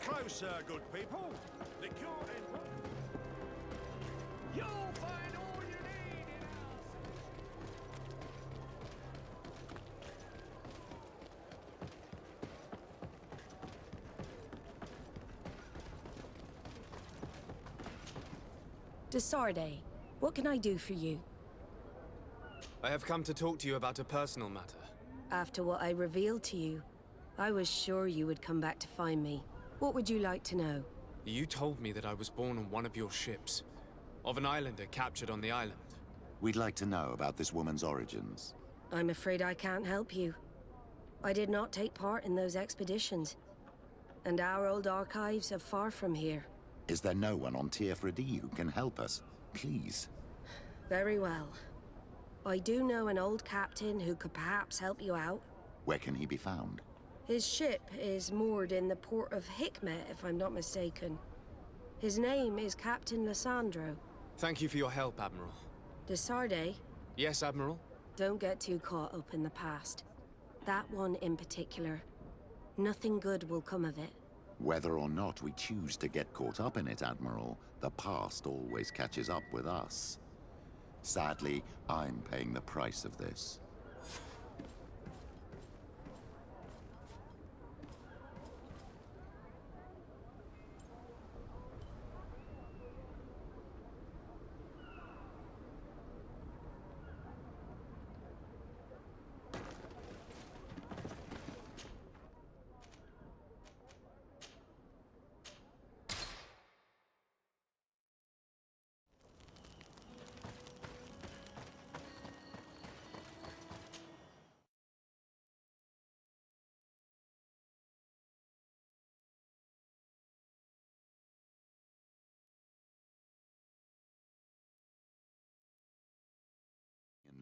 closer, good people. Liqueur and... You'll find all you need in DeSarde, what can I do for you? I have come to talk to you about a personal matter. After what I revealed to you, I was sure you would come back to find me. What would you like to know? You told me that I was born on one of your ships, of an islander captured on the island. We'd like to know about this woman's origins. I'm afraid I can't help you. I did not take part in those expeditions, and our old archives are far from here. Is there no one on Tier-Fredy who can help us? Please. Very well. I do know an old captain who could perhaps help you out. Where can he be found? His ship is moored in the port of Hikmet, if I'm not mistaken. His name is Captain Lissandro. Thank you for your help, Admiral. DeSarde, Yes, Admiral? don't get too caught up in the past. That one in particular. Nothing good will come of it. Whether or not we choose to get caught up in it, Admiral, the past always catches up with us. Sadly, I'm paying the price of this.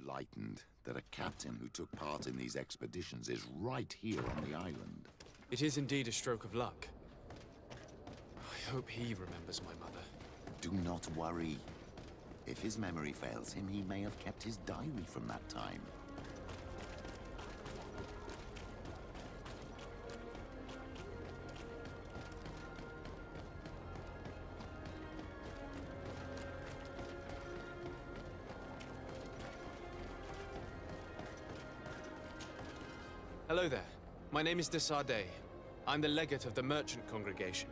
Enlightened that a captain who took part in these expeditions is right here on the island. It is indeed a stroke of luck. I hope he remembers my mother. Do not worry. If his memory fails him, he may have kept his diary from that time. Hello there. My name is DeSarde. I'm the legate of the merchant congregation.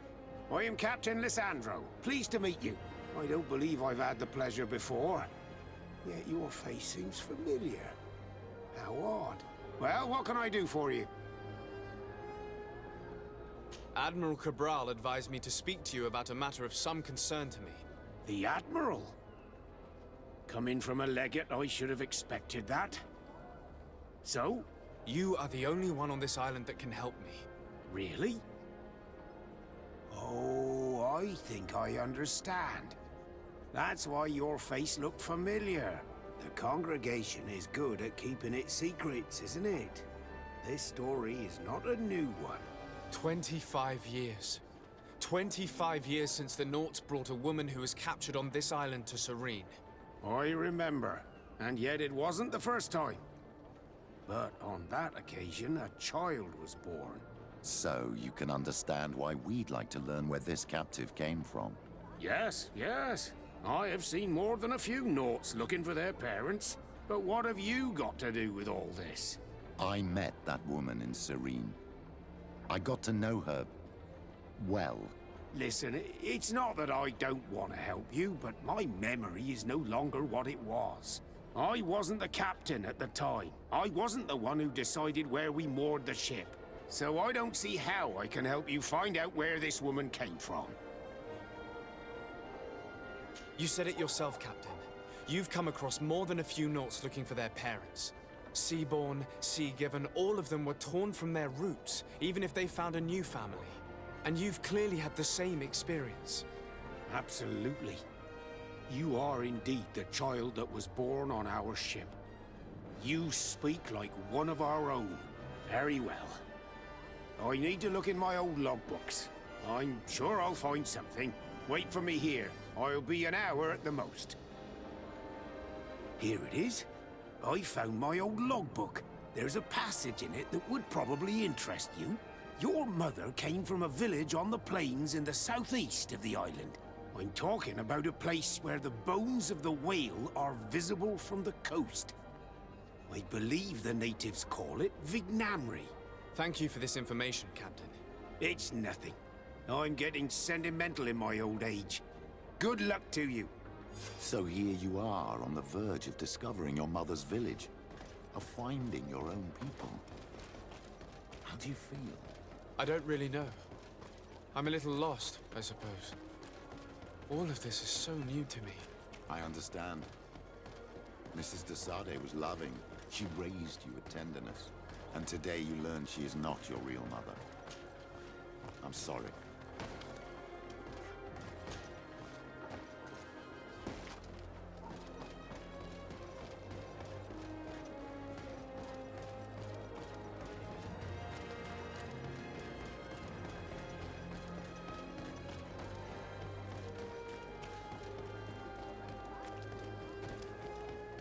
I am Captain Lissandro. Pleased to meet you. I don't believe I've had the pleasure before. Yet your face seems familiar. How odd. Well, what can I do for you? Admiral Cabral advised me to speak to you about a matter of some concern to me. The Admiral? Coming from a legate, I should have expected that. So? You are the only one on this island that can help me. Really? Oh, I think I understand. That's why your face looked familiar. The congregation is good at keeping its secrets, isn't it? This story is not a new one. 25 years. 25 years since the Nauts brought a woman who was captured on this island to Serene. I remember, and yet it wasn't the first time. But on that occasion, a child was born. So you can understand why we'd like to learn where this captive came from. Yes, yes. I have seen more than a few Nauts looking for their parents. But what have you got to do with all this? I met that woman in Serene. I got to know her... well. Listen, it's not that I don't want to help you, but my memory is no longer what it was. I wasn't the captain at the time. I wasn't the one who decided where we moored the ship. So I don't see how I can help you find out where this woman came from. You said it yourself, Captain. You've come across more than a few Nauts looking for their parents. Seaborn, Sea-given, all of them were torn from their roots, even if they found a new family. And you've clearly had the same experience. Absolutely. You are indeed the child that was born on our ship. You speak like one of our own. Very well. I need to look in my old logbooks. I'm sure I'll find something. Wait for me here. I'll be an hour at the most. Here it is. I found my old logbook. There's a passage in it that would probably interest you. Your mother came from a village on the plains in the southeast of the island. I'm talking about a place where the bones of the whale are visible from the coast. I believe the natives call it Vignamri. Thank you for this information, Captain. It's nothing. I'm getting sentimental in my old age. Good luck to you. So here you are on the verge of discovering your mother's village, of finding your own people. How do you feel? I don't really know. I'm a little lost, I suppose. All of this is so new to me. I understand. Mrs. de Sade was loving. She raised you with tenderness. And today you learn she is not your real mother. I'm sorry.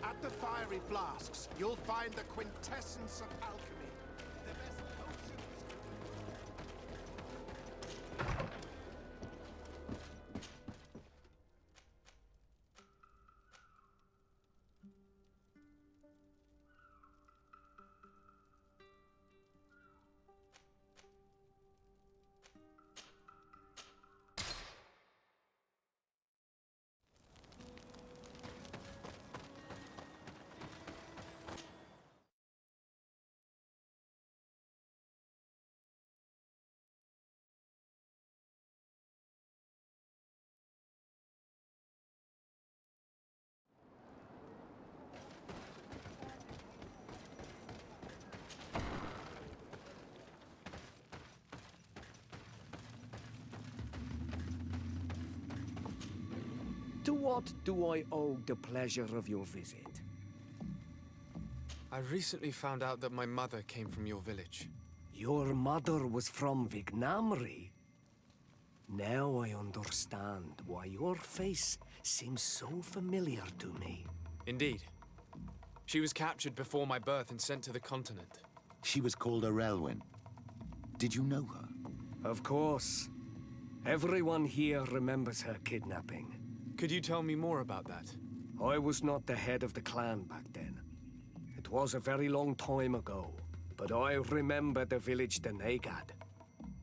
At the fiery flasks, you'll find the quintessence of alchemy. The best potions. To what do I owe the pleasure of your visit? I recently found out that my mother came from your village. Your mother was from Vignamri. Now I understand why your face seems so familiar to me. Indeed. She was captured before my birth and sent to the continent. She was called Arelwyn. Did you know her? Of course. Everyone here remembers her kidnapping. Could you tell me more about that? I was not the head of the clan back then. It was a very long time ago, but I remember the village Denegad.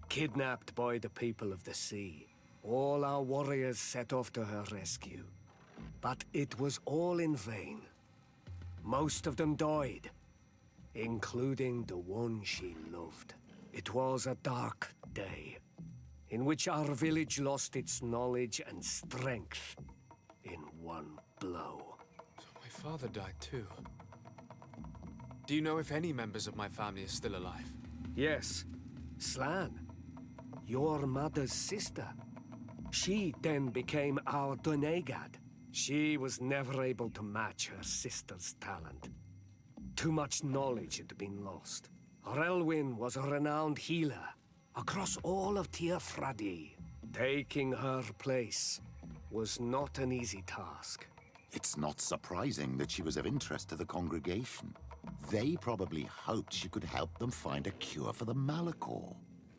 Kidnapped by the people of the sea. All our warriors set off to her rescue. But it was all in vain. Most of them died, including the one she loved. It was a dark day, in which our village lost its knowledge and strength in one blow. So my father died too. Do you know if any members of my family are still alive? Yes, Slan, your mother's sister. She then became our Donegad. She was never able to match her sister's talent. Too much knowledge had been lost. Relwyn was a renowned healer across all of Teofradi. Taking her place was not an easy task. It's not surprising that she was of interest to the congregation. They probably hoped she could help them find a cure for the Malachor.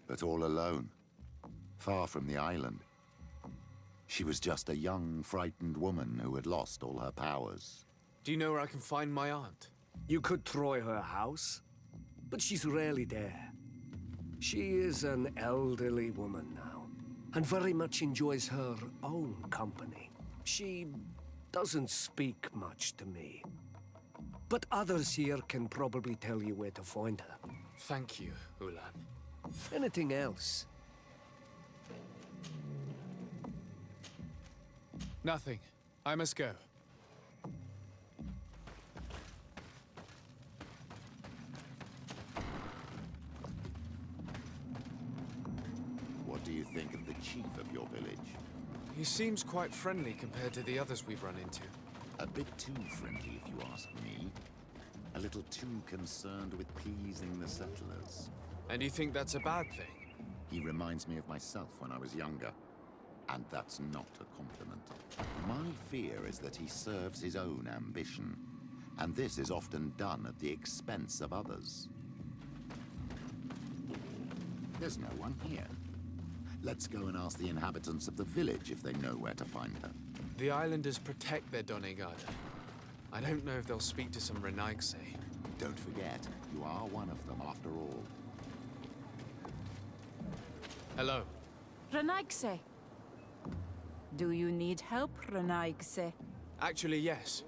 But all alone, far from the island. She was just a young, frightened woman who had lost all her powers. Do you know where I can find my aunt? You could try her house, but she's rarely there. She is an elderly woman now, and very much enjoys her own company. She doesn't speak much to me. But others here can probably tell you where to find her. Thank you, Ulan. Anything else? Nothing. I must go. What do you think of the chief of your village? He seems quite friendly compared to the others we've run into. A bit too friendly, if you ask me. A little too concerned with pleasing the settlers. And you think that's a bad thing? He reminds me of myself when I was younger. And that's not a compliment. My fear is that he serves his own ambition. And this is often done at the expense of others. There's no one here. Let's go and ask the inhabitants of the village if they know where to find her. The islanders protect their Donegada. I don't know if they'll speak to some Renaigse. Don't forget, you are one of them after all. Hello. Renaigse. Do you need help, Renaigse? Actually, yes.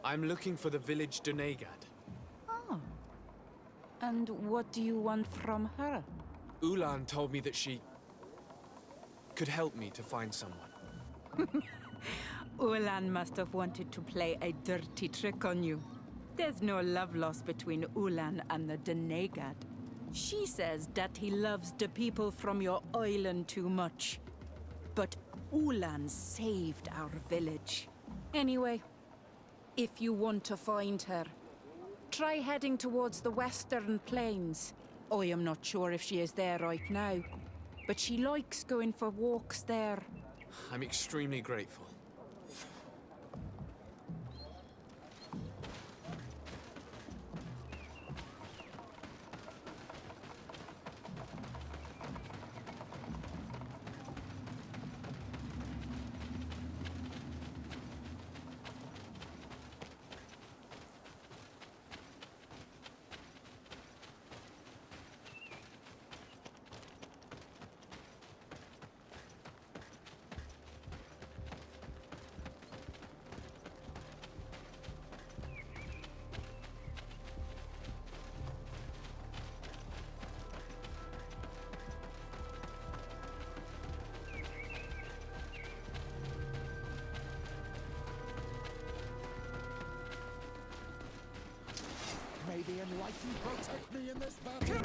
I'm looking for the village Donegad. Oh. And what do you want from her? Ulan told me that she could help me to find someone. Ulan must have wanted to play a dirty trick on you. There's no love lost between Ulan and the Donegad. She says that he loves the people from your island too much. But Ulan saved our village. Anyway, if you want to find her, try heading towards the western plains. I am not sure if she is there right now, but she likes going for walks there. I'm extremely grateful. May the Enlightened protect me in this battle.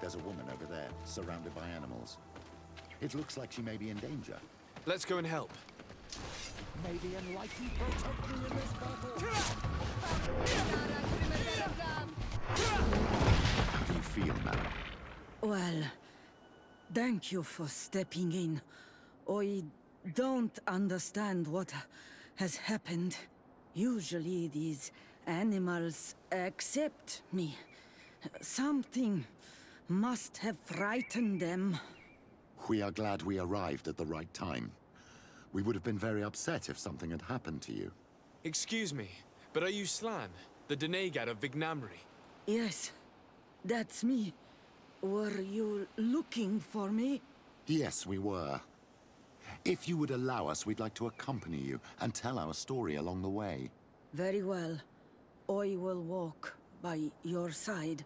There's a woman over there, surrounded by animals. It looks like she may be in danger. Let's go and help. May the Enlightened protect me in this battle. How do you feel, madam? Well, thank you for stepping in. I don't understand what has happened. Usually these animals accept me. Something must have frightened them. We are glad we arrived at the right time. We would have been very upset if something had happened to you. Excuse me, but are you Slan, the Donegad of Vignamri? Yes, that's me. Were you looking for me? Yes, we were. If you would allow us, we'd like to accompany you and tell our story along the way. Very well. I will walk by your side.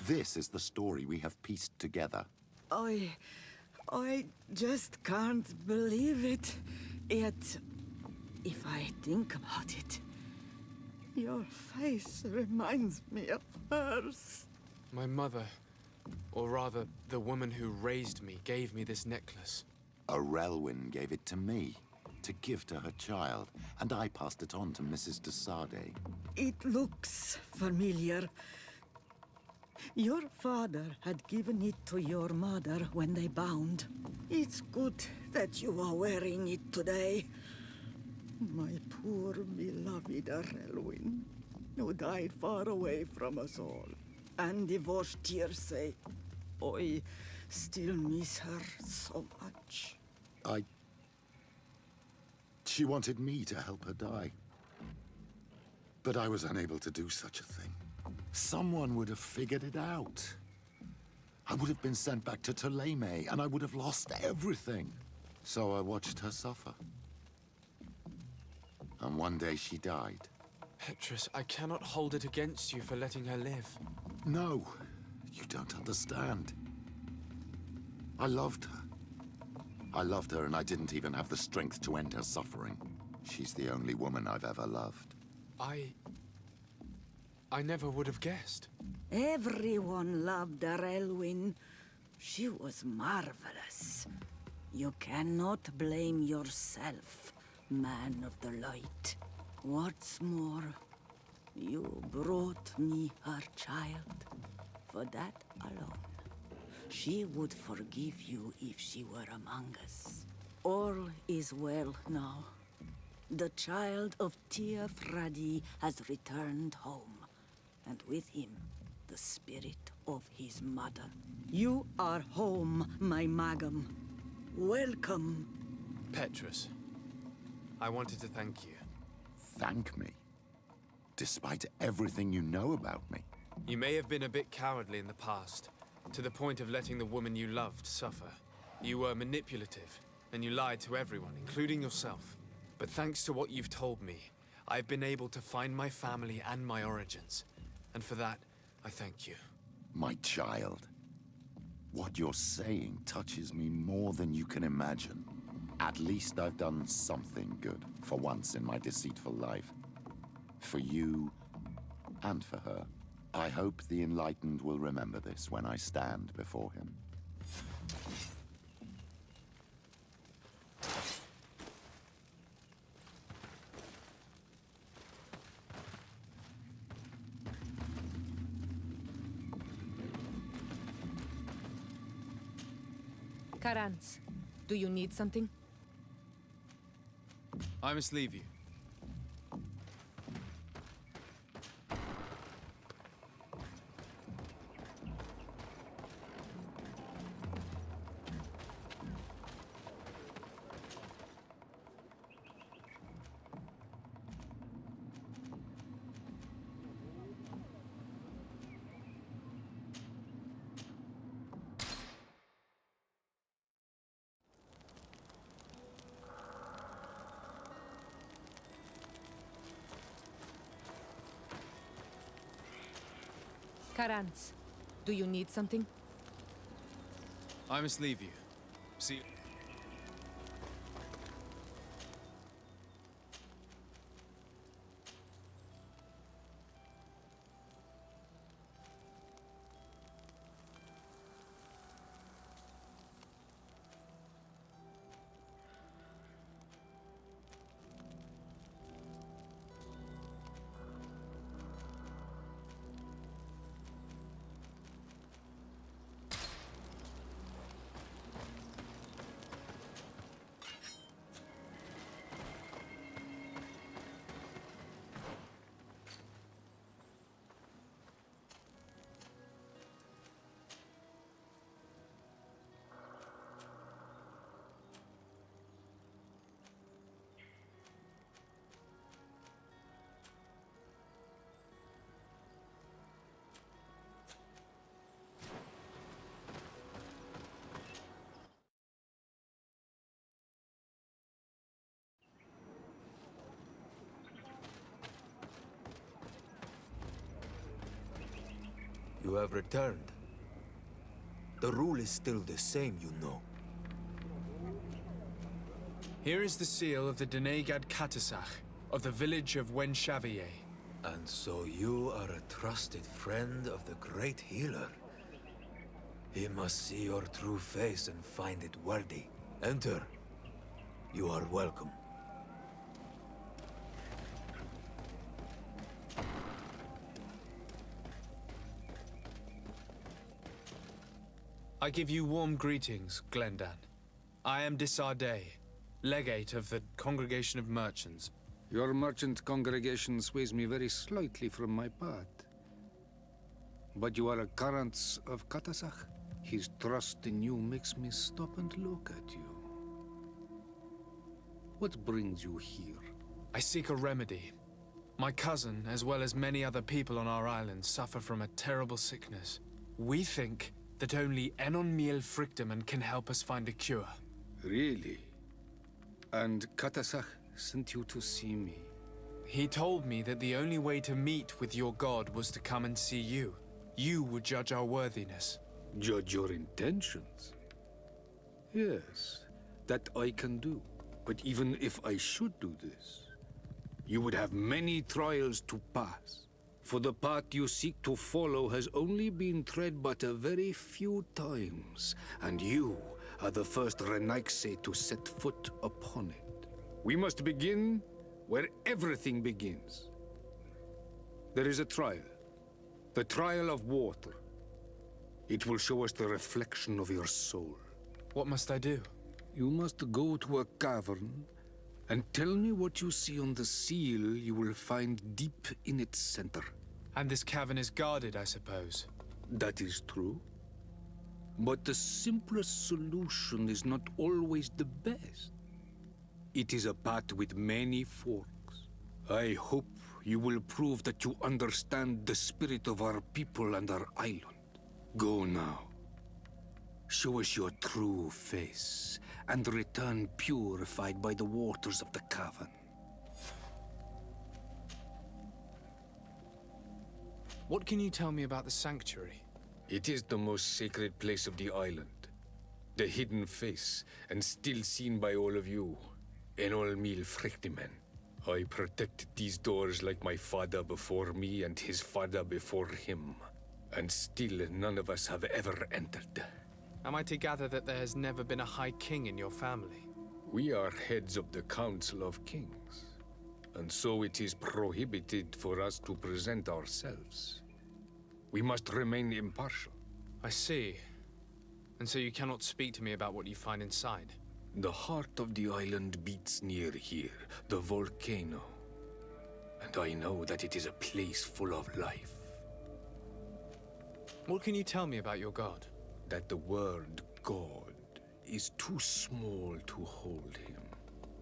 This is the story we have pieced together. I just can't believe it. Yet, if I think about it, your face reminds me of hers. My mother, or rather, the woman who raised me, gave me this necklace. Arelwyn gave it to me, to give to her child, and I passed it on to Mrs. de Sade. It looks familiar. Your father had given it to your mother when they bound. It's good that you are wearing it today. My poor beloved Arelwyn, who died far away from us all. And divorced Tirce. I still miss her so much. She wanted me to help her die. But I was unable to do such a thing. Someone would have figured it out. I would have been sent back to Ptolemy, and I would have lost everything. So I watched her suffer. And one day she died. Petrus, I cannot hold it against you for letting her live. No, you don't understand. I loved her. I loved her, and I didn't even have the strength to end her suffering. She's the only woman I've ever loved. I never would have guessed. Everyone loved Arelwyn. She was marvelous. You cannot blame yourself, man of the light. What's more, you brought me her child. For that alone, she would forgive you if she were among us. All is well now. The child of Tia Fradi has returned home, and with him, the spirit of his mother. You are home, my Magum. Welcome. Petrus, I wanted to thank you. Thank me? Despite everything you know about me? You may have been a bit cowardly in the past, to the point of letting the woman you loved suffer. You were manipulative, and you lied to everyone, including yourself. But thanks to what you've told me, I've been able to find my family and my origins. And for that, I thank you. My child. What you're saying touches me more than you can imagine. At least I've done something good, for once in my deceitful life. For you, and for her. I hope the Enlightened will remember this when I stand before him. Karans, do you need something? I must leave you. Karans, do you need something? I must leave you. See you. You have returned. The rule is still the same, you know. Here is the seal of the Denegad Katasach, of the village of Wenshavier. And so you are a trusted friend of the great healer. He must see your true face and find it worthy. Enter. You are welcome. I give you warm greetings, Glendan. I am Disarday, legate of the Congregation of Merchants. Your merchant congregation sways me very slightly from my path. But you are a Karans of Katasach? His trust in you makes me stop and look at you. What brings you here? I seek a remedy. My cousin, as well as many other people on our island, suffer from a terrible sickness. We think that only Enon Miel Frictamen can help us find a cure. Really? And Katasach sent you to see me? He told me that the only way to meet with your god was to come and see you. You would judge our worthiness. Judge your intentions? Yes, that I can do. But even if I should do this, you would have many trials to pass. For the path you seek to follow has only been tread but a very few times, and you are the first Renaigse to set foot upon it. We must begin where everything begins. There is a trial. The trial of water. It will show us the reflection of your soul. What must I do? You must go to a cavern and tell me what you see on the seal you will find deep in its center. And this cavern is guarded, I suppose. That is true. But the simplest solution is not always the best. It is a path with many forks. I hope you will prove that you understand the spirit of our people and our island. Go now. Show us your true face, and return purified by the waters of the cavern. What can you tell me about the sanctuary? It is the most sacred place of the island. The hidden face, and still seen by all of you. Enol Mil Frictimen. I protected these doors like my father before me and his father before him. And still none of us have ever entered. Am I to gather that there has never been a High King in your family? We are heads of the Council of Kings. And so it is prohibited for us to present ourselves. We must remain impartial. I see. And so you cannot speak to me about what you find inside? The heart of the island beats near here, the volcano. And I know that it is a place full of life. What can you tell me about your god? That the word God is too small to hold him.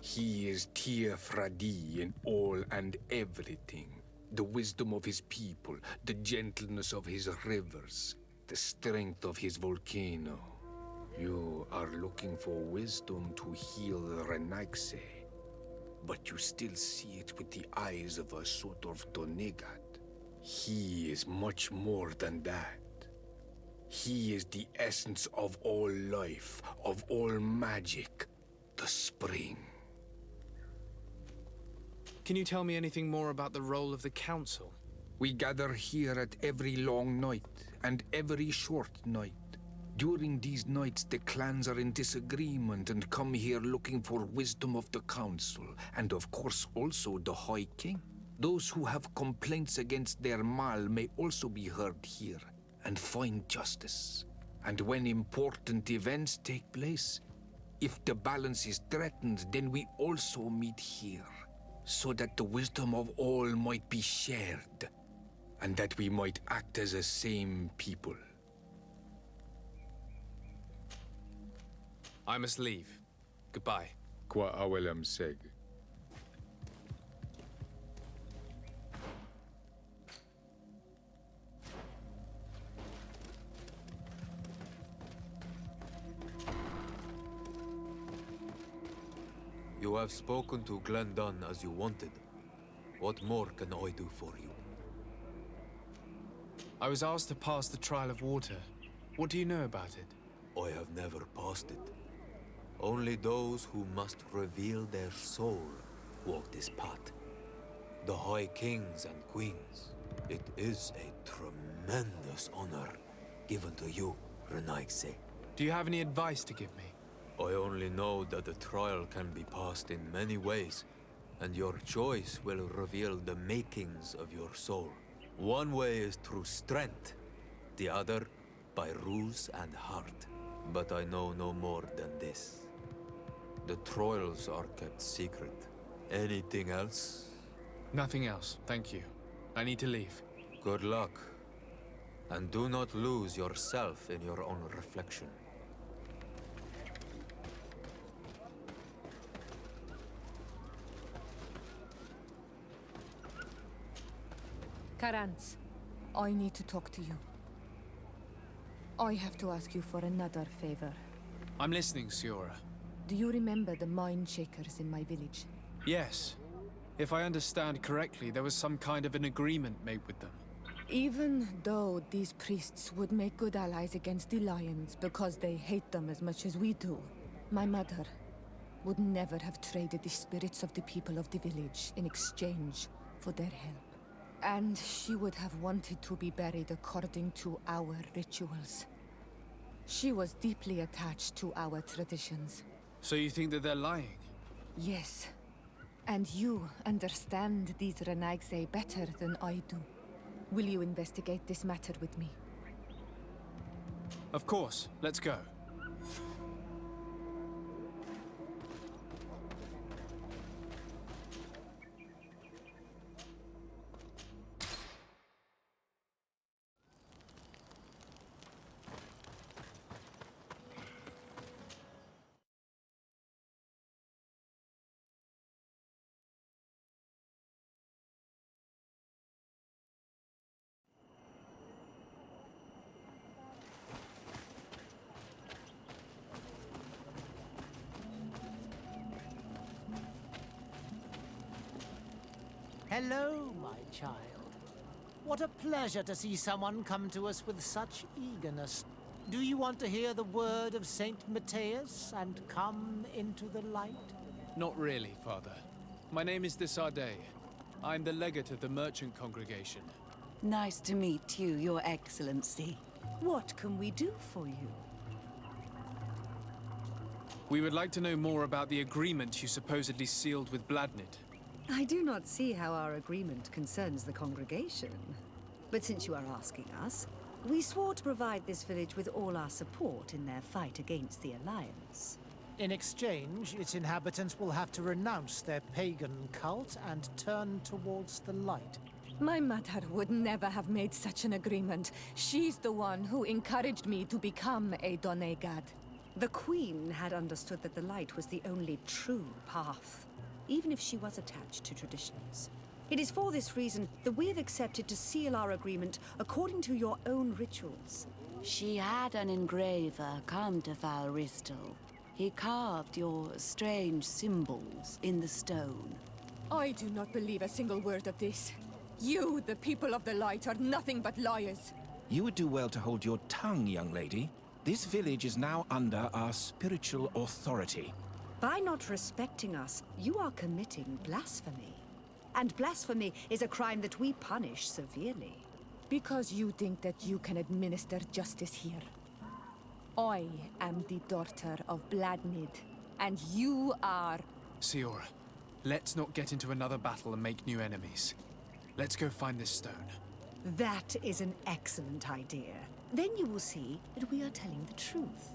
He is Tir Fradi in all and everything. The wisdom of his people, the gentleness of his rivers, the strength of his volcano. You are looking for wisdom to heal the Renaigse, but you still see it with the eyes of a sort of Donegat. He is much more than that. He is the essence of all life, of all magic, the spring. Can you tell me anything more about the role of the Council? We gather here at every long night and every short night. During these nights, the clans are in disagreement and come here looking for wisdom of the Council, and of course also the High King. Those who have complaints against their Mal may also be heard here and find justice. And when important events take place, if the balance is threatened, then we also meet here, so that the wisdom of all might be shared, and that we might act as a same people. I must leave. Goodbye. Qua awelem seg. You have spoken to Glendon as you wanted. What more can I do for you? I was asked to pass the trial of water. What do you know about it? I have never passed it. Only those who must reveal their soul walk this path. The High Kings and Queens. It is a tremendous honor given to you, Renaigse. Do you have any advice to give me? I only know that the trial can be passed in many ways, and your choice will reveal the makings of your soul. One way is through strength, the other by ruse and heart. But I know no more than this. The trials are kept secret. Anything else? Nothing else, thank you. I need to leave. Good luck. And do not lose yourself in your own reflection. Karans, I need to talk to you. I have to ask you for another favor. I'm listening, Siora. Do you remember the mine shakers in my village? Yes. If I understand correctly, there was some kind of an agreement made with them. Even though these priests would make good allies against the Lions because they hate them as much as we do, my mother would never have traded the spirits of the people of the village in exchange for their help. And she would have wanted to be buried according to our rituals. She was deeply attached to our traditions. So you think that they're lying? Yes. And you understand these Renaigse better than I do. Will you investigate this matter with me? Of course. Let's go. Hello, my child. What a pleasure to see someone come to us with such eagerness. Do you want to hear the word of Saint Matthias and come into the light? Not really, Father. My name is Desardet. I'm the legate of the merchant congregation. Nice to meet you, Your Excellency. What can we do for you? We would like to know more about the agreement you supposedly sealed with Bladnid. I do not see how our agreement concerns the congregation. But since you are asking us, we swore to provide this village with all our support in their fight against the Alliance. In exchange, its inhabitants will have to renounce their pagan cult and turn towards the light. My mother would never have made such an agreement. She's the one who encouraged me to become a Donegad. The Queen had understood that the light was the only true path, even if she was attached to traditions. It is for this reason that we have accepted to seal our agreement according to your own rituals. She had an engraver come to Falristal. He carved your strange symbols in the stone. I do not believe a single word of this. You, the people of the light, are nothing but liars. You would do well to hold your tongue, young lady. This village is now under our spiritual authority. By not respecting us, you are committing blasphemy. And blasphemy is a crime that we punish severely. Because you think that you can administer justice here. I am the daughter of Bladnid, and you are... Siora, let's not get into another battle and make new enemies. Let's go find this stone. That is an excellent idea. Then you will see that we are telling the truth.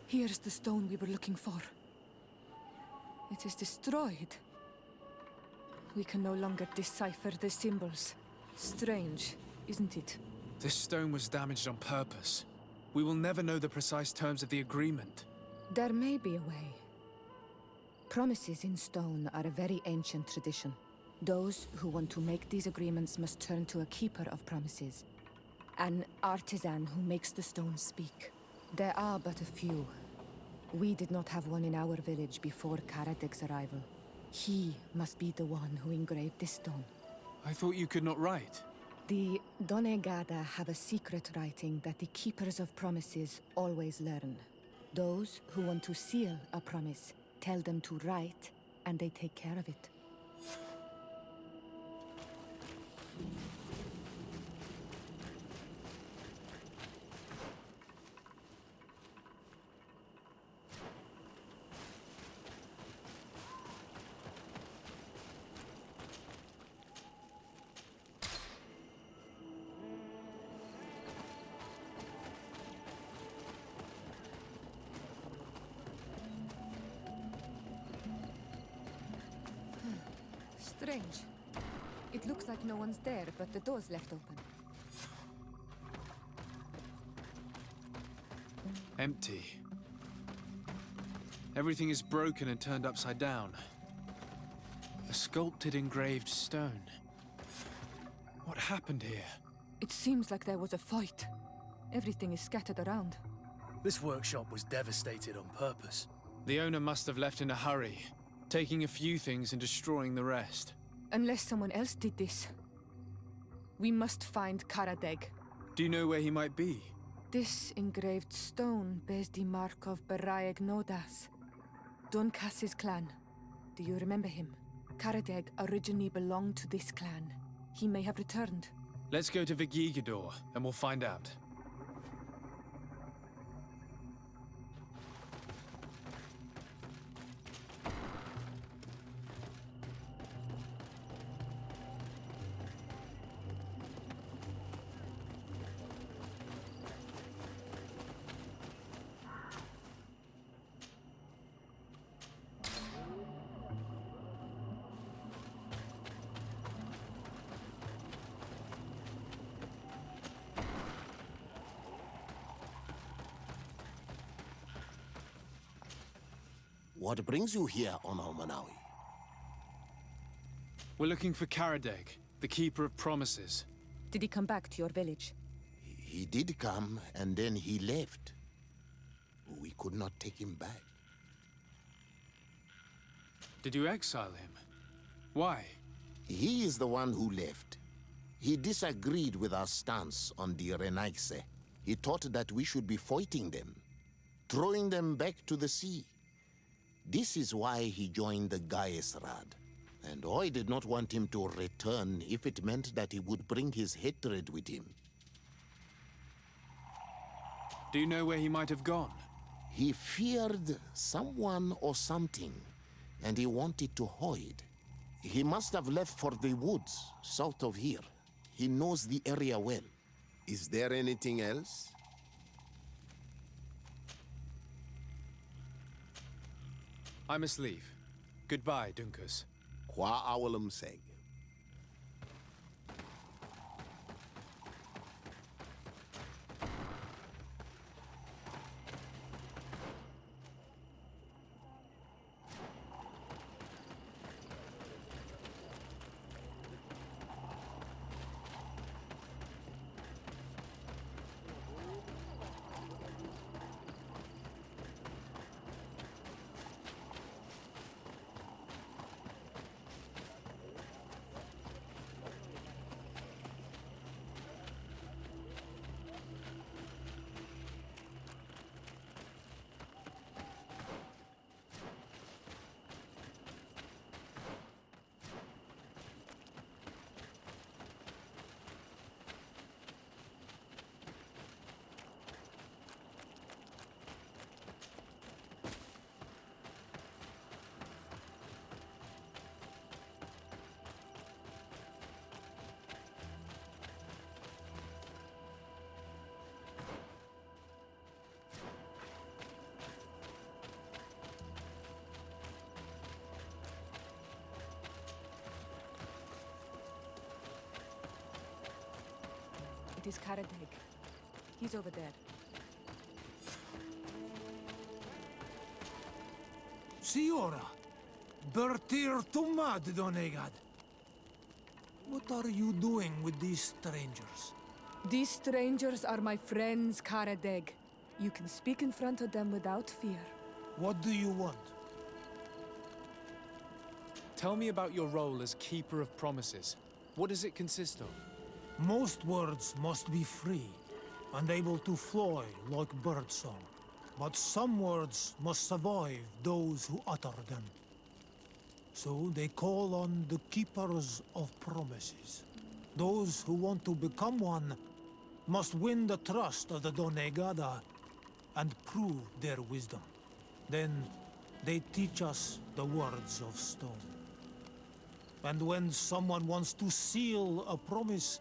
Here's the stone we were looking for. It is destroyed. We can no longer decipher the symbols. Strange, isn't it? This stone was damaged on purpose. We will never know the precise terms of the agreement. There may be a way. Promises in stone are a very ancient tradition. Those who want to make these agreements must turn to a keeper of promises. An artisan who makes the stone speak. There are but a few. We did not have one in our village before Karatek's arrival. He must be the one who engraved this stone. I thought you could not write. The Donegada have a secret writing that the keepers of promises always learn. Those who want to seal a promise tell them to write, and they take care of it. Strange. It looks like no one's there, but the door's left open. Empty. Everything is broken and turned upside down. A sculpted engraved stone. What happened here? It seems like there was a fight. Everything is scattered around. This workshop was devastated on purpose. The owner must have left in a hurry, taking a few things and destroying the rest. Unless someone else did this. We must find Karadeg. Do you know where he might be? This engraved stone bears the mark of Baraeg Nodas, Duncass's clan. Do you remember him? Karadeg originally belonged to this clan. He may have returned. Let's go to Vigigador, and we'll find out. What brings you here on Almanawi? We're looking for Karadeg, the Keeper of Promises. Did he come back to your village? He did come, and then he left. We could not take him back. Did you exile him? Why? He is the one who left. He disagreed with our stance on the Renaigse. He thought that we should be fighting them, throwing them back to the sea. This is why he joined the Gaesrad. And I did not want him to return if it meant that he would bring his hatred with him. Do you know where he might have gone? He feared someone or something, and he wanted to hide. He must have left for the woods, south of here. He knows the area well. Is there anything else? I must leave. Goodbye, Dunkus. Qua awalum seg. It is Karadeg. He's over there. Siora, Bertir Tumad Donegad. What are you doing with these strangers? These strangers are my friends, Karadeg. You can speak in front of them without fear. What do you want? Tell me about your role as Keeper of Promises. What does it consist of? Most words must be free and able to fly like birdsong. But some words must survive those who utter them. So they call on the Keepers of Promises. Those who want to become one must win the trust of the Donegada and prove their wisdom. Then they teach us the words of stone. And when someone wants to seal a promise,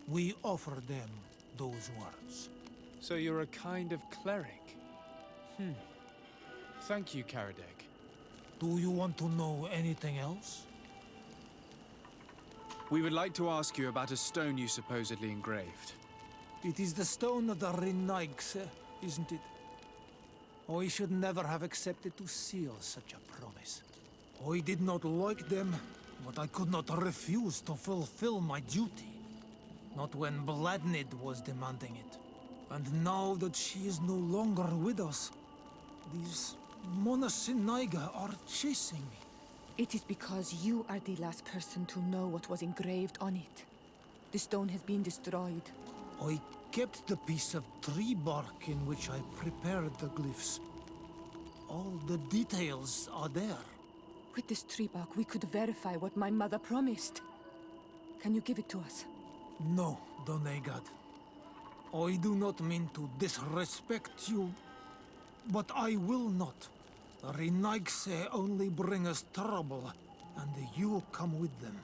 we offer them those words. So you're a kind of cleric? Thank you, Karadeg. Do you want to know anything else? We would like to ask you about a stone you supposedly engraved. It is the stone of the Renaigse, isn't it? I should never have accepted to seal such a promise. I did not like them, but I could not refuse to fulfill my duty. Not when Bladnid was demanding it. And now that she is no longer with us, these Monasinaiga are chasing me. It is because you are the last person to know what was engraved on it. The stone has been destroyed. I kept the piece of tree bark in which I prepared the glyphs. All the details are there. With this tree bark, we could verify what my mother promised. Can you give it to us? No, Donegad. I do not mean to disrespect you, but I will not. The Renaigse only bring us trouble, and you come with them.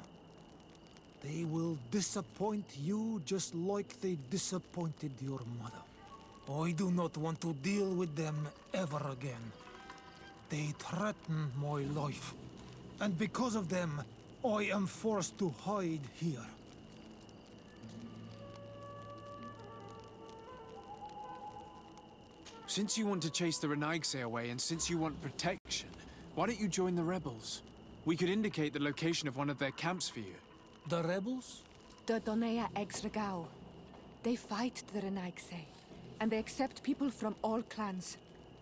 They will disappoint you just like they disappointed your mother. I do not want to deal with them ever again. They threaten my life, and because of them, I am forced to hide here. Since you want to chase the Renaigse away, and since you want protection, why don't you join the rebels? We could indicate the location of one of their camps for you. The rebels? The Donea Exregao. They fight the Renaigse, and they accept people from all clans.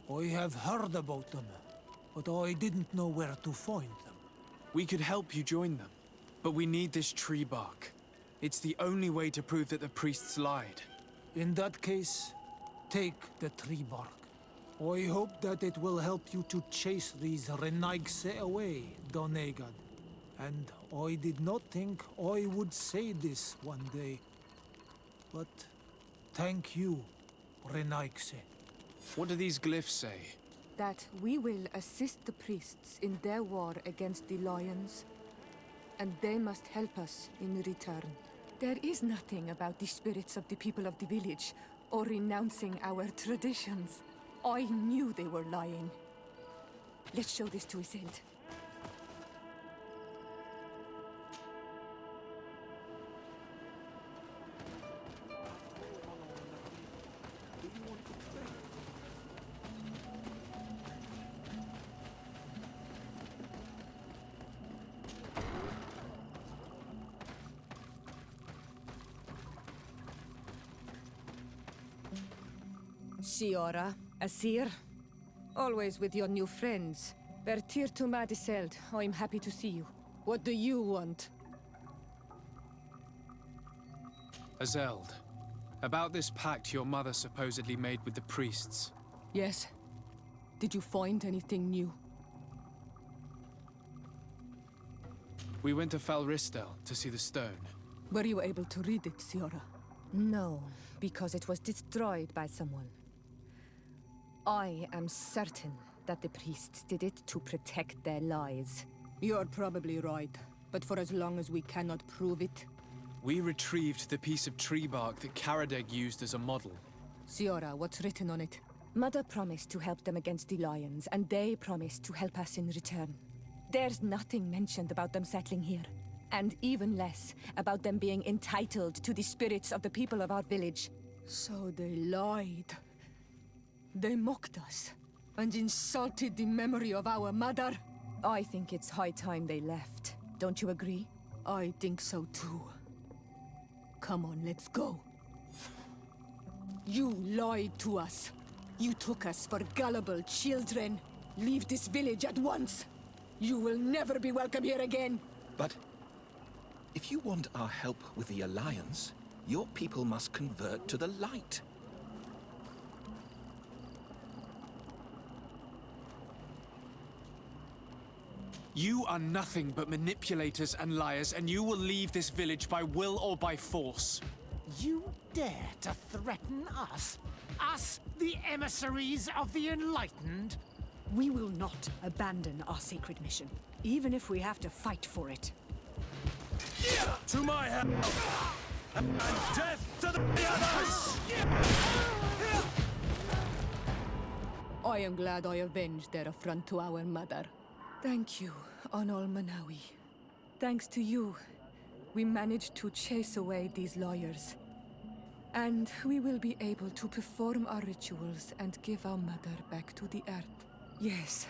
I have heard about them, but I didn't know where to find them. We could help you join them, but we need this tree bark. It's the only way to prove that the priests lied. In that case, take the tree bark. I hope that it will help you to chase these Renaigse away, Donegad. And I did not think I would say this one day. But thank you, Renaigse. What do these glyphs say? That we will assist the priests in their war against the lions, and they must help us in return. There is nothing about the spirits of the people of the village, or renouncing our traditions. I knew they were lying. Let's show this to Isilde. Siora, Asir, always with your new friends. Bertir to Madiseld, I'm happy to see you. What do you want? Azeld, about this pact your mother supposedly made with the priests. Yes. Did you find anything new? We went to Falristel to see the stone. Were you able to read it, Siora? No, because it was destroyed by someone. I am certain that the priests did it to protect their lies. You're probably right, but for as long as we cannot prove it... We retrieved the piece of tree bark that Karadeg used as a model. Siora, what's written on it? Mother promised to help them against the lions, and they promised to help us in return. There's nothing mentioned about them settling here, and even less about them being entitled to the spirits of the people of our village. So they lied. They mocked us, and insulted the memory of our mother. I think it's high time they left. Don't you agree? I think so too. Come on, let's go. You lied to us. You took us for gullible children. Leave this village at once. You will never be welcome here again. But if you want our help with the Alliance, your people must convert to the light. You are nothing but manipulators and liars, and you will leave this village by will or by force. You dare to threaten us? Us, the emissaries of the Enlightened? We will not abandon our sacred mission, even if we have to fight for it. To my help! And death to the others! I am glad I avenged their affront to our mother. Thank you, Onol Manawi. Thanks to you, we managed to chase away these lawyers. And we will be able to perform our rituals and give our mother back to the earth. Yes.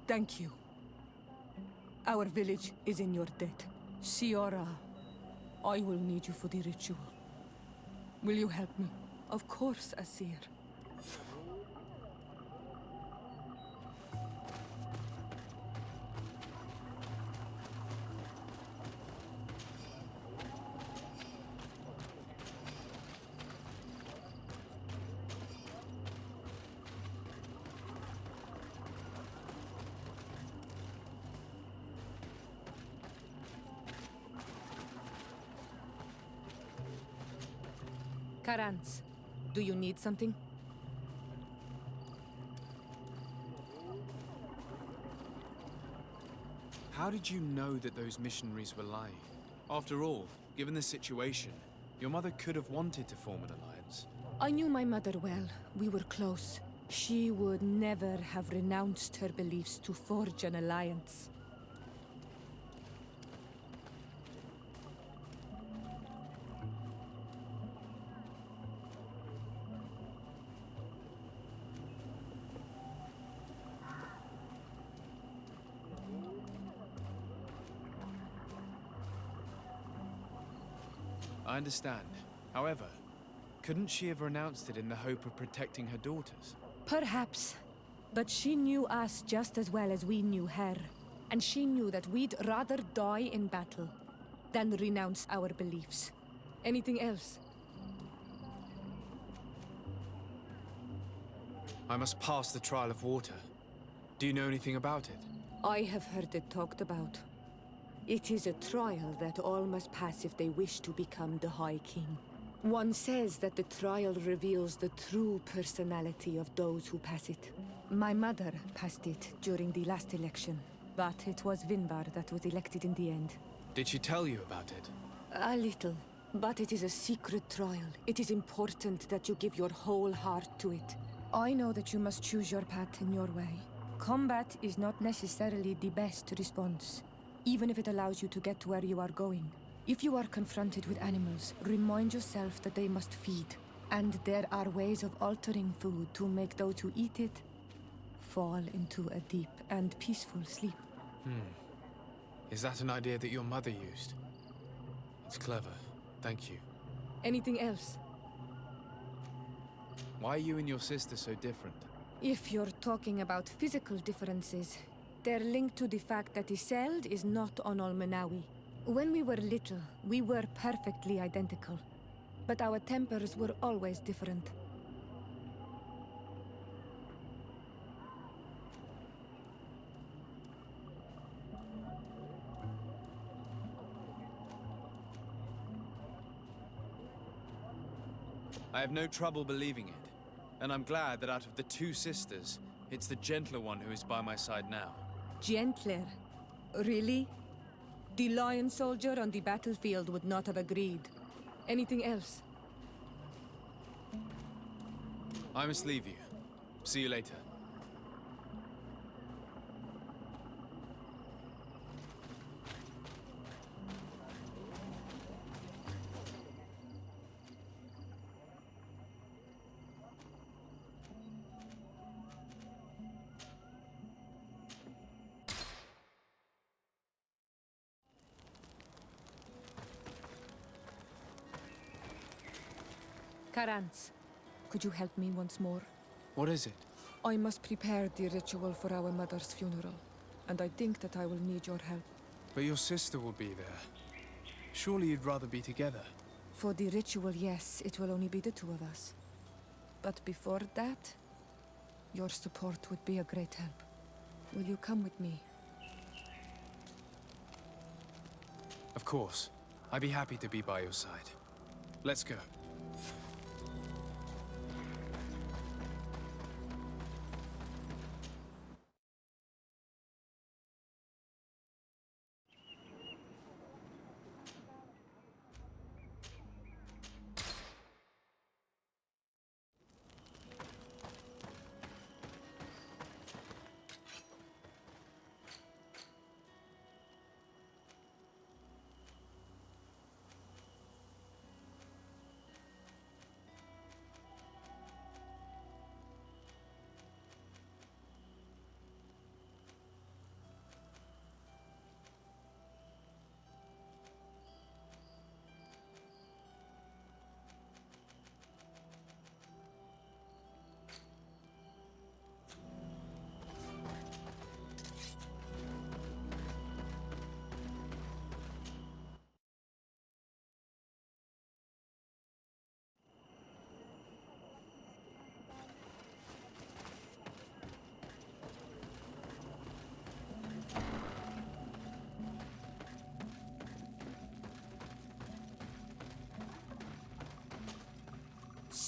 Thank you. Our village is in your debt. Siora, I will need you for the ritual. Will you help me? Of course, Asir. Karans, do you need something? How did you know that those missionaries were lying? After all, given the situation, your mother could have wanted to form an alliance. I knew my mother well. We were close. She would never have renounced her beliefs to forge an alliance. I understand. However, couldn't she have renounced it in the hope of protecting her daughters? Perhaps. But she knew us just as well as we knew her. And she knew that we'd rather die in battle than renounce our beliefs. Anything else? I must pass the trial of water. Do you know anything about it? I have heard it talked about. It is a trial that all must pass if they wish to become the High King. One says that the trial reveals the true personality of those who pass it. My mother passed it during the last election, but it was Vinbar that was elected in the end. Did she tell you about it? A little, but it is a secret trial. It is important that you give your whole heart to it. I know that you must choose your path in your way. Combat is not necessarily the best response, even if it allows you to get to where you are going. If you are confronted with animals, remind yourself that they must feed. And there are ways of altering food to make those who eat it fall into a deep and peaceful sleep. Is that an idea that your mother used? It's clever. Thank you. Anything else? Why are you and your sister so different? If you're talking about physical differences, they're linked to the fact that Iseld is not on Olmenawi. When we were little, we were perfectly identical. But our tempers were always different. I have no trouble believing it. And I'm glad that out of the two sisters, it's the gentler one who is by my side now. Gentler? Really? The lion soldier on the battlefield would not have agreed. Anything else? I must leave you. See you later. Karans, could you help me once more? What is it? I must prepare the ritual for our mother's funeral, and I think that I will need your help. But your sister will be there. Surely you'd rather be together. For the ritual, yes, it will only be the two of us. But before that, your support would be a great help. Will you come with me? Of course. I'd be happy to be by your side. Let's go.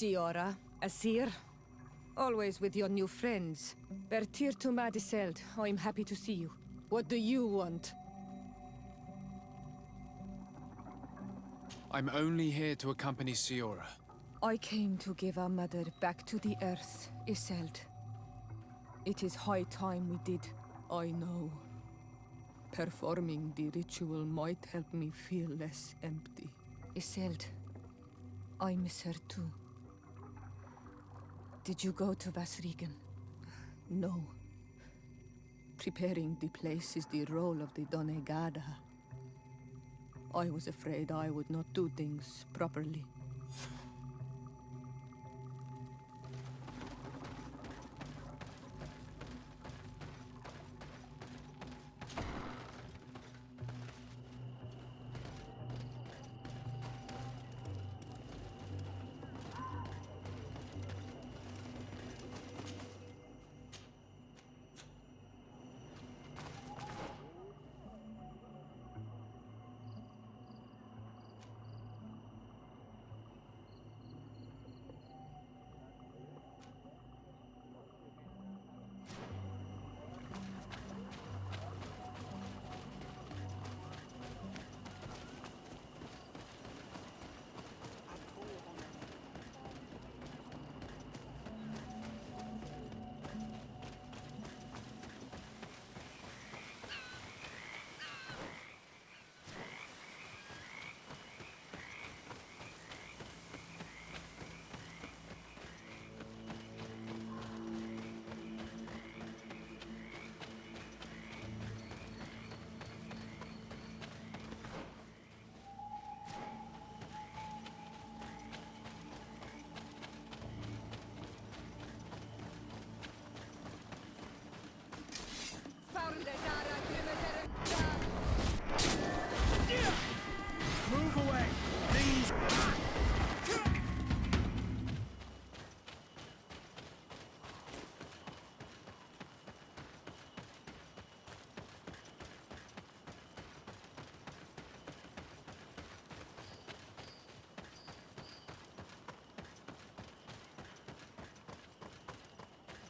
Siora, Asir. Always with your new friends. Bertir to Madiseld, I'm happy to see you. What do you want? I'm only here to accompany Siora. I came to give our mother back to the earth, Iseld. It is high time we did, I know. Performing the ritual might help me feel less empty. Iseld, I miss her too. Did you go to Vasrigan? No. Preparing the place is the role of the Donegada. I was afraid I would not do things properly. Move away! Things...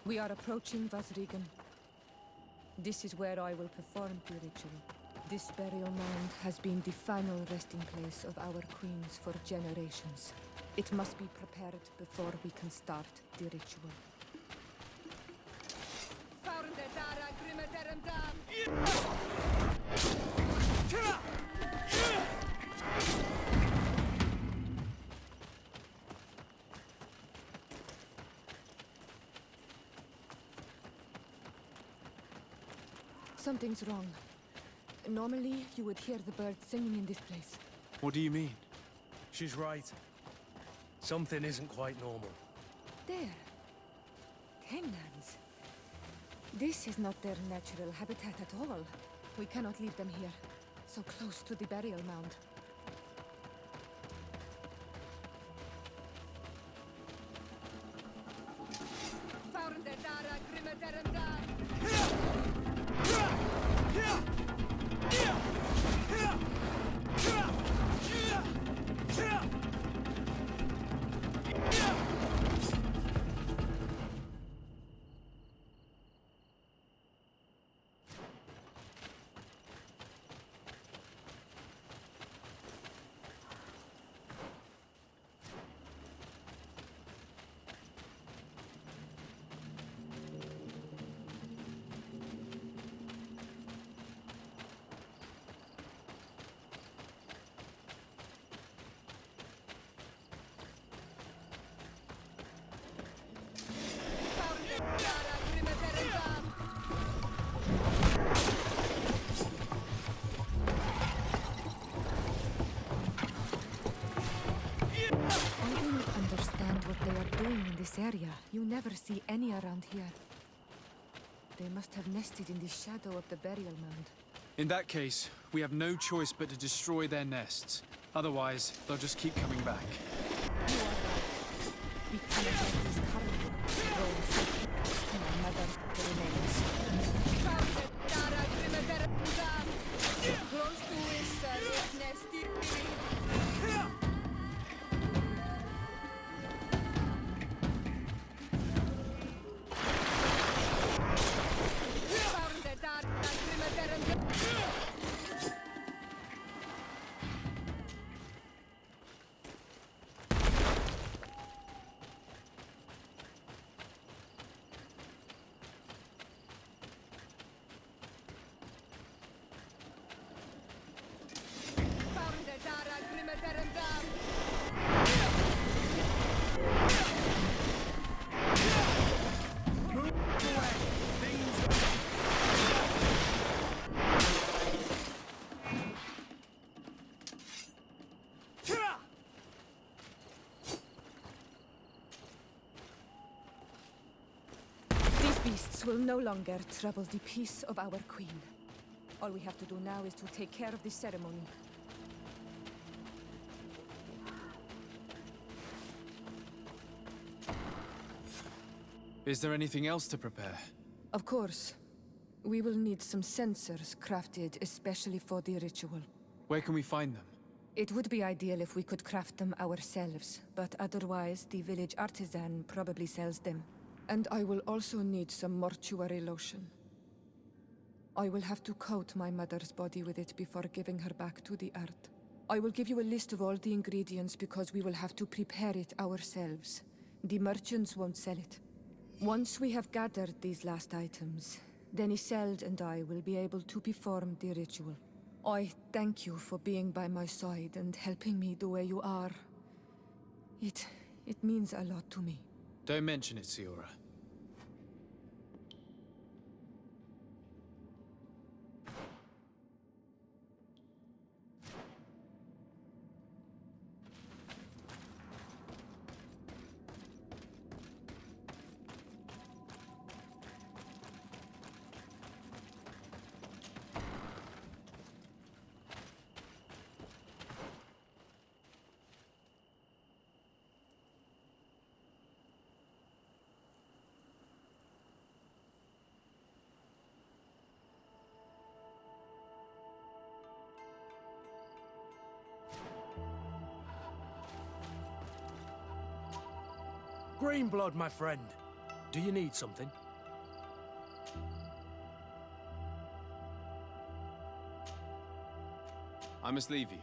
We are approaching Vasrigan. This is where I will perform the ritual. This burial mound has been the final resting place of our queens for generations. It must be prepared before we can start the ritual. Something's wrong. Normally, you would hear the birds singing in this place. What do you mean? She's right. Something isn't quite normal. There. Hanglands. This is not their natural habitat at all. We cannot leave them here, so close to the burial mound. This area. You never see any around here. They must have nested in the shadow of the burial mound. In that case, we have no choice but to destroy their nests. Otherwise, they'll just keep coming back. You are right. We cannot let these carnivores roam so close to my mother remains. Close to his nesty. This will no longer trouble the peace of our queen. All we have to do now is to take care of the ceremony. Is there anything else to prepare? Of course. We will need some censers crafted especially for the ritual. Where can we find them? It would be ideal if we could craft them ourselves, but otherwise the village artisan probably sells them. And I will also need some mortuary lotion. I will have to coat my mother's body with it before giving her back to the earth. I will give you a list of all the ingredients because we will have to prepare it ourselves. The merchants won't sell it. Once we have gathered these last items, then Isolde and I will be able to perform the ritual. I thank you for being by my side and helping me the way you are. It means a lot to me. Don't mention it, Siora. Greenblood, my friend. Do you need something? I must leave you.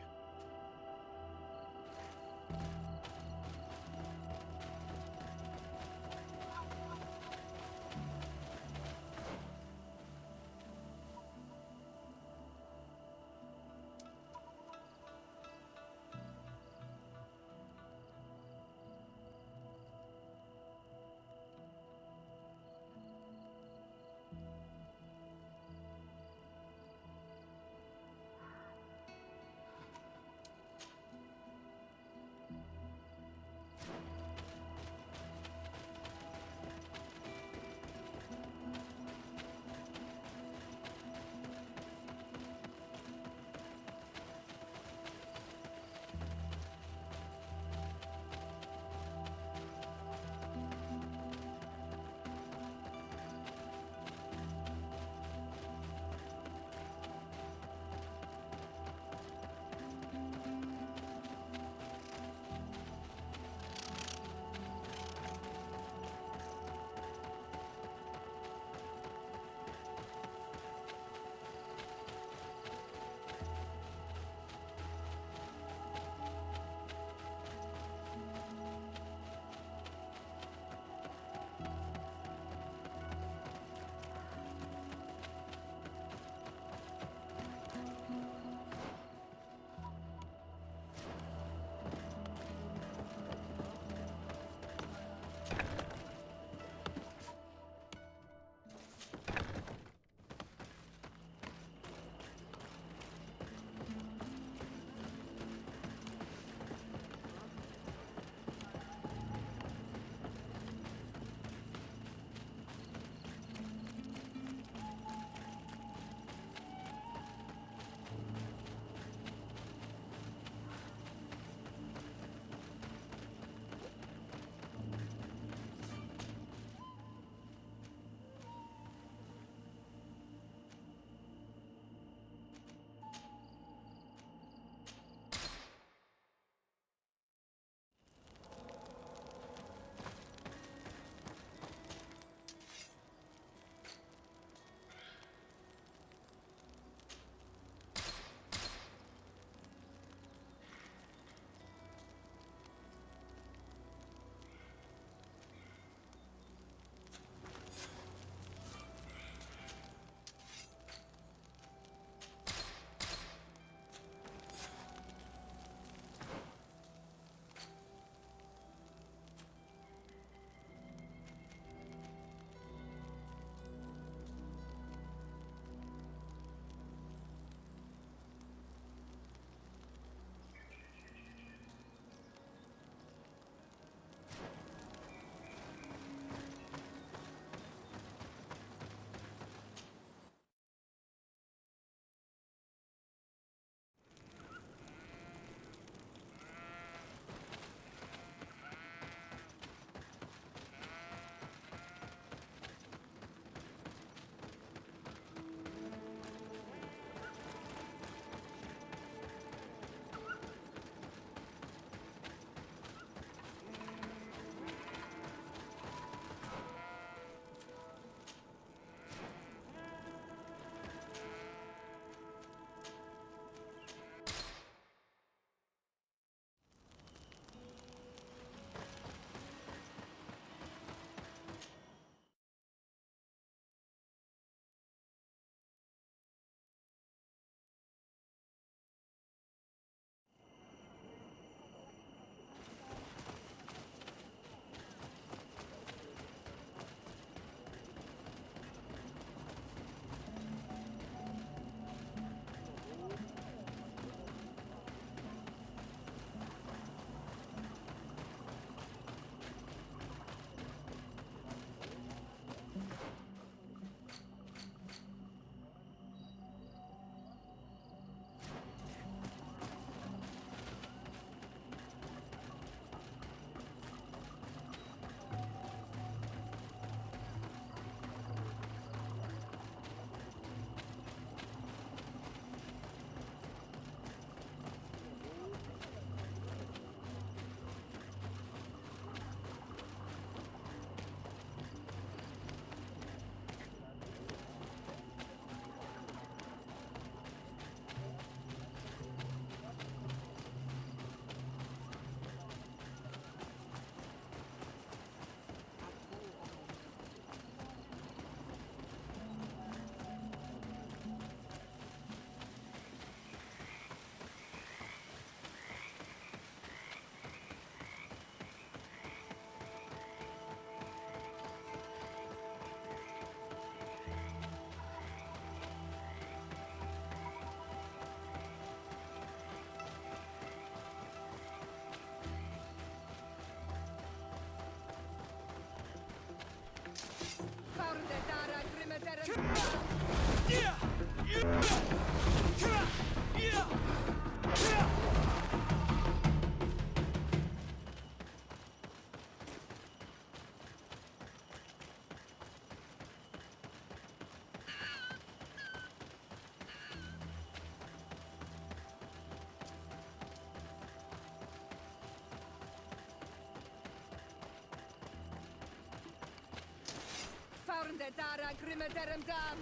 Found the Dara Grimadaram Dam.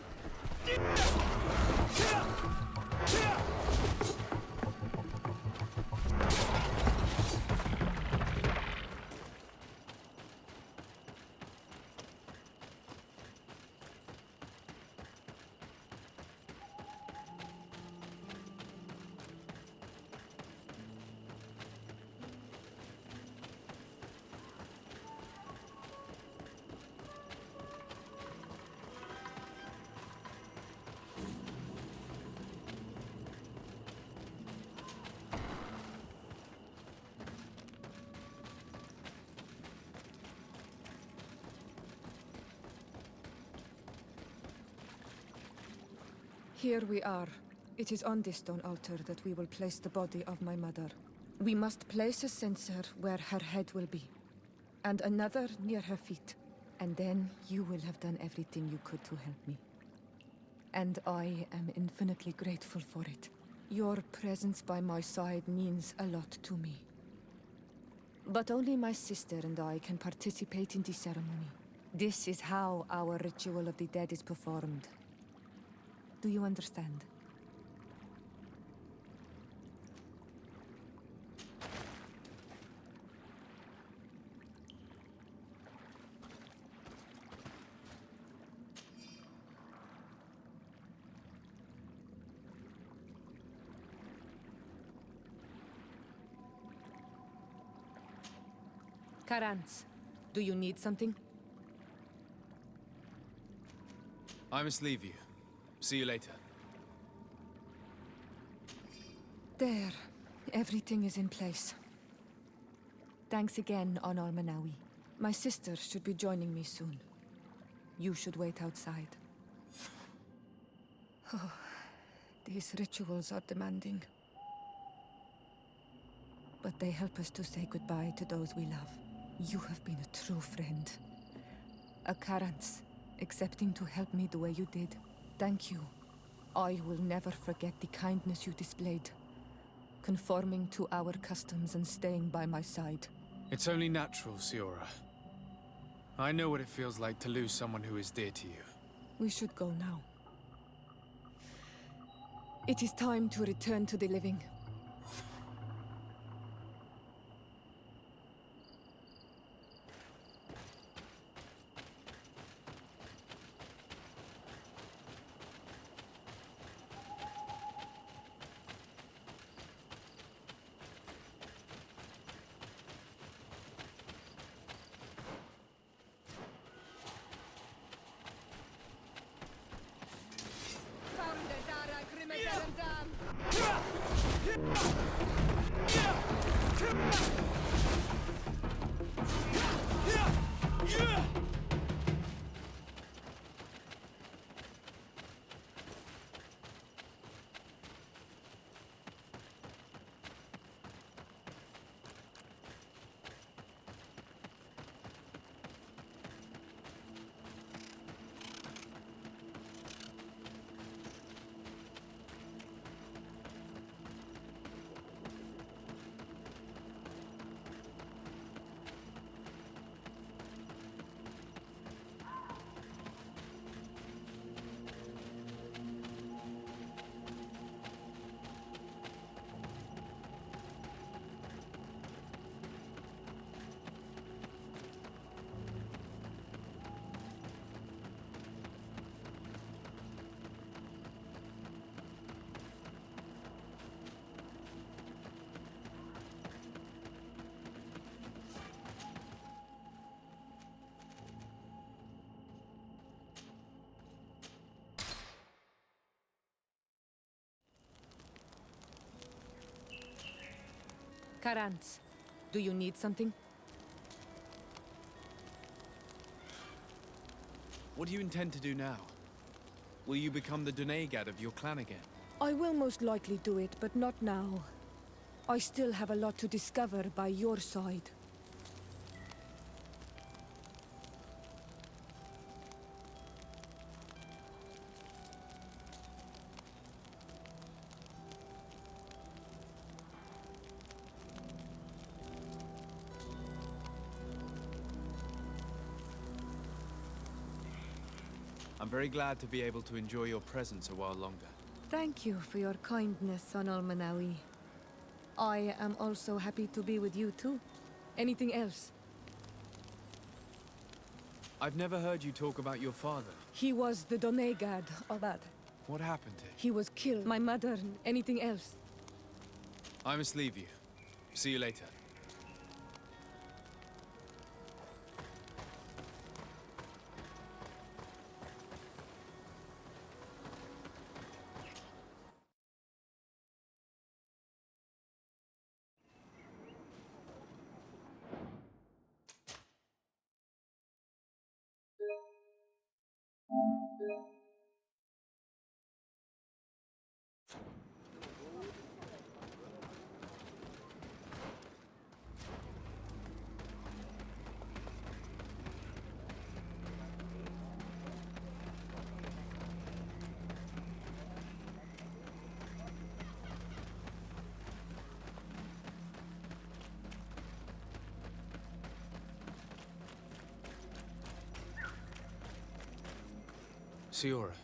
Here we are. It is on this stone altar that we will place the body of my mother. We must place a censer where her head will be, and another near her feet. And then you will have done everything you could to help me. And I am infinitely grateful for it. Your presence by my side means a lot to me. But only my sister and I can participate in the ceremony. This is how our ritual of the dead is performed. Do you understand? Karans, do you need something? I must leave you. See you later. There. Everything is in place. Thanks again, Onal Manawi. My sister should be joining me soon. You should wait outside. Oh, these rituals are demanding. But they help us to say goodbye to those we love. You have been a true friend. A Karans, accepting to help me the way you did. Thank you. I will never forget the kindness you displayed. Conforming to our customs and staying by my side. It's only natural, Siora. I know what it feels like to lose someone who is dear to you. We should go now. It is time to return to the living. Karans, do you need something? What do you intend to do now? Will you become the Donegad of your clan again? I will most likely do it, but not now. I still have a lot to discover by your side. I'm very glad to be able to enjoy your presence a while longer. Thank you for your kindness, Son Almanawi. I am also happy to be with you too. Anything else? I've never heard you talk about your father. He was the Donegad, all that. What happened to him? He was killed. My mother, anything else? I must leave you. See you later. Siora,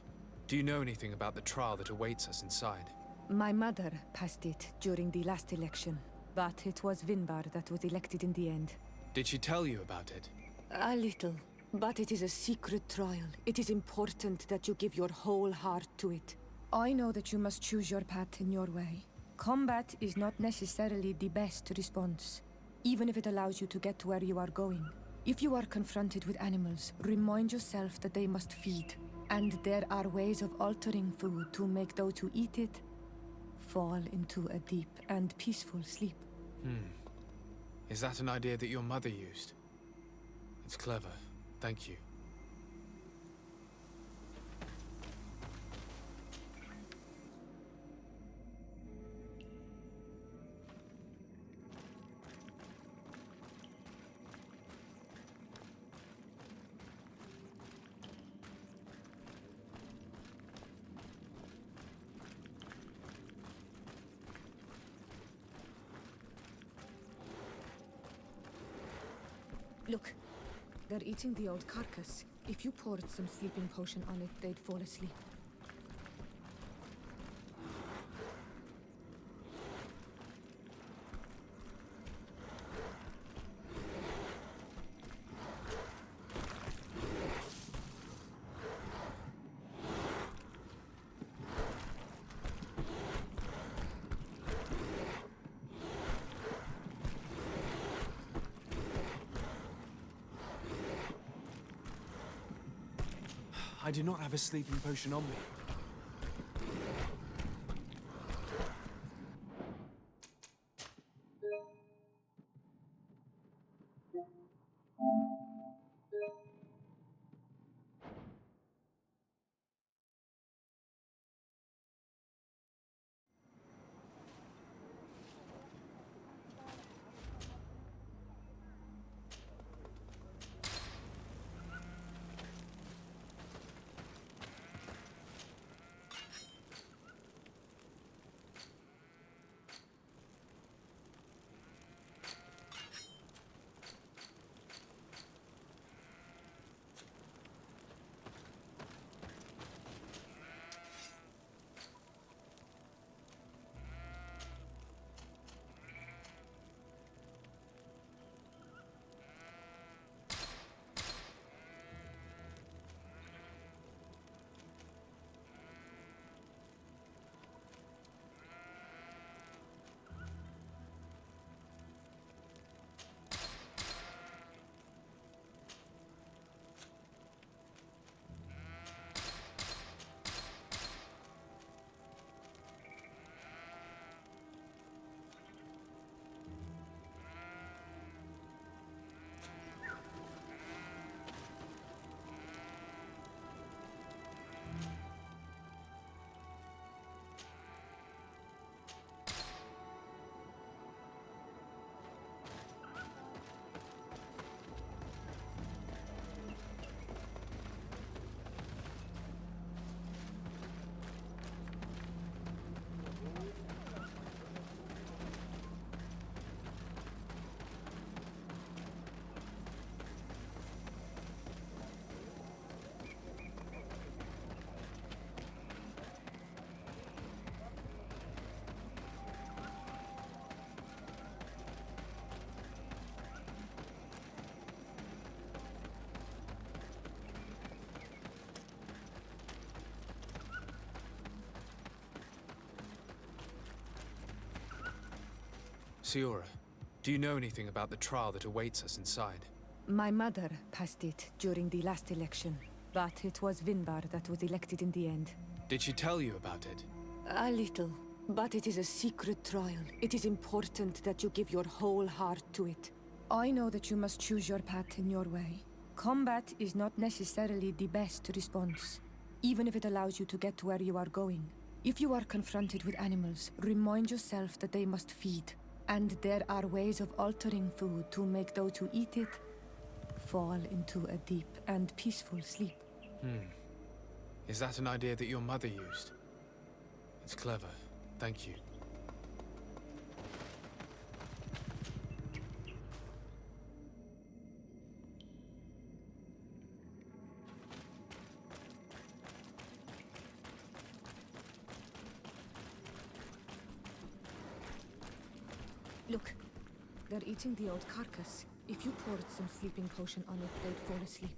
do you know anything about the trial that awaits us inside? My mother passed it during the last election, but it was Vinbar that was elected in the end. Did she tell you about it? A little, but it is a secret trial. It is important that you give your whole heart to it. I know that you must choose your path in your way. Combat is not necessarily the best response, even if it allows you to get to where you are going. If you are confronted with animals, remind yourself that they must feed. And there are ways of altering food to make those who eat it fall into a deep and peaceful sleep. Is that an idea that your mother used? It's clever. Thank you. Look, they're eating the old carcass. If you poured some sleeping potion on it, they'd fall asleep. I do not have a sleeping potion on me. Siora, do you know anything about the trial that awaits us inside? My mother passed it during the last election, but it was Vinbar that was elected in the end. Did she tell you about it? A little, but it is a secret trial. It is important that you give your whole heart to it. I know that you must choose your path in your way. Combat is not necessarily the best response, even if it allows you to get to where you are going. If you are confronted with animals, remind yourself that they must feed, and there are ways of altering food to make those who eat it fall into a deep and peaceful sleep. Is that an idea that your mother used? It's clever. Thank you. Look, they're eating the old carcass. If you poured some sleeping potion on it, they'd fall asleep.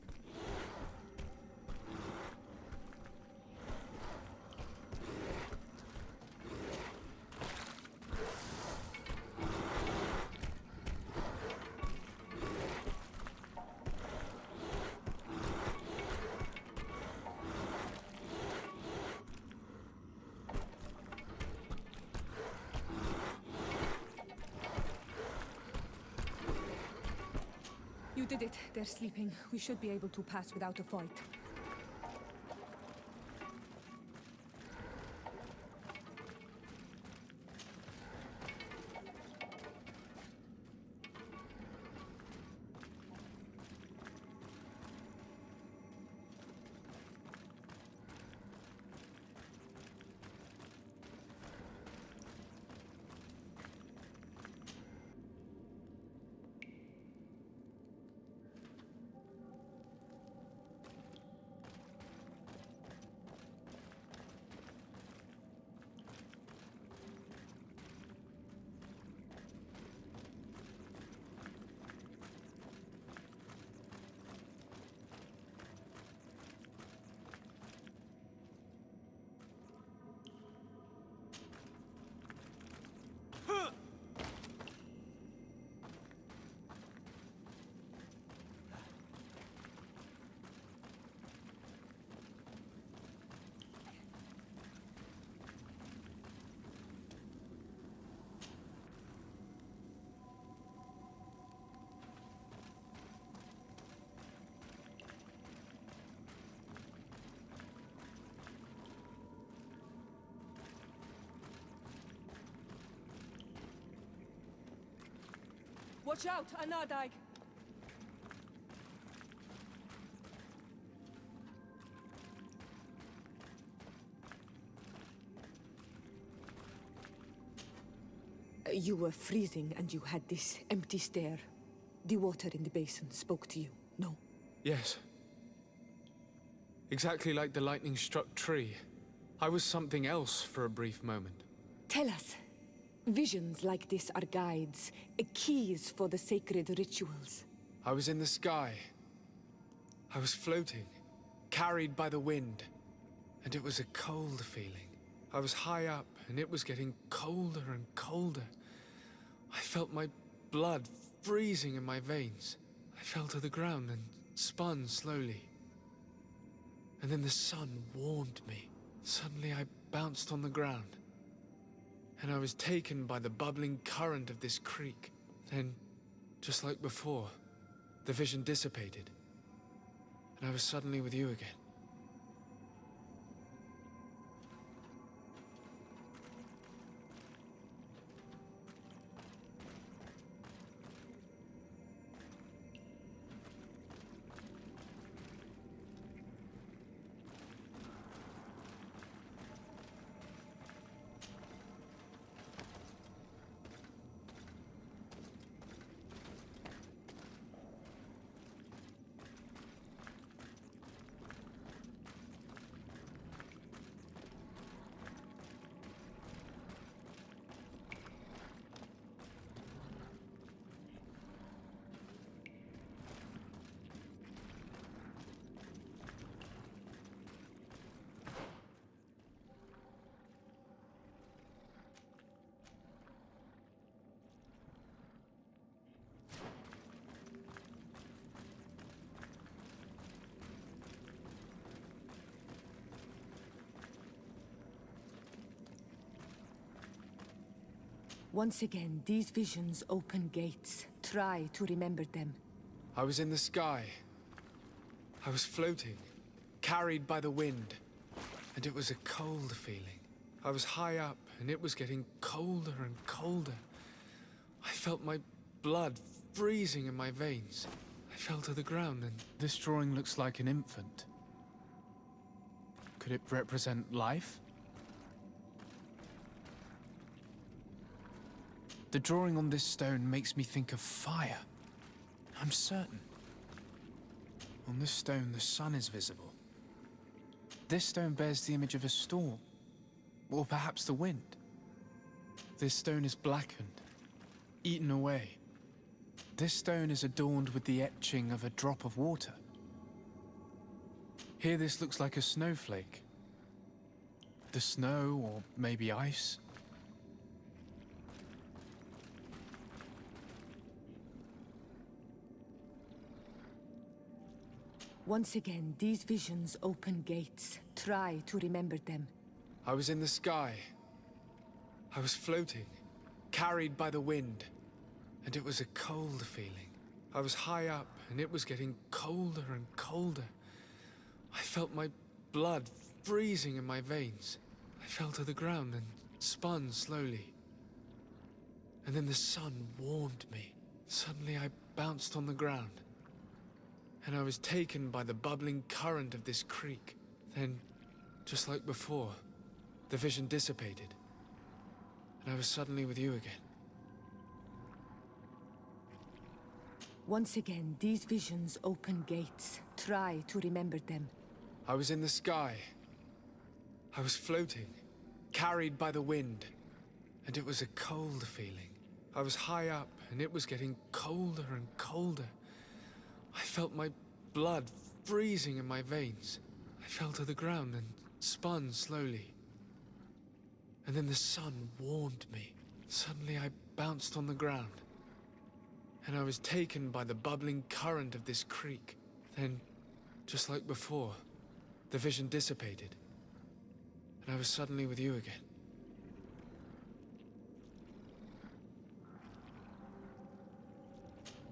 You did it. They're sleeping. We should be able to pass without a fight. Watch out, Anadag! You were freezing and you had this empty stare. The water in the basin spoke to you, no? Yes. Exactly like the lightning-struck tree. I was something else for a brief moment. Tell us. Visions like this are guides, keys for the sacred rituals. I was in the sky. I was floating, carried by the wind. And it was a cold feeling. I was high up, and it was getting colder and colder. I felt my blood freezing in my veins. I fell to the ground and spun slowly. And then the sun warmed me. Suddenly I bounced on the ground. And I was taken by the bubbling current of this creek. Then, just like before, the vision dissipated. And I was suddenly with you again. Once again, these visions open gates. Try to remember them. I was in the sky. I was floating, carried by the wind, and it was a cold feeling. I was high up, and it was getting colder and colder. I felt my blood freezing in my veins. I fell to the ground, and this drawing looks like an infant. Could it represent life? The drawing on this stone makes me think of fire. I'm certain. On this stone, the sun is visible. This stone bears the image of a storm, or perhaps the wind. This stone is blackened, eaten away. This stone is adorned with the etching of a drop of water. Here this looks like a snowflake. The snow, or maybe ice. Once again, these visions open gates. Try to remember them. I was in the sky. I was floating, carried by the wind, and it was a cold feeling. I was high up, and it was getting colder and colder. I felt my blood freezing in my veins. I fell to the ground and spun slowly. And then the sun warmed me. Suddenly I bounced on the ground, and I was taken by the bubbling current of this creek. Then, just like before, the vision dissipated, and I was suddenly with you again. Once again, these visions open gates. Try to remember them. I was in the sky. I was floating, carried by the wind, and it was a cold feeling. I was high up, and it was getting colder and colder. I felt my blood freezing in my veins. I fell to the ground and spun slowly. And then the sun warmed me. Suddenly I bounced on the ground, and I was taken by the bubbling current of this creek. Then, just like before, the vision dissipated, and I was suddenly with you again.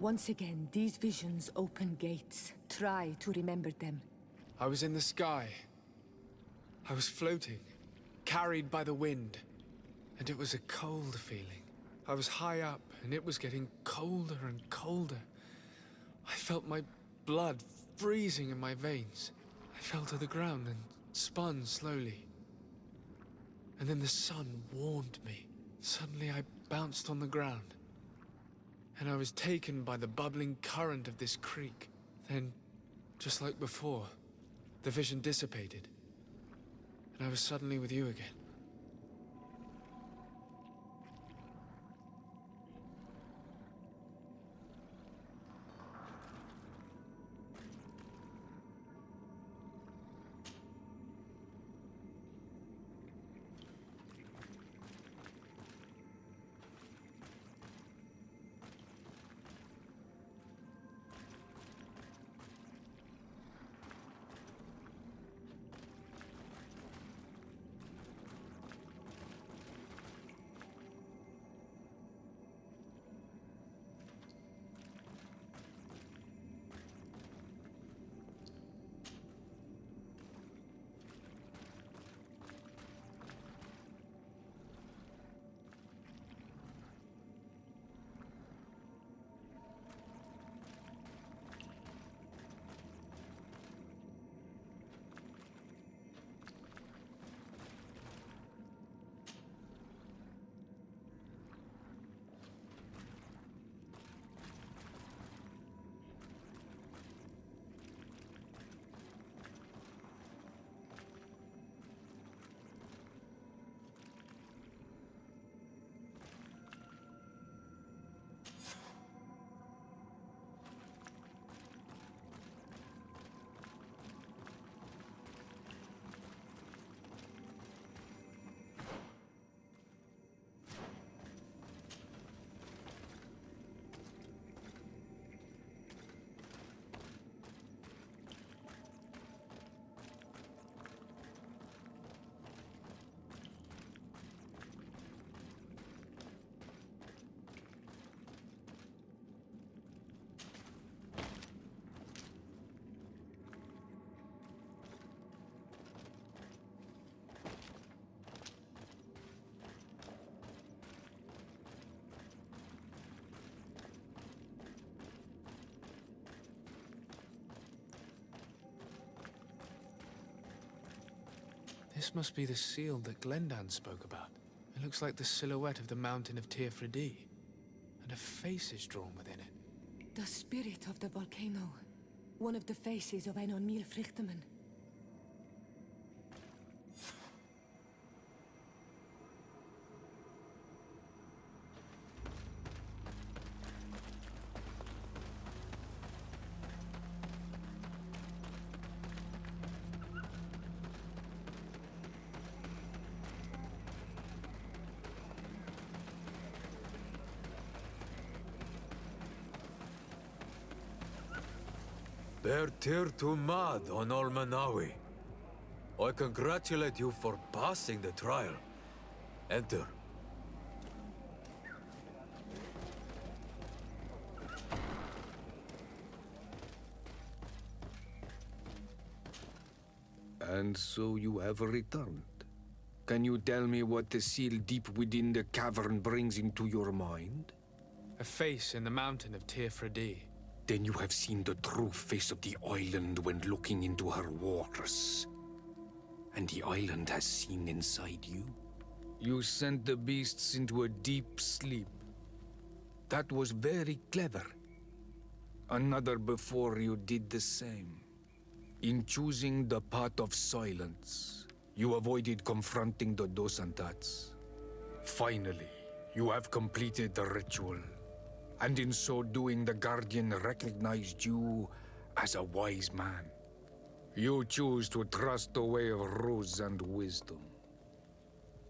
Once again, these visions open gates. Try to remember them. I was in the sky. I was floating, carried by the wind, and it was a cold feeling. I was high up, and it was getting colder and colder. I felt my blood freezing in my veins. I fell to the ground and spun slowly. And then the sun warmed me. Suddenly I bounced on the ground, and I was taken by the bubbling current of this creek. Then, just like before, the vision dissipated, and I was suddenly with you again. This must be the seal that Glendan spoke about. It looks like the silhouette of the mountain of Tirfredi, and a face is drawn within it. The spirit of the volcano. One of the faces of Einon Milfrichtemann. Ber tir to mad on Olmanawi. I congratulate you for passing the trial. Enter. And so you have returned. Can you tell me what the seal deep within the cavern brings into your mind? A face in the mountain of Tirfredi. Then you have seen the true face of the island when looking into her waters. And the island has seen inside you. You sent the beasts into a deep sleep. That was very clever. Another before you did the same. In choosing the path of silence, you avoided confronting the Dosantats. Finally, you have completed the ritual. And in so doing, the Guardian recognized you as a wise man. You choose to trust the way of rules and wisdom.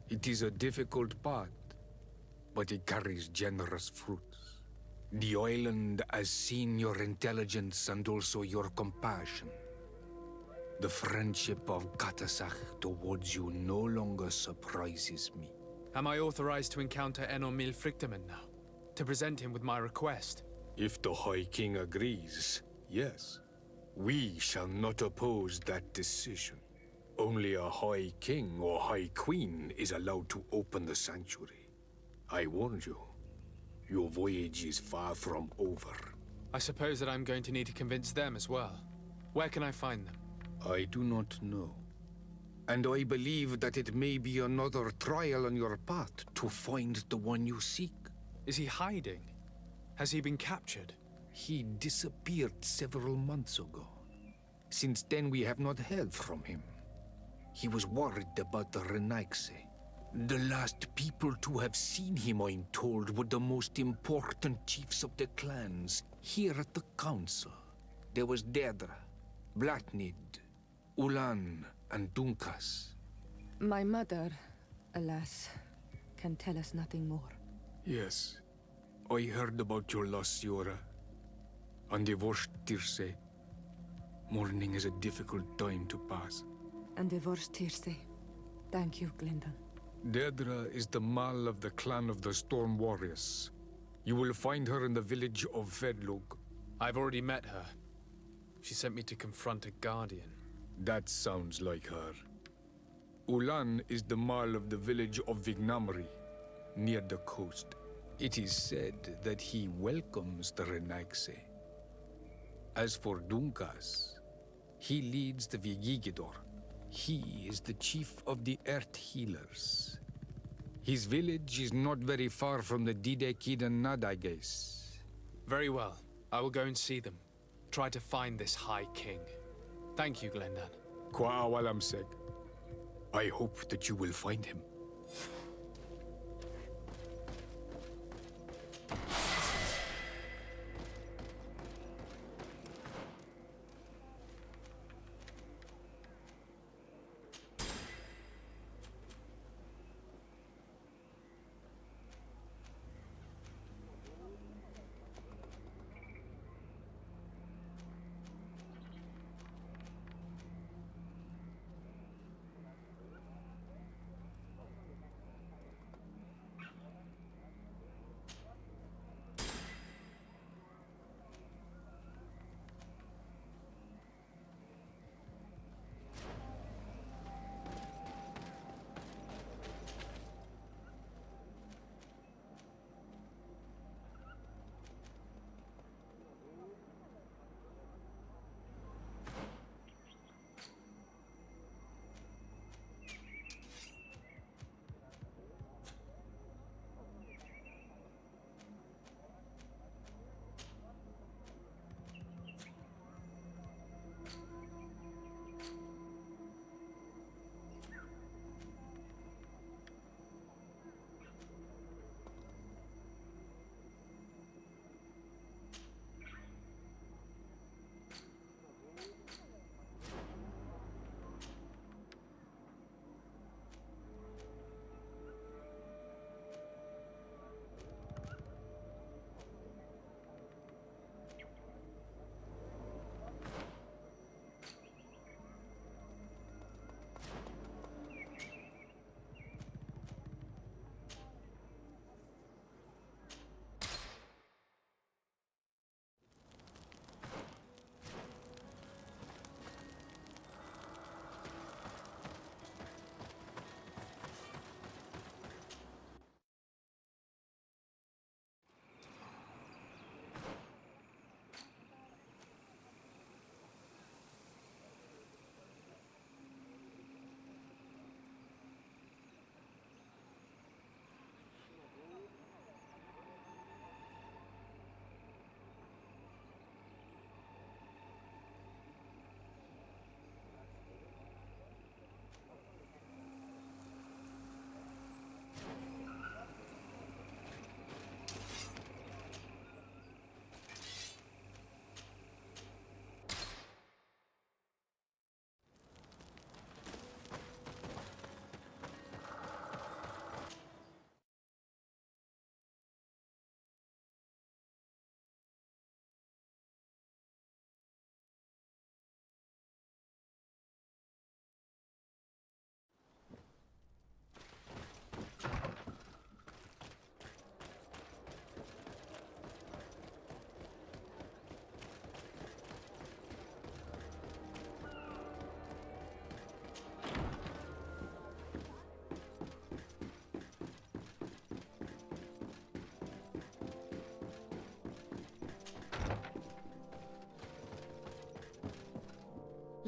It is a difficult path, but it carries generous fruits. The island has seen your intelligence and also your compassion. The friendship of Katasach towards you no longer surprises me. Am I authorized to encounter Einon Milfrichtemann now? To present him with my request? If the High King agrees, yes. We shall not oppose that decision. Only a High King or High Queen is allowed to open the sanctuary. I warned you. Your voyage is far from over. I suppose that I'm going to need to convince them as well. Where can I find them? I do not know. And I believe that it may be another trial on your path to find the one you seek. Is he hiding? Has he been captured? He disappeared several months ago. Since then, we have not heard from him. He was worried about the Renaigse. The last people to have seen him, I'm told, were the most important chiefs of the clans here at the council. There was Deirdre, Blatnid, Ulan, and Dunkas. My mother, alas, can tell us nothing more. Yes, I heard about your loss, Siora. And divorced Tirce. Mourning is a difficult time to pass. And divorced Tirce. Thank you, Glendan. Deirdre is the Mal of the clan of the Storm Warriors. You will find her in the village of Vedlug. I've already met her. She sent me to confront a guardian. That sounds like her. Ulan is the Mal of the village of Vignamri, near the coast. It is said that he welcomes the Renaigse. As for Dunkas, he leads the Vigigidor. He is the chief of the Earth Healers. His village is not very far from the Didekidan Nadages. Very well. I will go and see them. Try to find this High King. Thank you, Glendan. Kwa awalamsek. I hope that you will find him.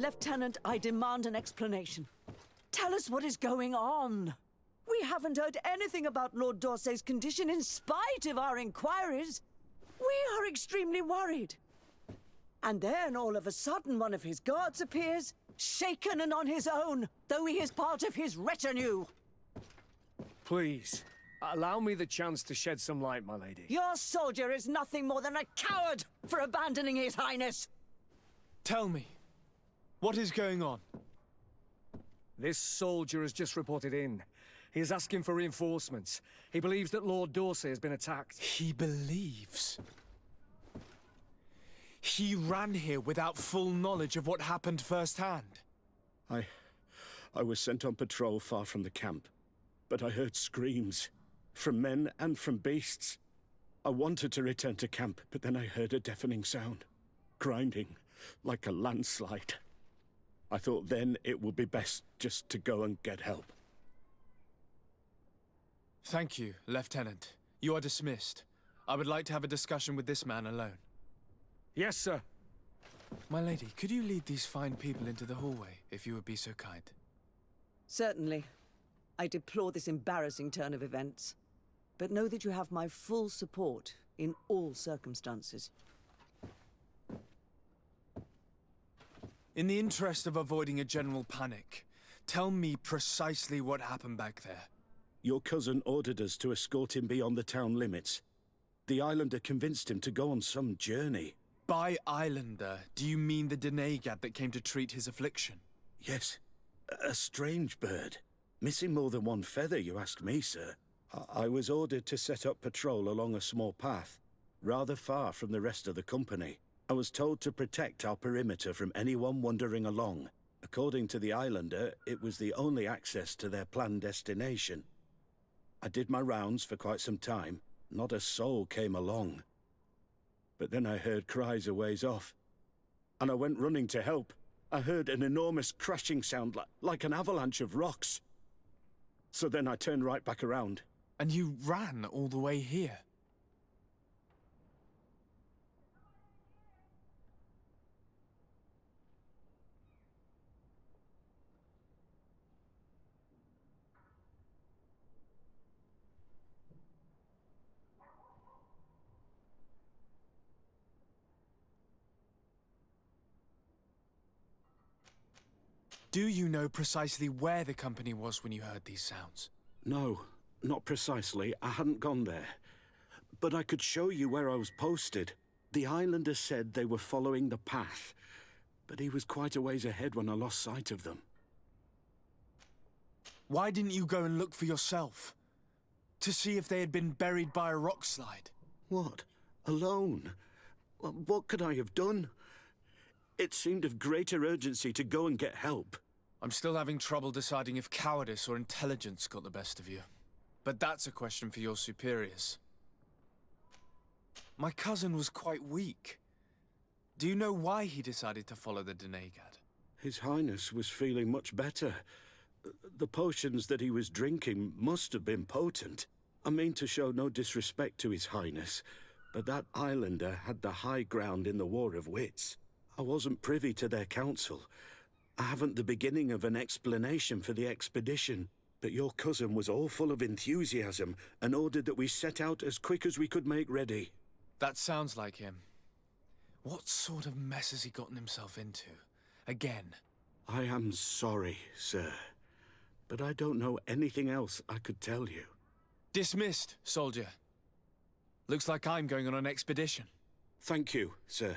Lieutenant, I demand an explanation. Tell us what is going on. We haven't heard anything about Lord D'Orsay's condition in spite of our inquiries. We are extremely worried. And then, all of a sudden, one of his guards appears, shaken and on his own, though he is part of his retinue. Please, allow me the chance to shed some light, my lady. Your soldier is nothing more than a coward for abandoning his highness. Tell me, what is going on? This soldier has just reported in. He is asking for reinforcements. He believes that Lord D'Orsay has been attacked. He believes? He ran here without full knowledge of what happened firsthand. I was sent on patrol far from the camp, but I heard screams, from men and from beasts. I wanted to return to camp, but then I heard a deafening sound, grinding, like a landslide. I thought then it would be best just to go and get help. Thank you, Lieutenant. You are dismissed. I would like to have a discussion with this man alone. Yes, sir. My lady, could you lead these fine people into the hallway, if you would be so kind? Certainly. I deplore this embarrassing turn of events, but know that you have my full support in all circumstances. In the interest of avoiding a general panic, tell me precisely what happened back there. Your cousin ordered us to escort him beyond the town limits. The Islander convinced him to go on some journey. By Islander, do you mean the Denegad that came to treat his affliction? Yes. A strange bird. Missing more than one feather, you ask me, sir. I was ordered to set up patrol along a small path, rather far from the rest of the company. I was told to protect our perimeter from anyone wandering along. According to the Islander, it was the only access to their planned destination. I did my rounds for quite some time. Not a soul came along. But then I heard cries a ways off, and I went running to help. I heard an enormous crashing sound like an avalanche of rocks. So then I turned right back around. And you ran all the way here? Do you know precisely where the company was when you heard these sounds? No, not precisely. I hadn't gone there. But I could show you where I was posted. The Islander said they were following the path, but he was quite a ways ahead when I lost sight of them. Why didn't you go and look for yourself? To see if they had been buried by a rock slide? What? Alone? What could I have done? It seemed of greater urgency to go and get help. I'm still having trouble deciding if cowardice or intelligence got the best of you. But that's a question for your superiors. My cousin was quite weak. Do you know why he decided to follow the Denegad? His Highness was feeling much better. The potions that he was drinking must have been potent. I mean to show no disrespect to His Highness, but that Islander had the high ground in the War of Wits. I wasn't privy to their counsel. I haven't the beginning of an explanation for the expedition, but your cousin was all full of enthusiasm and ordered that we set out as quick as we could make ready. That sounds like him. What sort of mess has he gotten himself into? Again? I am sorry, sir, but I don't know anything else I could tell you. Dismissed, soldier. Looks like I'm going on an expedition. Thank you, sir.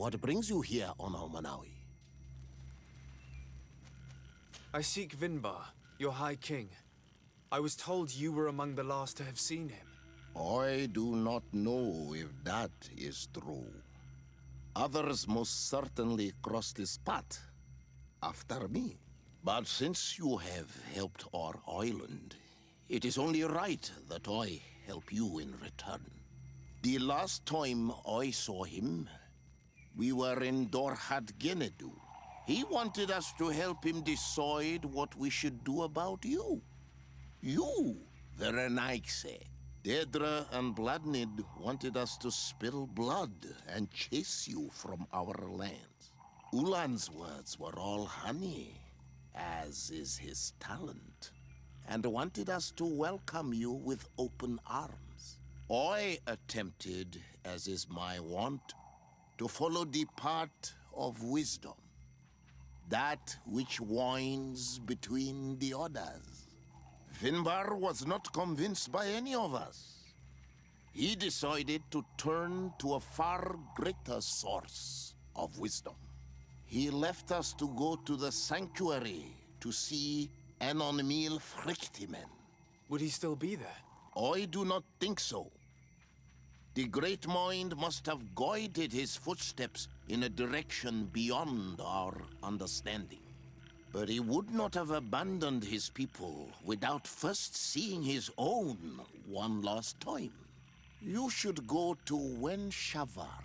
What brings you here on Almanawi? I seek Vinbar, your High King. I was told you were among the last to have seen him. I do not know if that is true. Others most certainly crossed his path after me. But since you have helped our island, it is only right that I help you in return. The last time I saw him, we were in Dorhat Genedu. He wanted us to help him decide what we should do about you. You, the Renaigse. Dedra and Bladnid wanted us to spill blood and chase you from our lands. Ulan's words were all honey, as is his talent, and wanted us to welcome you with open arms. I attempted, as is my wont, to follow the path of wisdom, that which winds between the others. Vinbar was not convinced by any of us. He decided to turn to a far greater source of wisdom. He left us to go to the sanctuary to see Enonmil Frictimen. Would he still be there? I do not think so. The Great Mind must have guided his footsteps in a direction beyond our understanding. But he would not have abandoned his people without first seeing his own one last time. You should go to Wen Shavar.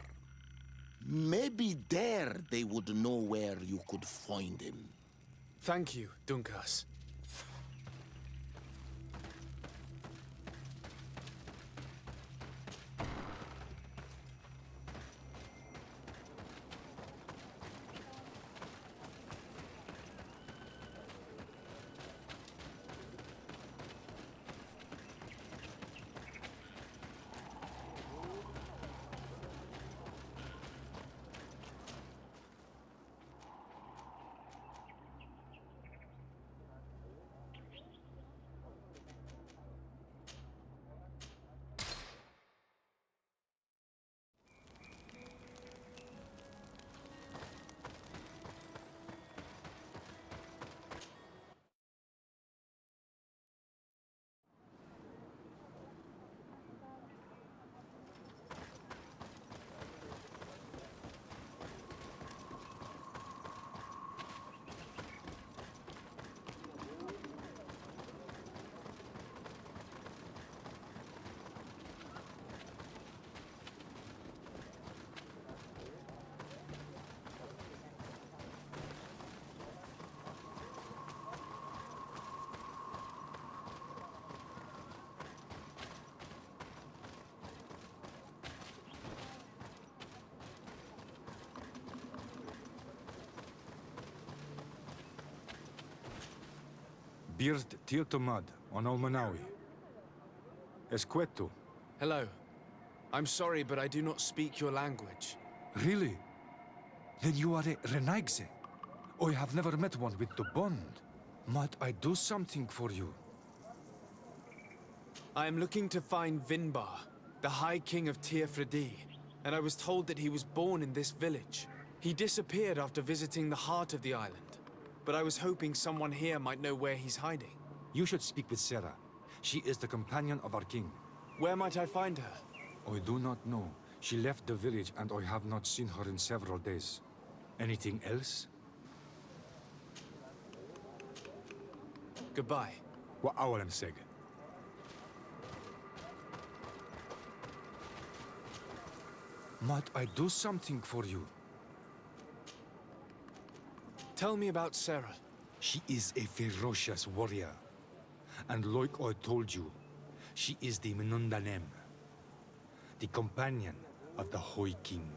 Maybe there they would know where you could find him. Thank you, Dunkas. Bird Tiltomad on Almanawi. Esqueto. Hello. I'm sorry, but I do not speak your language. Really? Then you are a Renaigse. I have never met one with the bond. Might I do something for you? I am looking to find Vinbar, the High King of Tearfredi, and I was told that he was born in this village. He disappeared after visiting the heart of the island. But I was hoping someone here might know where he's hiding. You should speak with Sarah. She is the companion of our king. Where might I find her? I do not know. She left the village and I have not seen her in several days. Anything else? Goodbye. What awalem seg? Might I do something for you? Tell me about Sarah. She is a ferocious warrior. And like I told you, she is the Menundanem, the companion of the High King.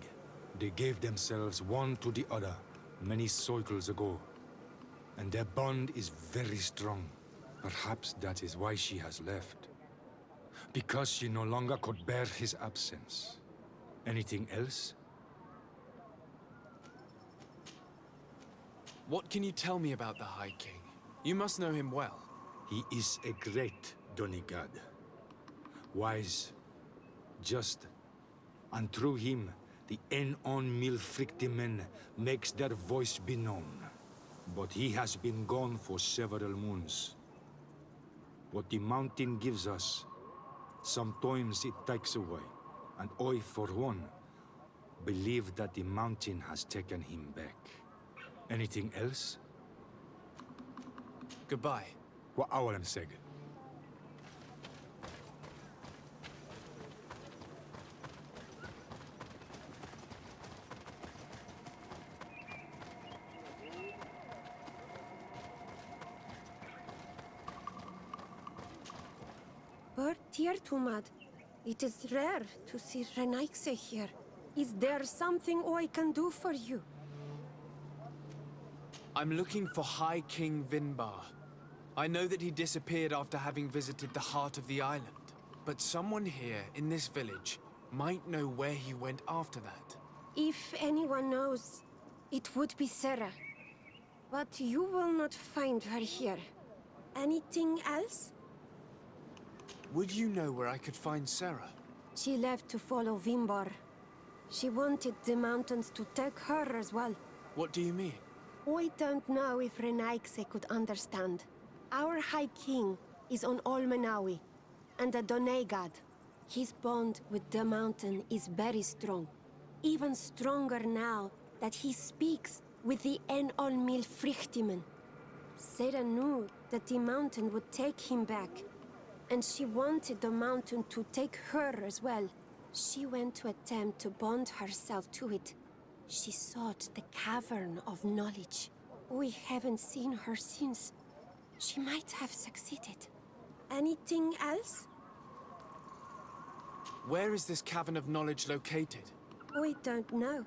They gave themselves one to the other many cycles ago. And their bond is very strong. Perhaps that is why she has left. Because she no longer could bear his absence. Anything else? What can you tell me about the High King? You must know him well. He is a great Donigad. Wise, just, and through him, The Enon Milfrictimen makes their voice be known. But he has been gone for several moons. What the mountain gives us, sometimes it takes away. And I, for one, believe that the mountain has taken him back. Anything else? Goodbye. What Awalem Seg? Tumad, it is rare to see Renaikse here. Is there something I can do for you? I'm looking for High King Vinbar. I know that he disappeared after having visited the heart of the island. But someone here in this village might know where he went after that. If anyone knows, it would be Sarah. But you will not find her here. Anything else? Would you know where I could find Sarah? She left to follow Vinbar. She wanted the mountains to take her as well. What do you mean? I don't know if Renaikse could understand. Our High King is on Olmenawi, and a Donegad. His bond with the mountain is very strong. Even stronger now that he speaks with the Enol Milfrictimen. Sarah knew that the mountain would take him back, and she wanted the mountain to take her as well. She went to attempt to bond herself to it. She sought the Cavern of Knowledge. We haven't seen her since. She might have succeeded. Anything else? Where is this Cavern of Knowledge located? We don't know.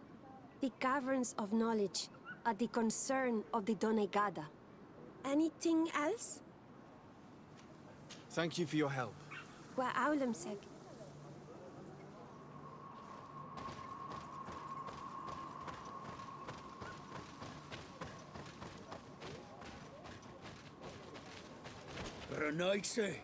The Caverns of Knowledge are the concern of the Donegada. Anything else? Thank you for your help. Wa Aulemseg. Renaikse.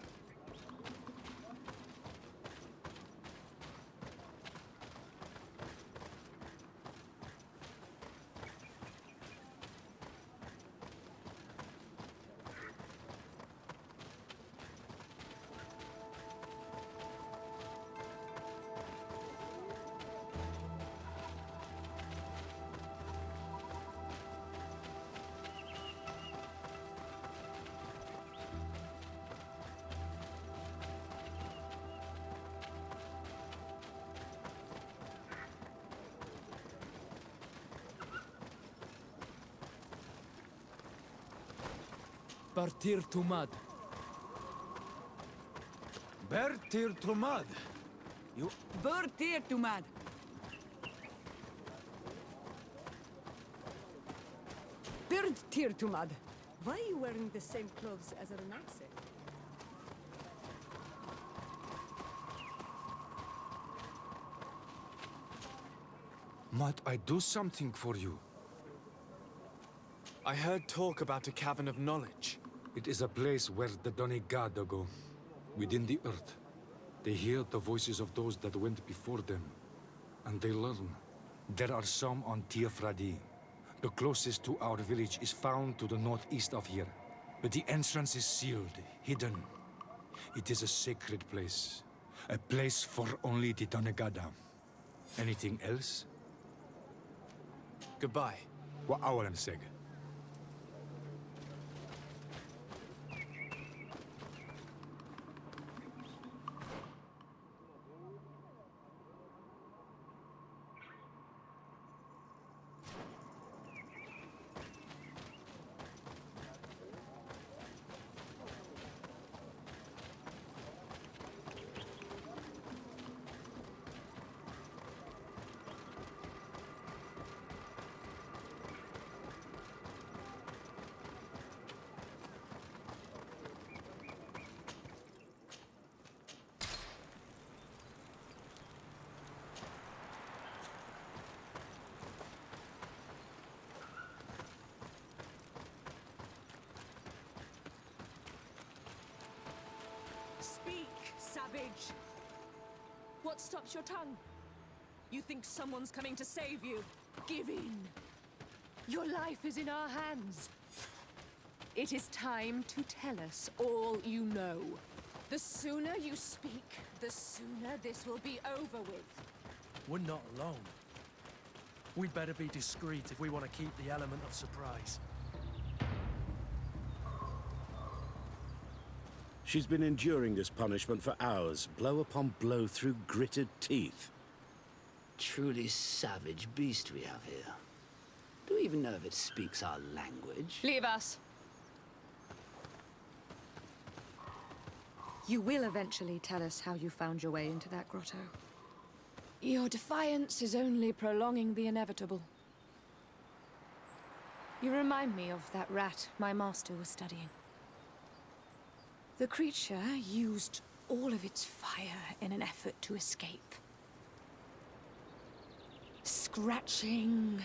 Bertir Tumad. Bertir Tumad. You... Bertir Tumad. Bertir Tumad. Why are you wearing the same clothes as Renaikse? Might I do something for you? I heard talk about a Cavern of Knowledge. It is a place where the Donegada go, within the earth. They hear the voices of those that went before them, and they learn. There are some on Tiafradi. The closest to our village is found to the northeast of here, but the entrance is sealed, hidden. It is a sacred place, a place for only the Donegada. Anything else? Goodbye. Wa Awalem Seg. Speak, savage! What stops your tongue? You think someone's coming to save you? Give in. Your life is in our hands. It is time to tell us all you know. The sooner you speak, the sooner this will be over with. We're not alone. We'd better be discreet if we want to keep the element of surprise. She's been enduring this punishment for hours, blow upon blow through gritted teeth. Truly savage beast we have here. Do we even know if it speaks our language? Leave us. You will eventually tell us how you found your way into that grotto. Your defiance is only prolonging the inevitable. You remind me of that rat my master was studying. The creature used all of its fire in an effort to escape. Scratching,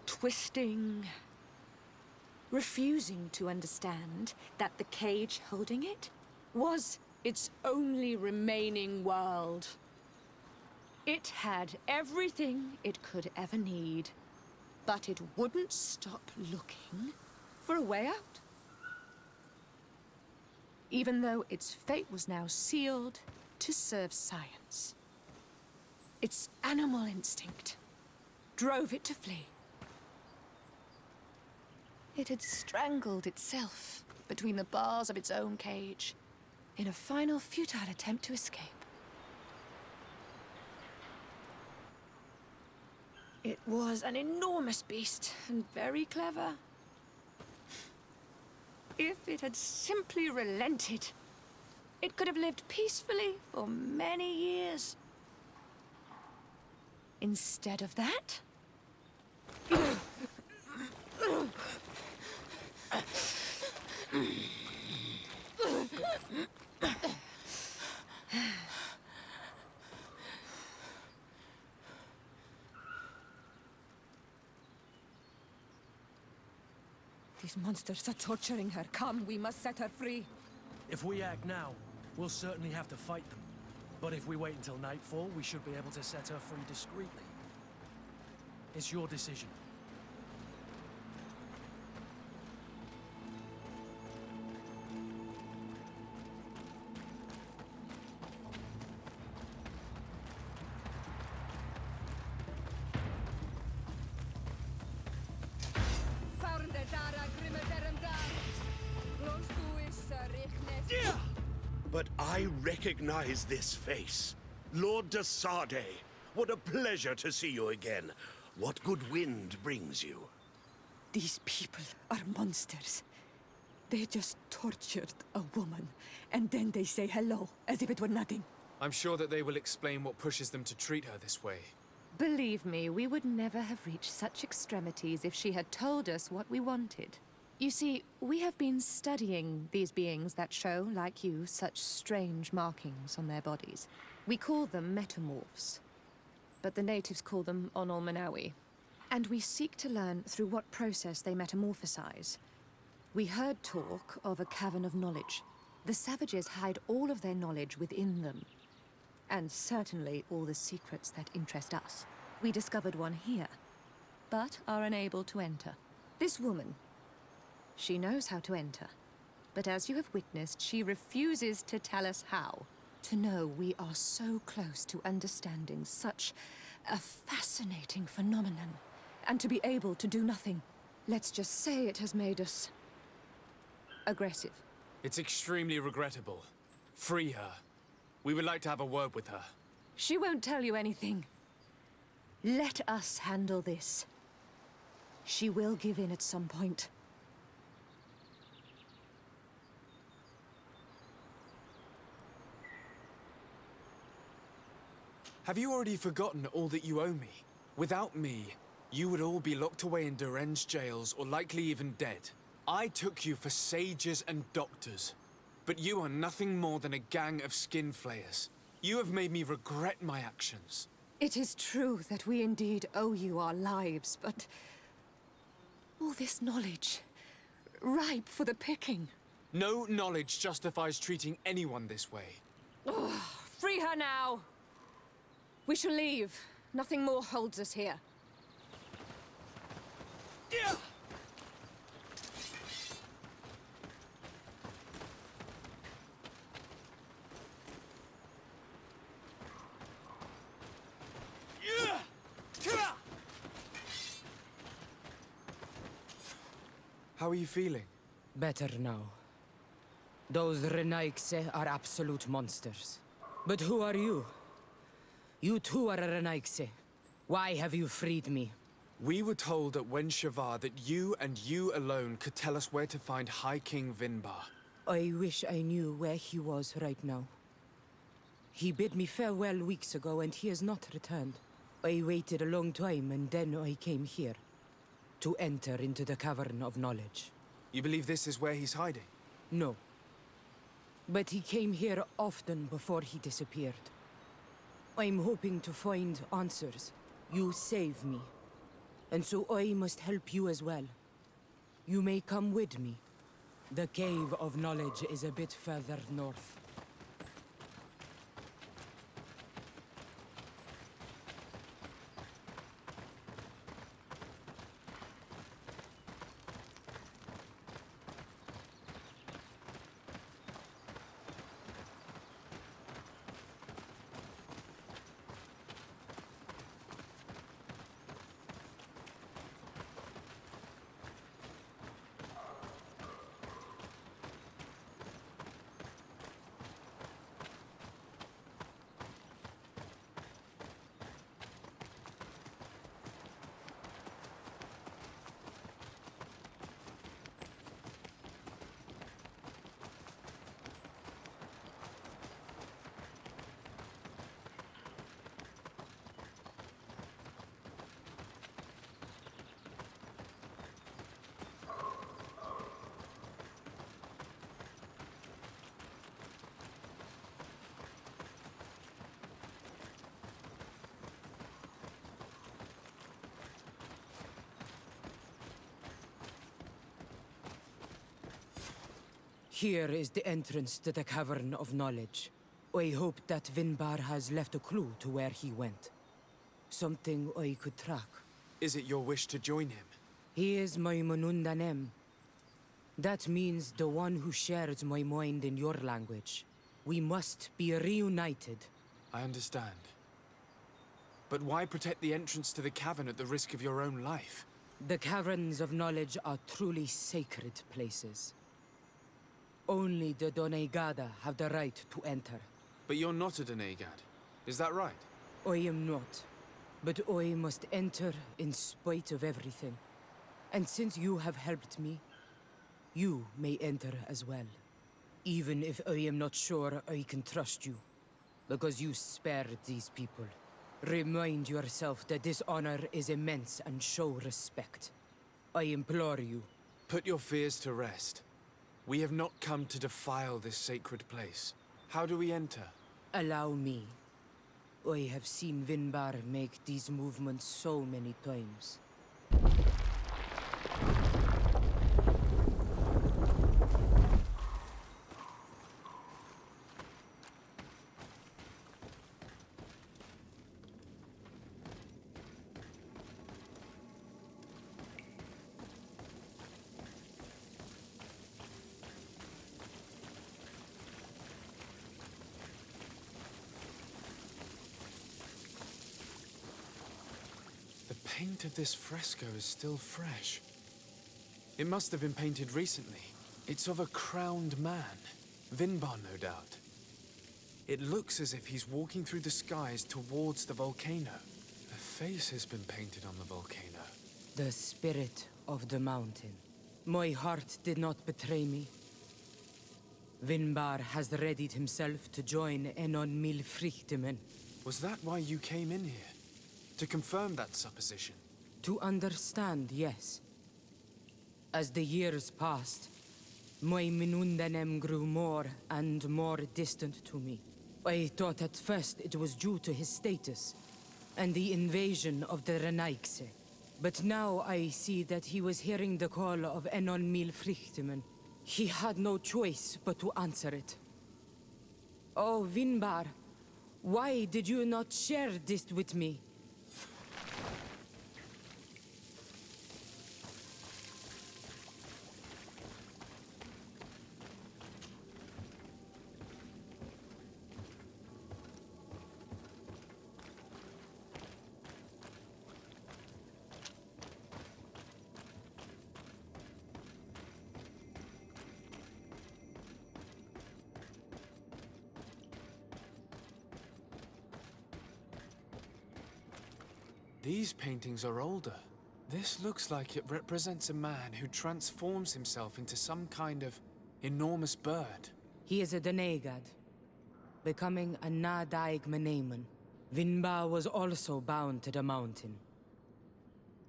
twisting, refusing to understand that the cage holding it was its only remaining world. It had everything it could ever need, but it wouldn't stop looking for a way out. Even though its fate was now sealed to serve science. Its animal instinct drove it to flee. It had strangled itself between the bars of its own cage in a final futile attempt to escape. It was an enormous beast and very clever. If it had simply relented, it could have lived peacefully for many years. Instead of that, these monsters are torturing her. Come, we must set her free. If we act now, we'll certainly have to fight them. But if we wait until nightfall, we should be able to set her free discreetly. It's your decision. But I recognize this face. Lord de Sardet. What a pleasure to see you again. What good wind brings you? These people are monsters. They just tortured a woman, and then they say hello, as if it were nothing. I'm sure that they will explain what pushes them to treat her this way. Believe me, we would never have reached such extremities if she had told us what we wanted. You see, we have been studying these beings that show, like you, such strange markings on their bodies. We call them metamorphs, but the natives call them Onolmanawi. And we seek to learn through what process they metamorphosize. We heard talk of a cavern of knowledge. The savages hide all of their knowledge within them. And certainly all the secrets that interest us. We discovered one here, but are unable to enter. This woman, she knows how to enter. But as you have witnessed, she refuses to tell us how. To know we are so close to understanding such a fascinating phenomenon, and to be able to do nothing. Let's just say it has made us aggressive. It's extremely regrettable. Free her. We would like to have a word with her. She won't tell you anything. Let us handle this. She will give in at some point. Have you already forgotten all that you owe me? Without me, you would all be locked away in deranged jails or likely even dead. I took you for sages and doctors, but you are nothing more than a gang of skin flayers. You have made me regret my actions. It is true that we indeed owe you our lives, but all this knowledge, ripe for the picking. No knowledge justifies treating anyone this way. Free her now! We shall leave. Nothing more holds us here. How are you feeling? Better now. Those Renaigse are absolute monsters. But who are you? You too are a Renaigse. Why have you freed me? We were told at Wen Shavar that you and you alone could tell us where to find High King Vinbar. I wish I knew where he was right now. He bid me farewell weeks ago and he has not returned. I waited a long time and then I came here. To enter into the Cavern of Knowledge. You believe this is where he's hiding? No. But he came here often before he disappeared. I'm hoping to find answers. You saved me. And so I must help you as well. You may come with me. The Cave of Knowledge is a bit further north. Here is the entrance to the Cavern of Knowledge. I hope that Vinbar has left a clue to where he went. Something I could track. Is it your wish to join him? He is my Manundanem. That means the one who shares my mind in your language. We must be reunited. I understand. But why protect the entrance to the cavern at the risk of your own life? The Caverns of Knowledge are truly sacred places. Only the Doneigada have the right to enter. But you're not a Doneigad, is that right? I am not. But I must enter in spite of everything. And since you have helped me, you may enter as well. Even if I am not sure I can trust you. Because you spared these people. Remind yourself that this honor is immense and show respect. I implore you. Put your fears to rest. We have not come to defile this sacred place. How do we enter? Allow me. I have seen Vinbar make these movements so many times. The paint of this fresco is still fresh. It must have been painted recently. It's of a crowned man. Vinbar, no doubt. It looks as if he's walking through the skies towards the volcano. A face has been painted on the volcano. The spirit of the mountain. My heart did not betray me. Vinbar has readied himself to join Enon Milfrichtemen. Was that why you came in here? To confirm that supposition? To understand, yes. As the years passed, my Minundanem grew more and more distant to me. I thought at first it was due to his status and the invasion of the Renaigse. But now I see that he was hearing the call of Enon Milfrichtemen. He had no choice but to answer it. Oh, Vinbar, why did you not share this with me? These paintings are older. This looks like it represents a man who transforms himself into some kind of enormous bird. He is a Donegad, becoming a Nadaig Meneman. Vinbar was also bound to the mountain.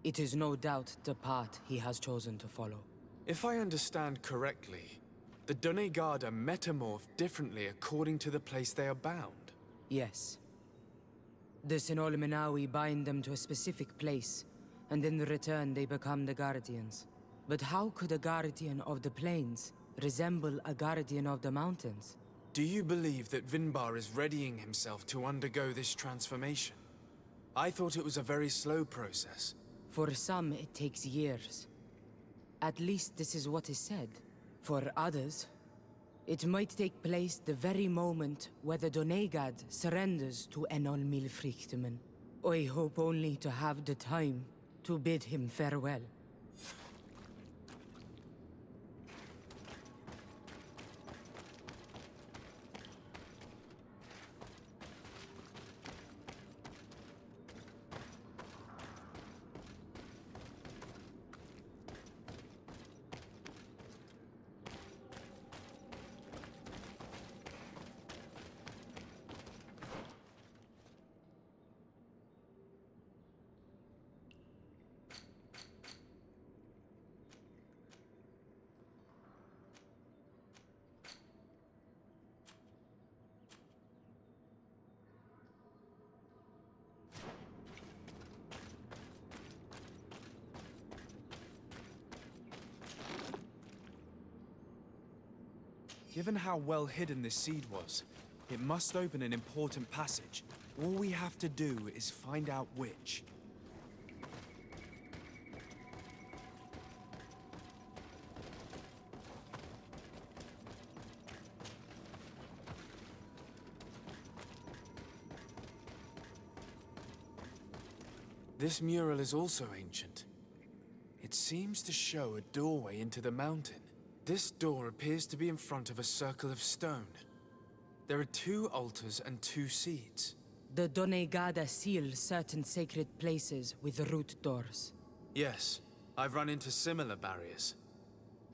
It is no doubt the path he has chosen to follow. If I understand correctly, the Donegad are metamorphed differently according to the place they are bound. Yes. The Sinolmenawi bind them to a specific place, and in return they become the Guardians. But how could a Guardian of the Plains resemble a Guardian of the Mountains? Do you believe that Vinbar is readying himself to undergo this transformation? I thought it was a very slow process. For some, it takes years. At least this is what is said. For others, it might take place the very moment where the Donegad surrenders to Enol Milfrichtemen. I hope only to have the time to bid him farewell. Given how well hidden this seed was, it must open an important passage. All we have to do is find out which. This mural is also ancient. It seems to show a doorway into the mountain. This door appears to be in front of a circle of stone. There are 2 altars and 2 seeds. The Donegada seal certain sacred places with root doors. Yes, I've run into similar barriers.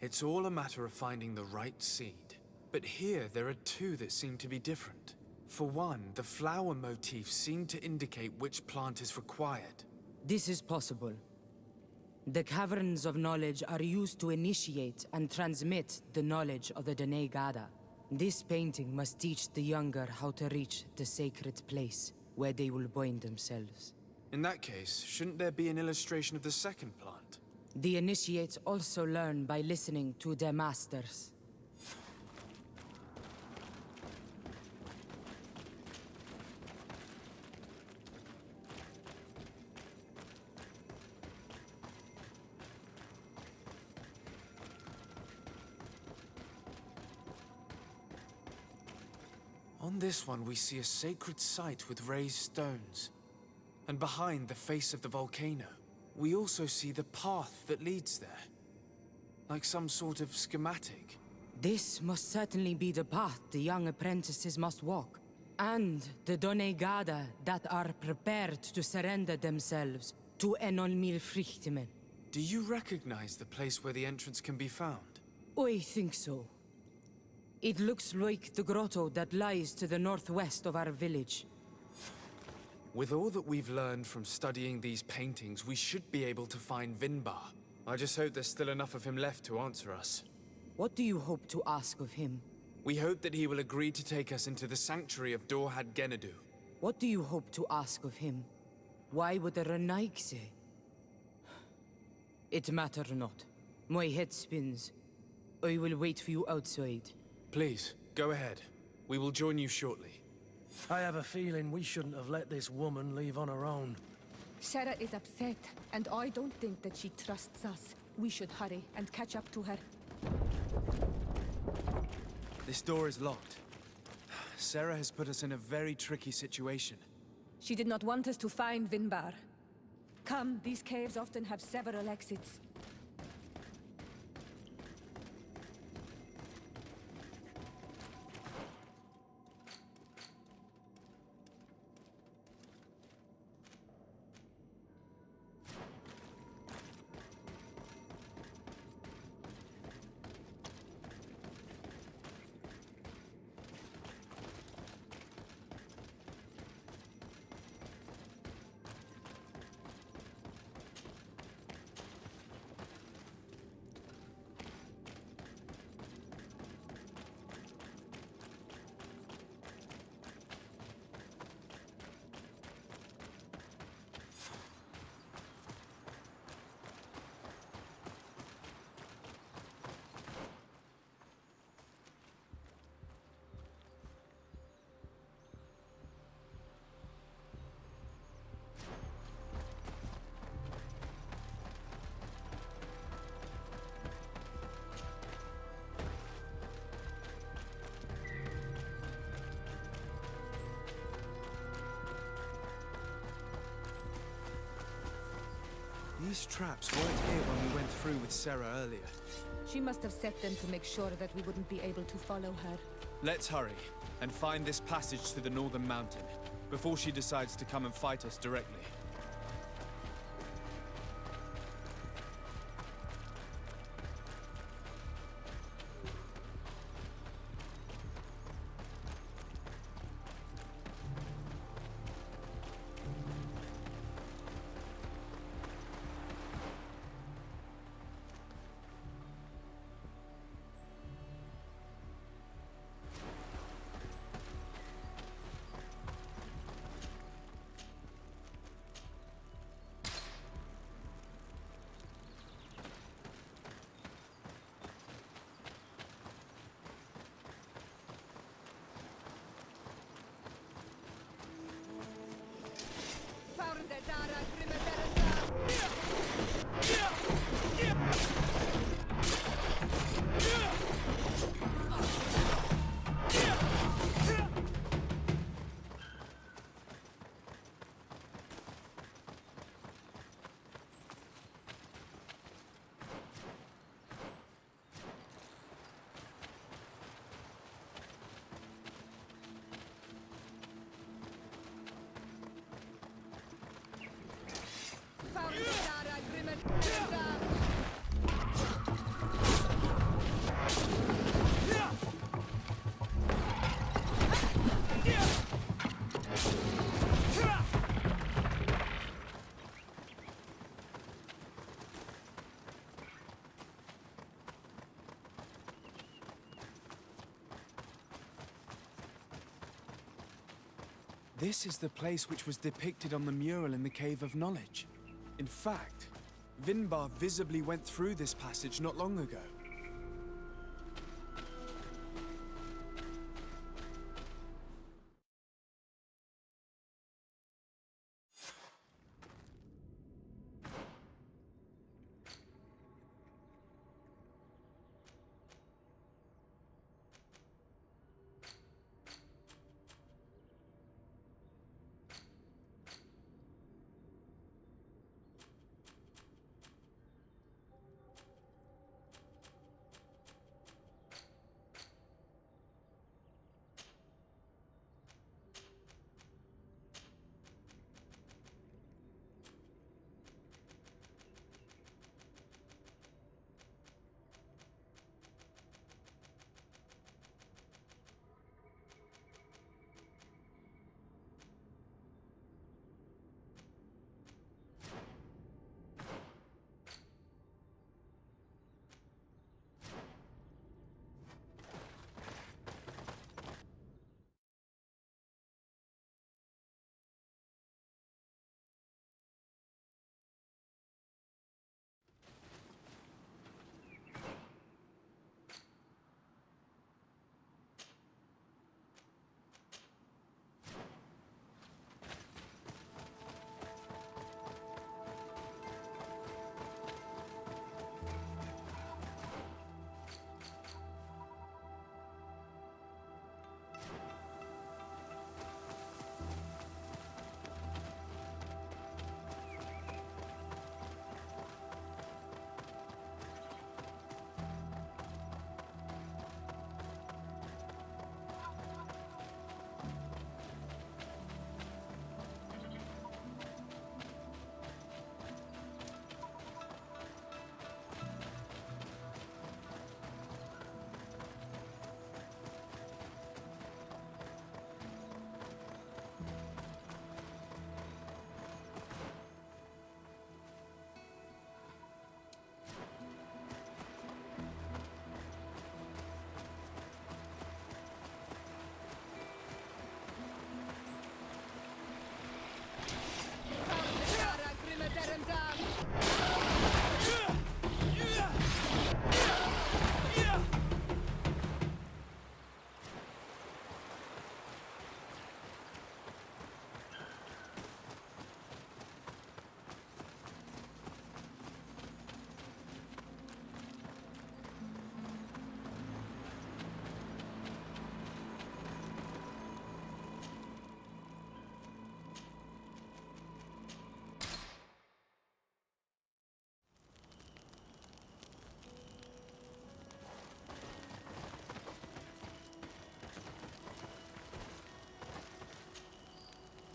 It's all a matter of finding the right seed. But here there are 2 that seem to be different. For one, the flower motifs seem to indicate which plant is required. This is possible. The Caverns of Knowledge are used to initiate and transmit the knowledge of the Donegada. This painting must teach the younger how to reach the sacred place, where they will bind themselves. In that case, shouldn't there be an illustration of the second plant? The initiates also learn by listening to their masters. On this one, we see a sacred site with raised stones. And behind the face of the volcano, we also see the path that leads there. Like some sort of schematic. This must certainly be the path the young apprentices must walk. And the Donegada that are prepared to surrender themselves to Enol Milfrichtemen. Do you recognize the place where the entrance can be found? I think so. It looks like the grotto that lies to the northwest of our village. With all that we've learned from studying these paintings, we should be able to find Vinbar. I just hope there's still enough of him left to answer us. What do you hope to ask of him? We hope that he will agree to take us into the sanctuary of Dorhad Genadu. What do you hope to ask of him? Why would the Renaik say? It matter not. My head spins. I will wait for you outside. Please, go ahead. We will join you shortly. I have a feeling we shouldn't have let this woman leave on her own. Sarah is upset, and I don't think that she trusts us. We should hurry and catch up to her. This door is locked. Sarah has put us in a very tricky situation. She did not want us to find Vinbar. Come, these caves often have several exits. These traps weren't here when we went through with Sarah earlier. She must have set them to make sure that we wouldn't be able to follow her. Let's hurry and find this passage to the northern mountain before she decides to come and fight us directly. This is the place which was depicted on the mural in the Cave of Knowledge. In fact, Vinbar visibly went through this passage not long ago.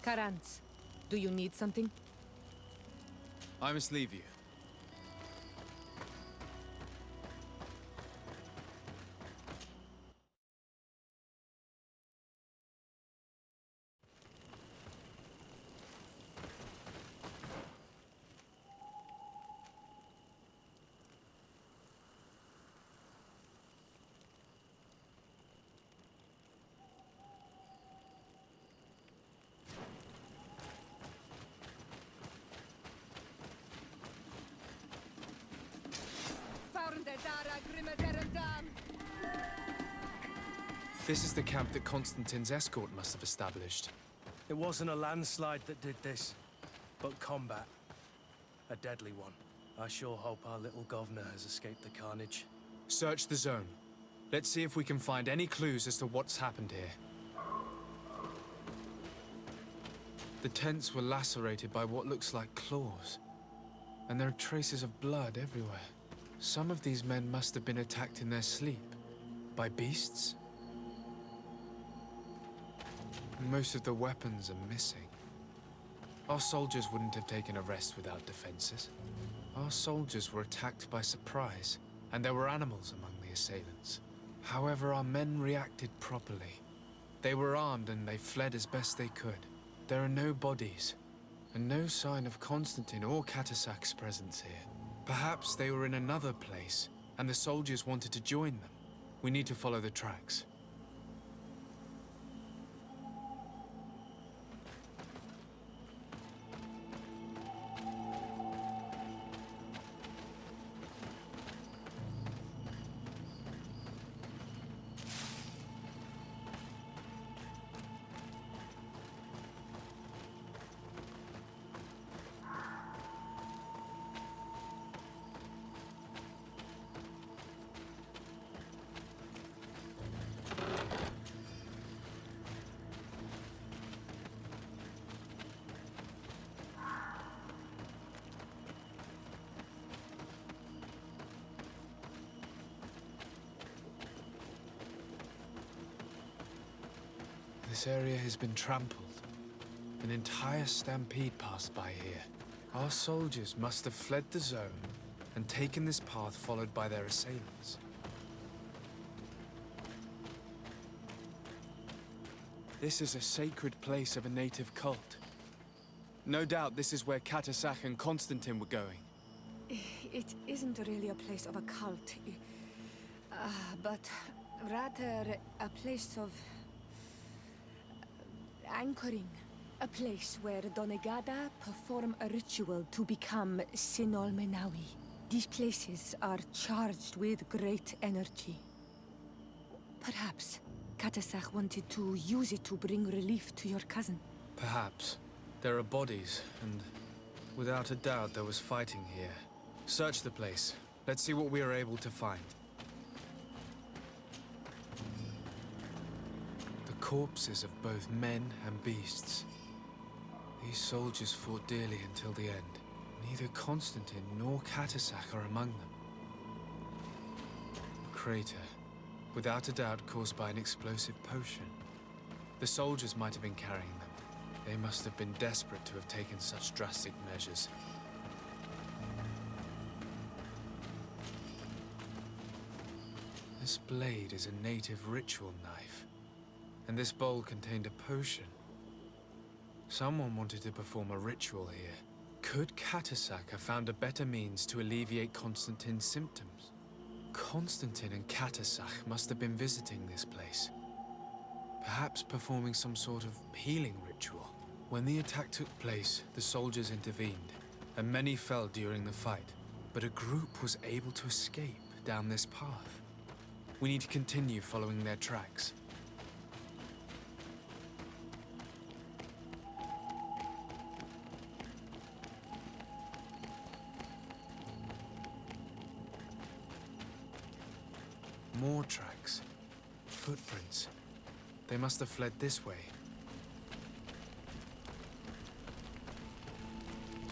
Karantz, do you need something? I must leave you. This is the camp that Constantine's escort must have established. It wasn't a landslide that did this, but combat. A deadly one. I sure hope our little governor has escaped the carnage. Search the zone. Let's see if we can find any clues as to what's happened here. The tents were lacerated by what looks like claws, and there are traces of blood everywhere. Some of these men must have been attacked in their sleep. By beasts? Most of the weapons are missing. Our soldiers wouldn't have taken a rest without defenses. Our soldiers were attacked by surprise, and there were animals among the assailants. However, our men reacted properly. They were armed and they fled as best they could. There are no bodies, and no sign of Constantine or Catasac's presence here. Perhaps they were in another place, and the soldiers wanted to join them. We need to follow the tracks. This area has been trampled. An entire stampede passed by here. Our soldiers must have fled the zone and taken this path followed by their assailants. This is a sacred place of a native cult. No doubt this is where Catasac and Constantine were going. It isn't really a place of a cult, but rather a place of anchoring. A place where Donegada perform a ritual to become Sinol Menawi. These places are charged with great energy. Perhaps Catasac wanted to use it to bring relief to your cousin. Perhaps. There are bodies, and without a doubt there was fighting here. Search the place. Let's see what we are able to find. The corpses of both men and beasts. These soldiers fought dearly until the end. Neither Constantine nor Catasac are among them. A crater, without a doubt caused by an explosive potion. The soldiers might have been carrying them. They must have been desperate to have taken such drastic measures. This blade is a native ritual knife, and this bowl contained a potion. Someone wanted to perform a ritual here. Could Catasac have found a better means to alleviate Constantine's symptoms? Constantine and Catasac must have been visiting this place. Perhaps performing some sort of healing ritual. When the attack took place, the soldiers intervened, and many fell during the fight. But a group was able to escape down this path. We need to continue following their tracks. More tracks. Footprints. They must have fled this way.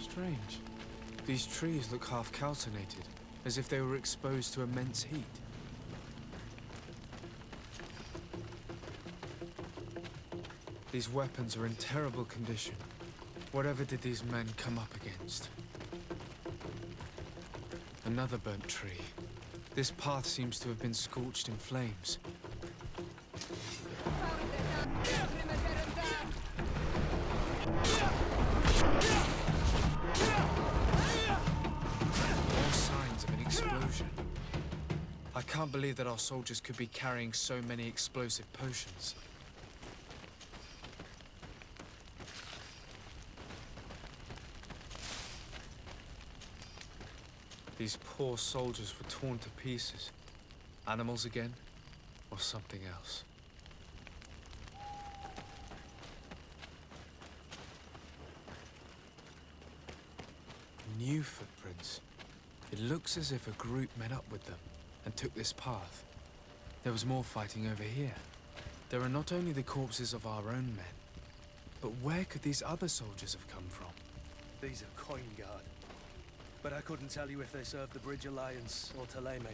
Strange. These trees look half calcinated, as if they were exposed to immense heat. These weapons are in terrible condition. Whatever did these men come up against? Another burnt tree. This path seems to have been scorched in flames. More signs of an explosion. I can't believe that our soldiers could be carrying so many explosive potions. These poor soldiers were torn to pieces. Animals again, or something else. New footprints. It looks as if a group met up with them and took this path. There was more fighting over here. There are not only the corpses of our own men, but where could these other soldiers have come from? These are coin guard. But I couldn't tell you if they served the Bridge Alliance or Teleme.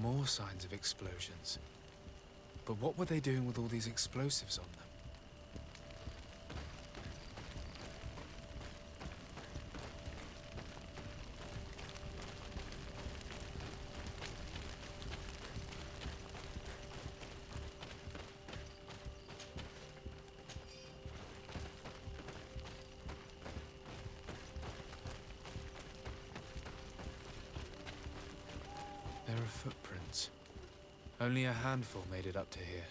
More signs of explosions. But what were they doing with all these explosives on them? There are footprints. Only a handful made it up to here.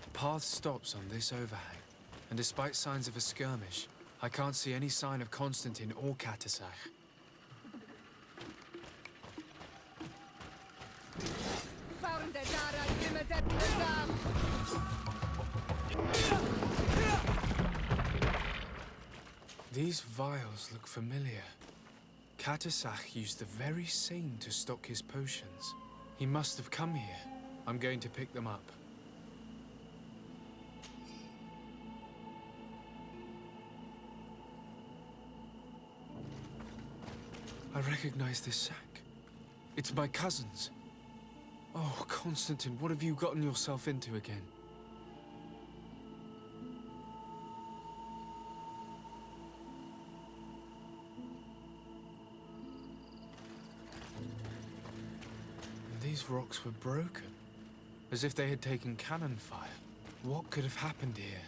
The path stops on this overhang, and despite signs of a skirmish, I can't see any sign of Constantine or Katasach. These vials look familiar. Katasach used the very same to stock his potions. He must have come here. I'm going to pick them up. I recognize this sack. It's my cousin's. Oh, Constantine, what have you gotten yourself into again? These rocks were broken, as if they had taken cannon fire. What could have happened here?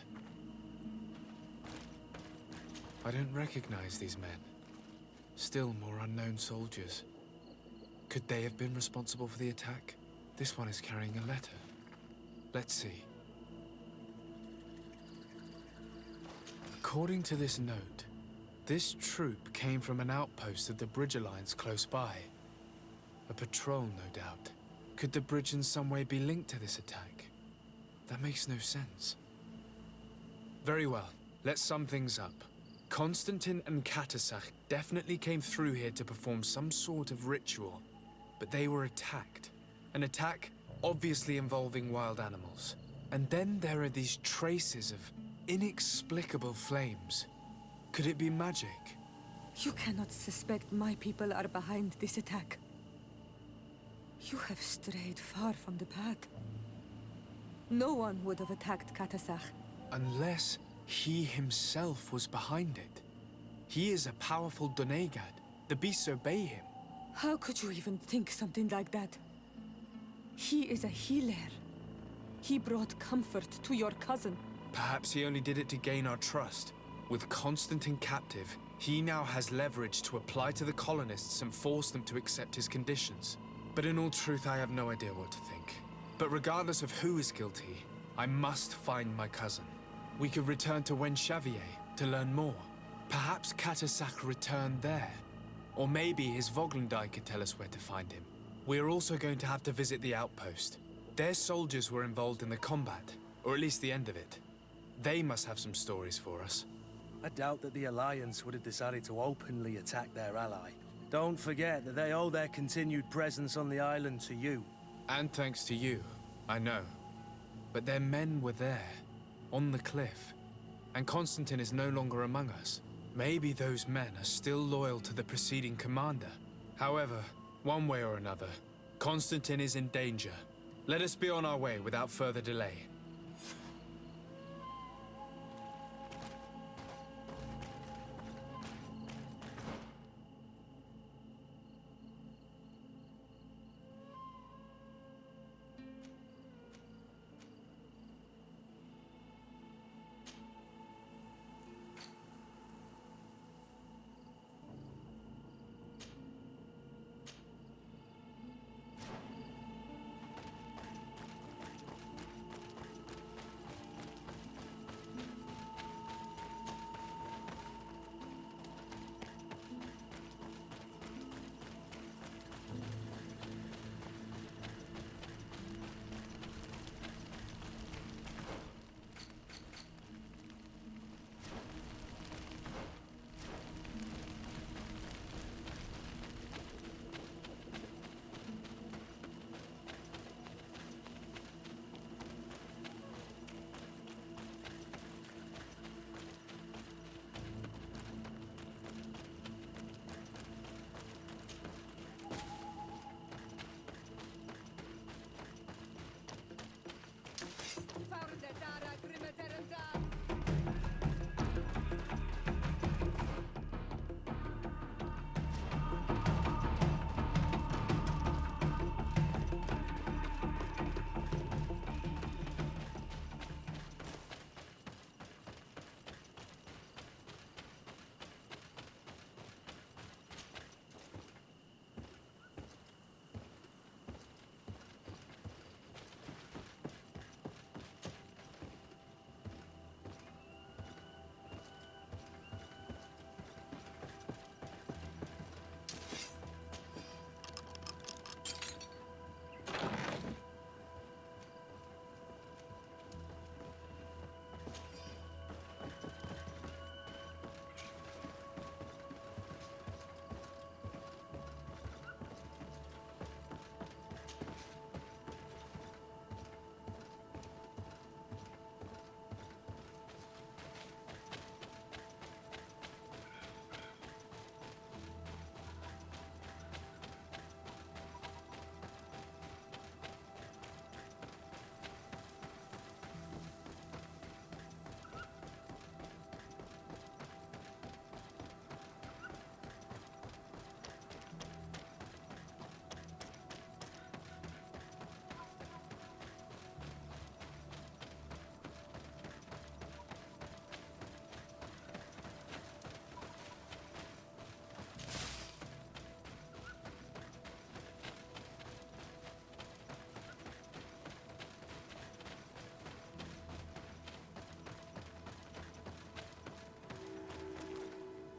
I don't recognize these men. Still more unknown soldiers. Could they have been responsible for the attack? This one is carrying a letter. Let's see. According to this note, this troop came from an outpost of the Bridge Alliance close by. A patrol, no doubt. Could the bridge in some way be linked to this attack? That makes no sense. Very well, let's sum things up. Constantine and Katasach definitely came through here to perform some sort of ritual, but they were attacked. An attack obviously involving wild animals. And then there are these traces of inexplicable flames. Could it be magic? You cannot suspect my people are behind this attack. You have strayed far from the path. No one would have attacked Katasach. Unless he himself was behind it. He is a powerful Donegad. The beasts obey him. How could you even think something like that? He is a healer. He brought comfort to your cousin. Perhaps he only did it to gain our trust. With Constantine captive, he now has leverage to apply to the colonists and force them to accept his conditions. But in all truth, I have no idea what to think. But regardless of who is guilty, I must find my cousin. We could return to Wen Xavier to learn more. Perhaps Katasach returned there. Or maybe his Voglendai could tell us where to find him. We are also going to have to visit the outpost. Their soldiers were involved in the combat, or at least the end of it. They must have some stories for us. I doubt that the Alliance would have decided to openly attack their ally. Don't forget that they owe their continued presence on the island to you. And thanks to you, I know. But their men were there, on the cliff. And Constantine is no longer among us. Maybe those men are still loyal to the preceding commander. However, one way or another, Constantine is in danger. Let us be on our way without further delay.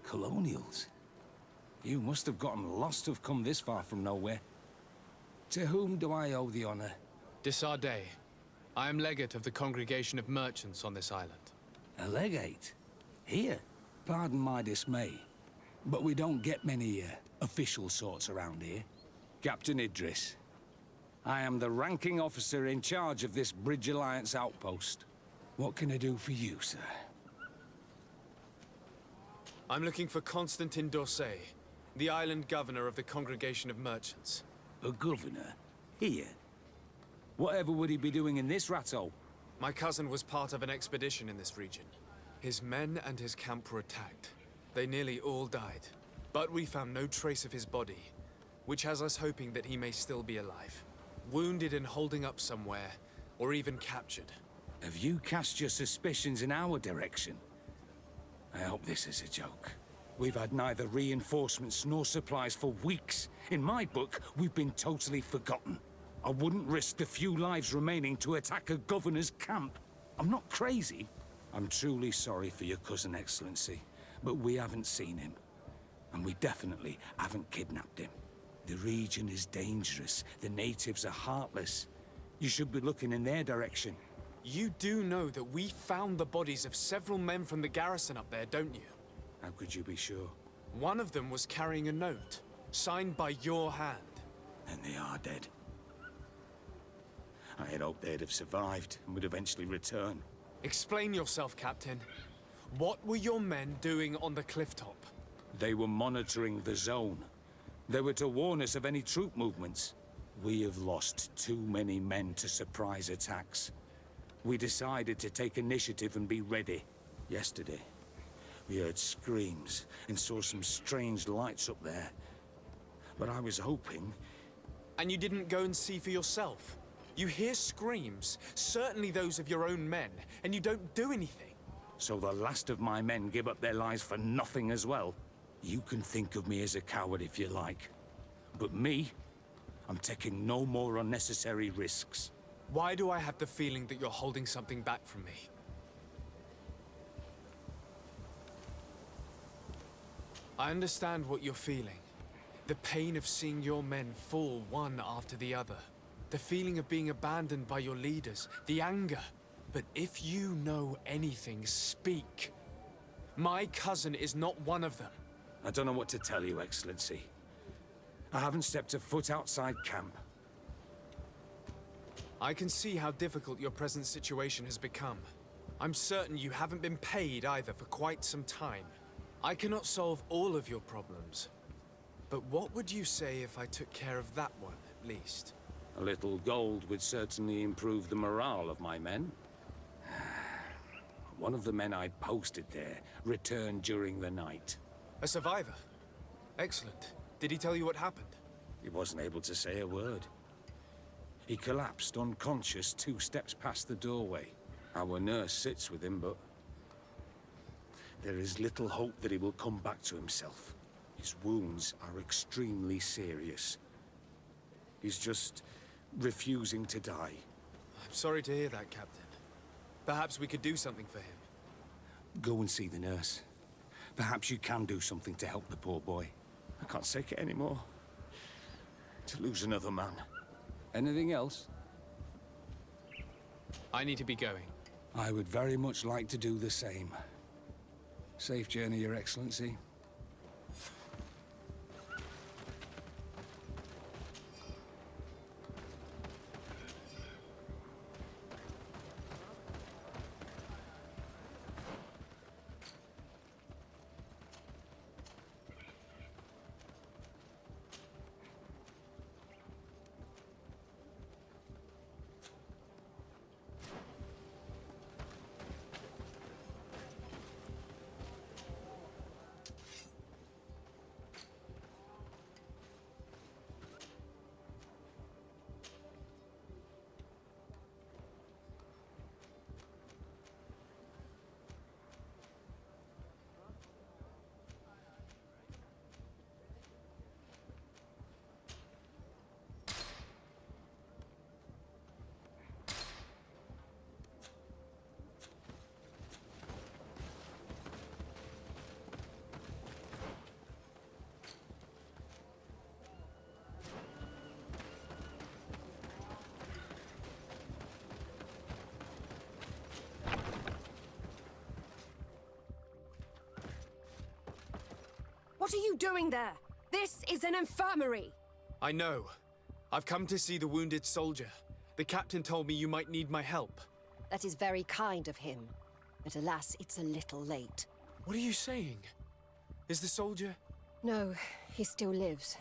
Colonials? You must have gotten lost to have come this far from nowhere. To whom do I owe the honor? Desardet. I am legate of the Congregation of Merchants on this island. A legate? Here? Pardon my dismay, but we don't get many official sorts around here. Captain Idris. I am the ranking officer in charge of this Bridge Alliance outpost. What can I do for you, sir? I'm looking for Constantine d'Orsay, the island governor of the Congregation of Merchants. A governor? Here? Whatever would he be doing in this rattle? My cousin was part of an expedition in this region. His men and his camp were attacked. They nearly all died. But we found no trace of his body, which has us hoping that he may still be alive. Wounded and holding up somewhere, or even captured. Have you cast your suspicions in our direction? I hope this is a joke. We've had neither reinforcements nor supplies for weeks. In my book, we've been totally forgotten. I wouldn't risk the few lives remaining to attack a governor's camp. I'm not crazy. I'm truly sorry for your cousin, Excellency, but we haven't seen him. And we definitely haven't kidnapped him. The region is dangerous. The natives are heartless. You should be looking in their direction. You do know that we found the bodies of several men from the garrison up there, don't you? How could you be sure? One of them was carrying a note, signed by your hand. And they are dead. I had hoped they'd have survived and would eventually return. Explain yourself, Captain. What were your men doing on the cliff top? They were monitoring the zone. They were to warn us of any troop movements. We have lost too many men to surprise attacks. We decided to take initiative and be ready. Yesterday, we heard screams and saw some strange lights up there. But I was hoping... And you didn't go and see for yourself? You hear screams, certainly those of your own men, and you don't do anything. So the last of my men give up their lives for nothing as well? You can think of me as a coward if you like. But me, I'm taking no more unnecessary risks. Why do I have the feeling that you're holding something back from me? I understand what you're feeling. The pain of seeing your men fall one after the other. The feeling of being abandoned by your leaders. The anger. But if you know anything, speak. My cousin is not one of them. I don't know what to tell you, Excellency. I haven't stepped a foot outside camp. I can see how difficult your present situation has become. I'm certain you haven't been paid either for quite some time. I cannot solve all of your problems. But what would you say if I took care of that one, at least? A little gold would certainly improve the morale of my men. One of the men I posted there returned during the night. A survivor? Excellent. Did he tell you what happened? He wasn't able to say a word. He collapsed unconscious 2 steps past the doorway. Our nurse sits with him, but there is little hope that he will come back to himself. His wounds are extremely serious. He's just refusing to die. I'm sorry to hear that, Captain. Perhaps we could do something for him. Go and see the nurse. Perhaps you can do something to help the poor boy. I can't take it anymore. To lose another man. Anything else? I need to be going. I would very much like to do the same. Safe journey, Your Excellency. What are you doing there? This is an infirmary! I know. I've come to see the wounded soldier. The captain told me you might need my help. That is very kind of him. But alas, it's a little late. What are you saying? Is the soldier... No, he still lives.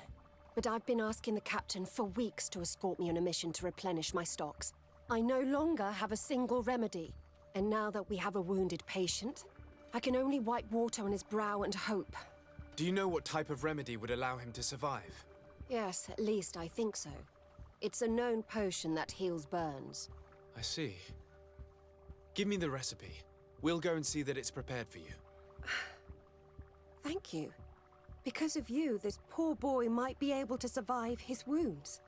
But I've been asking the captain for weeks to escort me on a mission to replenish my stocks. I no longer have a single remedy. And now that we have a wounded patient, I can only wipe water on his brow and hope. Do you know what type of remedy would allow him to survive? Yes, at least I think so. It's a known potion that heals burns. I see. Give me the recipe. We'll go and see that it's prepared for you. Thank you. Because of you, this poor boy might be able to survive his wounds.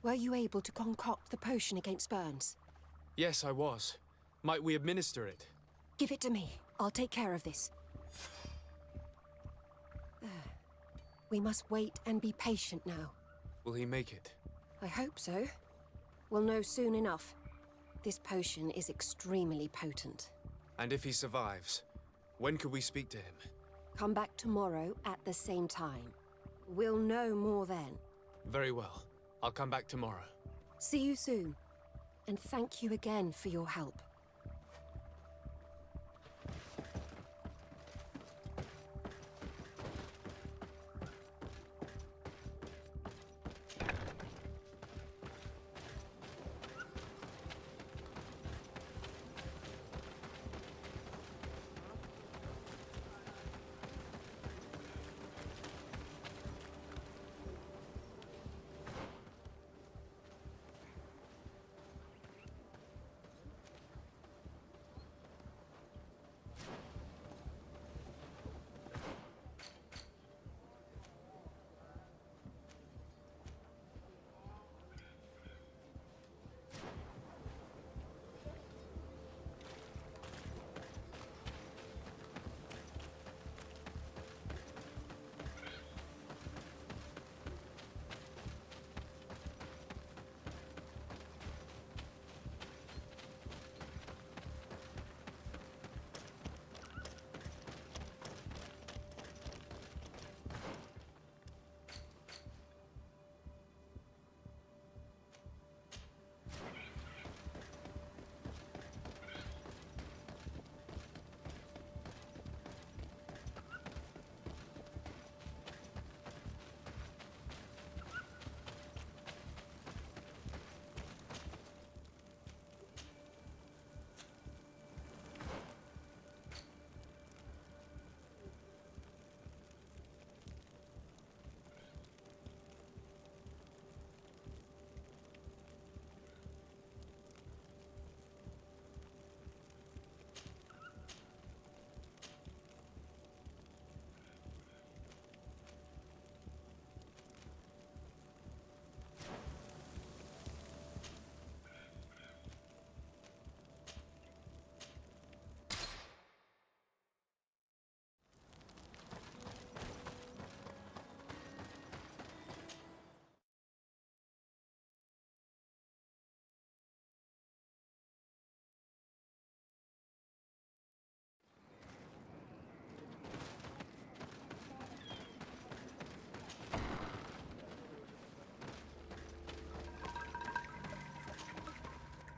Were you able to concoct the potion against burns? Yes, I was. Might we administer it? Give it to me. I'll take care of this. We must wait and be patient now. Will he make it? I hope so. We'll know soon enough. This potion is extremely potent. And if he survives, when could we speak to him? Come back tomorrow at the same time. We'll know more then. Very well. I'll come back tomorrow. See you soon. And thank you again for your help.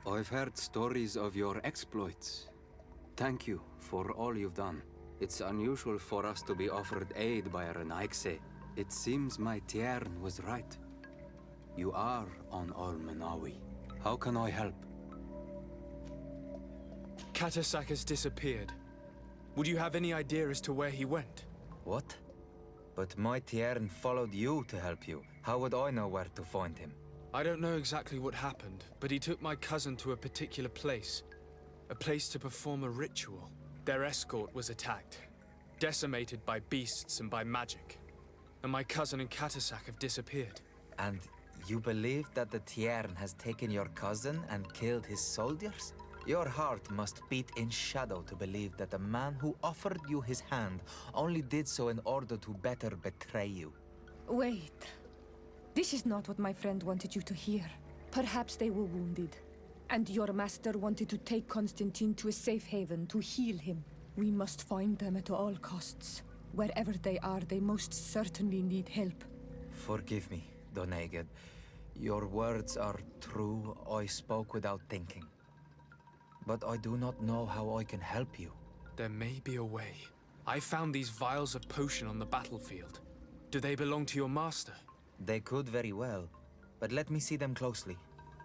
I've heard stories of your exploits. Thank you for all you've done. It's unusual for us to be offered aid by a Renaigse. It seems my Tiern was right. You are on Olmenawi. How can I help? Katasak has disappeared. Would you have any idea as to where he went? What? But my Tiern followed you to help you. How would I know where to find him? I don't know exactly what happened, but he took my cousin to a particular place. A place to perform a ritual. Their escort was attacked, decimated by beasts and by magic. And my cousin and Katasak have disappeared. And you believe that the Tiern has taken your cousin and killed his soldiers? Your heart must beat in shadow to believe that the man who offered you his hand only did so in order to better betray you. Wait. This is not what my friend wanted you to hear. Perhaps they were wounded, and your master wanted to take Constantine to a safe haven to heal him. We must find them at all costs. Wherever they are, they most certainly need help. Forgive me, Doneged. Your words are true. I spoke without thinking. But I do not know how I can help you. There may be a way. I found these vials of potion on the battlefield. Do they belong to your master? They could very well, but let me see them closely.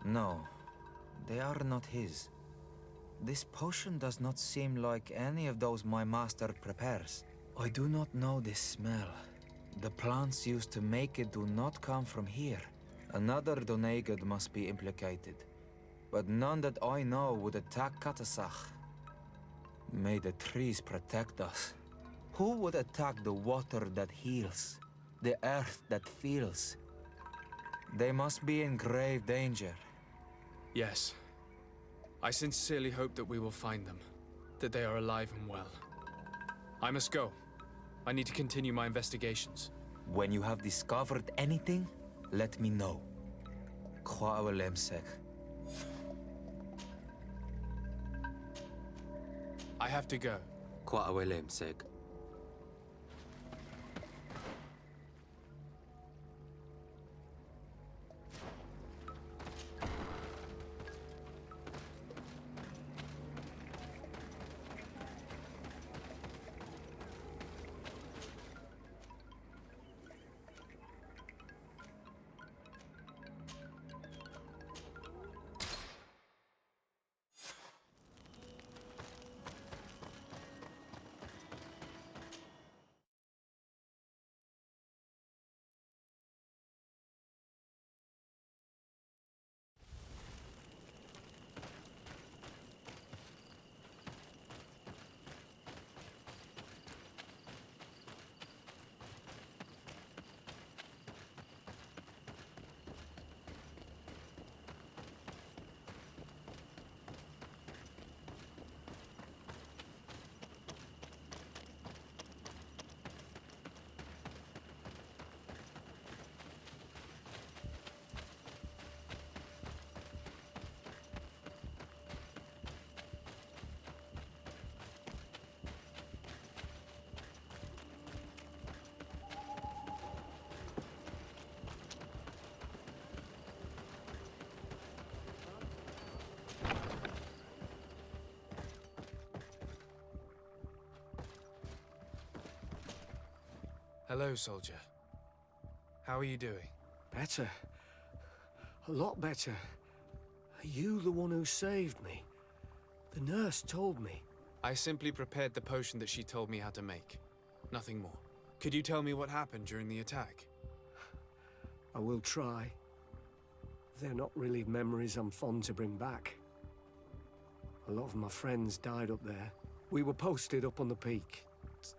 No, they are not his. This potion does not seem like any of those my master prepares. I do not know this smell. The plants used to make it do not come from here. Another Doneged must be implicated, but none that I know would attack Katasach. May the trees protect us. Who would attack the water that heals? The earth that feels? They must be in grave danger. Yes. I sincerely hope that we will find them, that they are alive and well. I must go. I need to continue my investigations. When you have discovered anything, let me know. I have to go. Hello, soldier. How are you doing? Better. A lot better. Are you the one who saved me? The nurse told me. I simply prepared the potion that she told me how to make. Nothing more. Could you tell me what happened during the attack? I will try. They're not really memories I'm fond to bring back. A lot of my friends died up there. We were posted up on the peak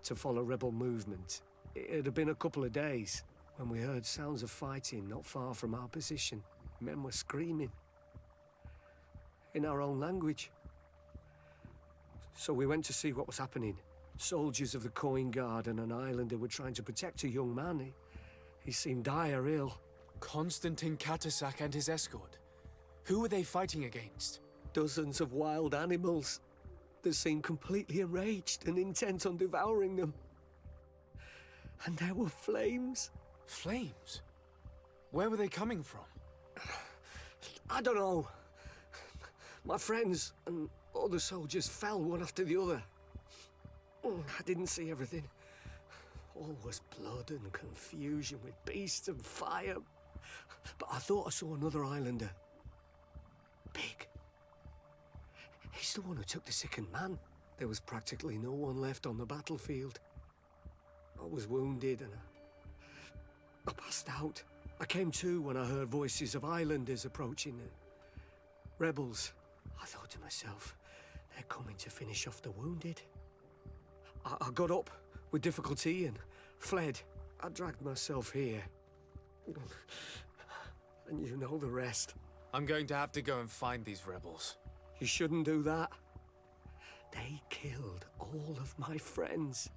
to follow rebel movement. It had been a couple of days when we heard sounds of fighting not far from our position. Men were screaming in our own language. So we went to see what was happening. Soldiers of the Coin Guard and an islander were trying to protect a young man. He seemed dire ill. Konstantin Katasak and his escort. Who were they fighting against? Dozens of wild animals. They seemed completely enraged and intent on devouring them. And there were flames. Flames? Where were they coming from? I don't know. My friends and other soldiers fell one after the other. I didn't see everything. All was blood and confusion with beasts and fire. But I thought I saw another islander. Big. He's the one who took the sickened man. There was practically no one left on the battlefield. I was wounded and I passed out. I came to when I heard voices of islanders approaching. Rebels. I thought to myself, they're coming to finish off the wounded. I got up with difficulty and fled. I dragged myself here. And you know the rest. I'm going to have to go and find these rebels. You shouldn't do that. They killed all of my friends.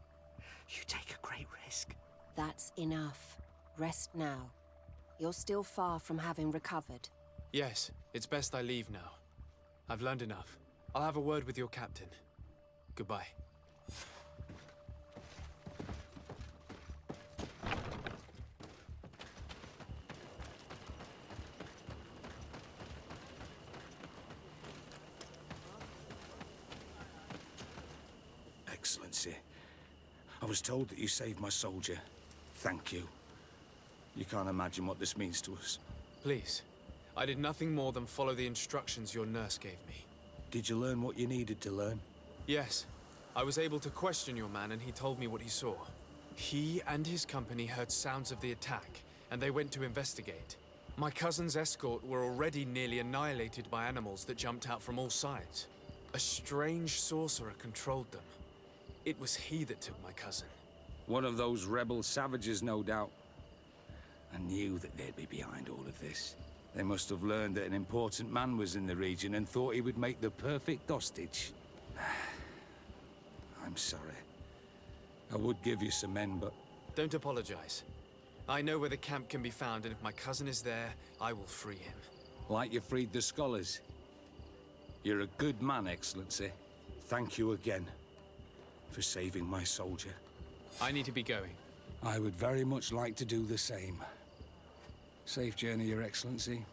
You take a great risk. That's enough. Rest now. You're still far from having recovered. Yes, it's best I leave now. I've learned enough. I'll have a word with your captain. Goodbye. Excellency, I was told that you saved my soldier. Thank you. You can't imagine what this means to us. Please. I did nothing more than follow the instructions your nurse gave me. Did you learn what you needed to learn? Yes. I was able to question your man and he told me what he saw. He and his company heard sounds of the attack, and they went to investigate. My cousin's escort were already nearly annihilated by animals that jumped out from all sides. A strange sorcerer controlled them. It was he that took my cousin. One of those rebel savages, no doubt. I knew that they'd be behind all of this. They must have learned that an important man was in the region and thought he would make the perfect hostage. I'm sorry. I would give you some men, but... Don't apologize. I know where the camp can be found, and if my cousin is there, I will free him. Like you freed the scholars. You're a good man, Excellency. Thank you again for saving my soldier. I need to be going. I would very much like to do the same. Safe journey, Your Excellency.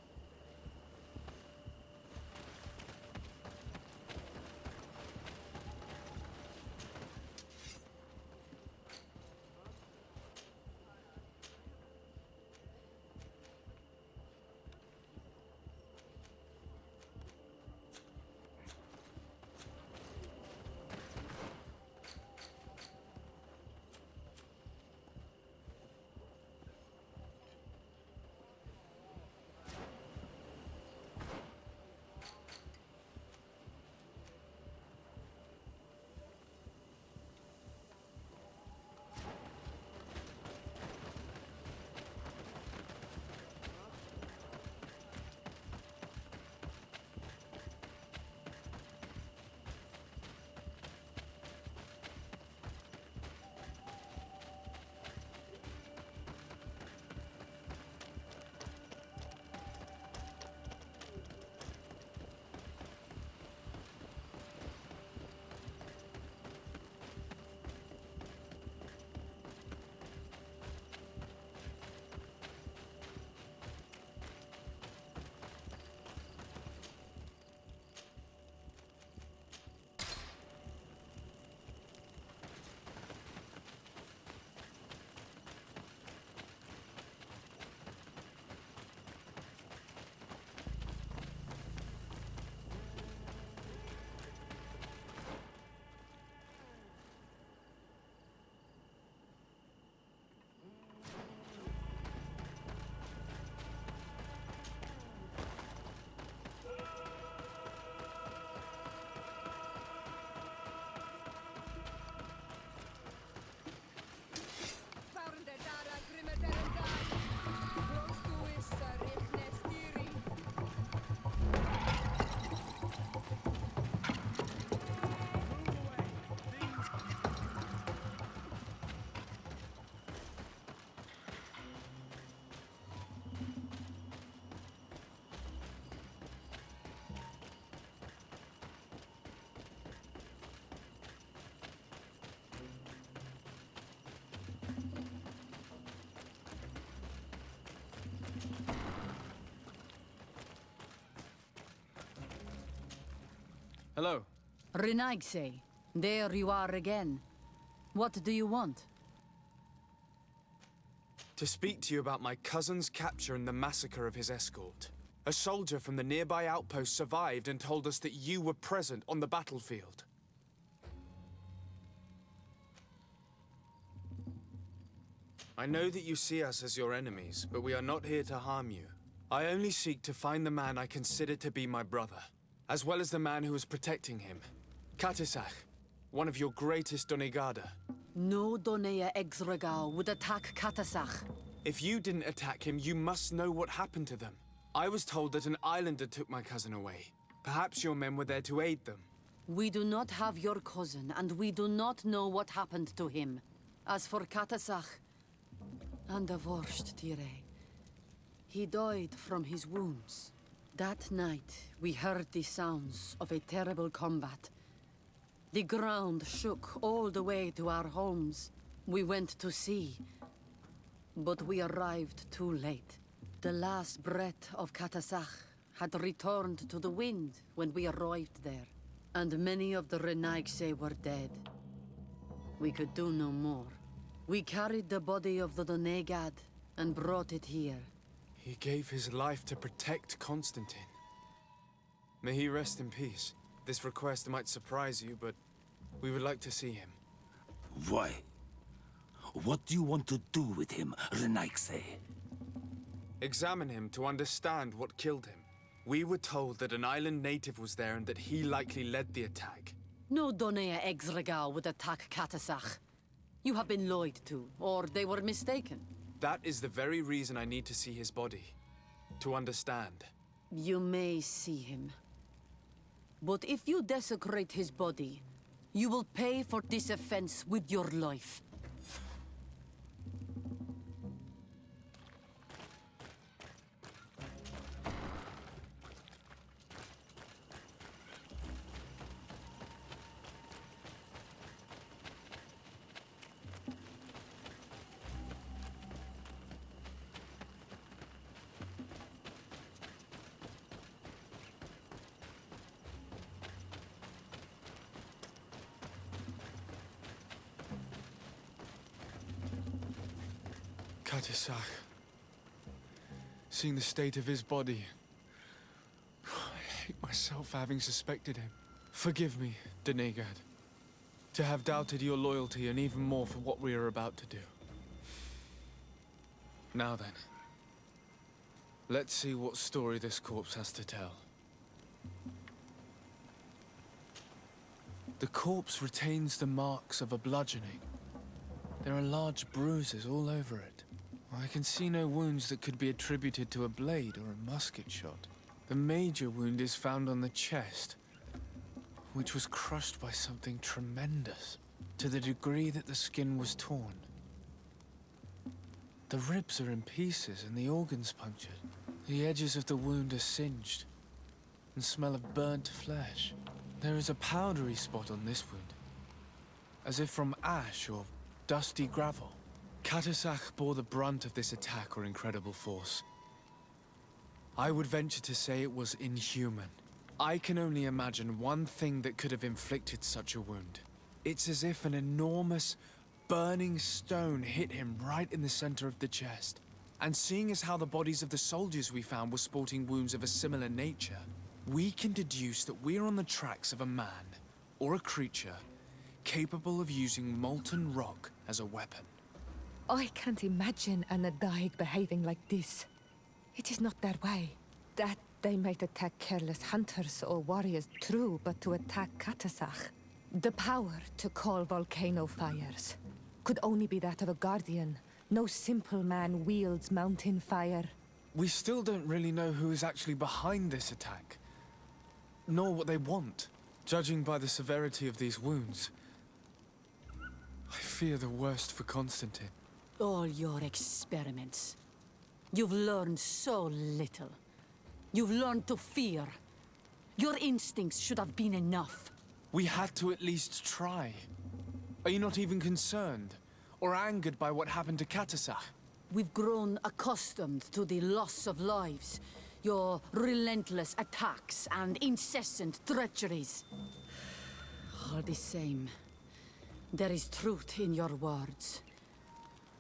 Hello. Renaigse, there you are again. What do you want? To speak to you about my cousin's capture and the massacre of his escort. A soldier from the nearby outpost survived and told us that you were present on the battlefield. I know that you see us as your enemies, but we are not here to harm you. I only seek to find the man I consider to be my brother, as well as the man who is protecting him. Katisach, one of your greatest Donegada. No Donea Exregal would attack Katasach. If you didn't attack him, you must know what happened to them. I was told that an islander took my cousin away. Perhaps your men were there to aid them. We do not have your cousin, and we do not know what happened to him. As for Katasach, and the worst, Tire, he died from his wounds. That night, we heard the sounds of a terrible combat. The ground shook all the way to our homes. We went to see, but we arrived too late. The last breath of Katasach had returned to the wind when we arrived there, and many of the Renaigse were dead. We could do no more. We carried the body of the Donegad and brought it here. He gave his life to protect Constantine. May he rest in peace. This request might surprise you, but we would like to see him. Why? What do you want to do with him, Renaigse? Examine him to understand what killed him. We were told that an island native was there and that he likely led the attack. No Donea Exregal would attack Katasach. You have been lied to, or they were mistaken. That is the very reason I need to see his body. to understand. You may see him. But if you desecrate his body, you will pay for this offense with your life. Katisach. Seeing the state of his body, I hate myself for having suspected him. Forgive me, Denegad, to have doubted your loyalty and even more for what we are about to do. Now then, let's see what story this corpse has to tell. The corpse retains the marks of a bludgeoning. There are large bruises all over it. I can see no wounds that could be attributed to a blade or a musket shot. The major wound is found on the chest, which was crushed by something tremendous, to the degree that the skin was torn. The ribs are in pieces and the organs punctured. The edges of the wound are singed and smell of burnt flesh. There is a powdery spot on this wound, as if from ash or dusty gravel. Katisach bore the brunt of this attack or incredible force. I would venture to say it was inhuman. I can only imagine one thing that could have inflicted such a wound. It's as if an enormous, burning stone hit him right in the center of the chest. And seeing as how the bodies of the soldiers we found were sporting wounds of a similar nature, we can deduce that we're on the tracks of a man, or a creature, capable of using molten rock as a weapon. I can't imagine an Adaig behaving like this. It is not their way. That they might attack careless hunters or warriors, true, but to attack Katasach, the power to call volcano fires, could only be that of a guardian. No simple man wields mountain fire. We still don't really know who is actually behind this attack, nor what they want. Judging by the severity of these wounds, I fear the worst for Constantine. All your experiments. You've learned so little. You've learned to fear. Your instincts should have been enough. We had to at least try. Are you not even concerned or angered by what happened to Katasach? We've grown accustomed to the loss of lives, your relentless attacks and incessant treacheries. All the same, there is truth in your words.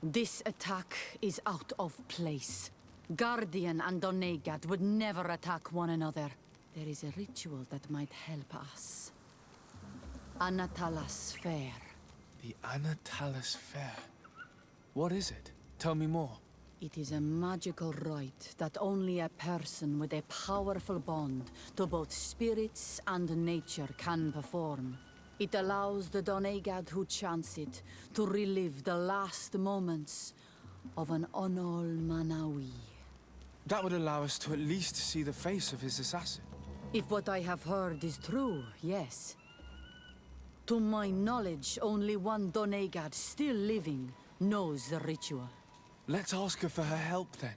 This attack is out of place. Guardian and Donegad would never attack one another. There is a ritual that might help us. Anatalas Fair. The Anatalas Fair? What is it? Tell me more. It is a magical rite that only a person with a powerful bond to both spirits and nature can perform. It allows the Donegad who chants it to relive the last moments of an Onol Manawi. That would allow us to at least see the face of his assassin. If what I have heard is true, yes. To my knowledge, only one Donegad still living knows the ritual. Let's ask her for her help then.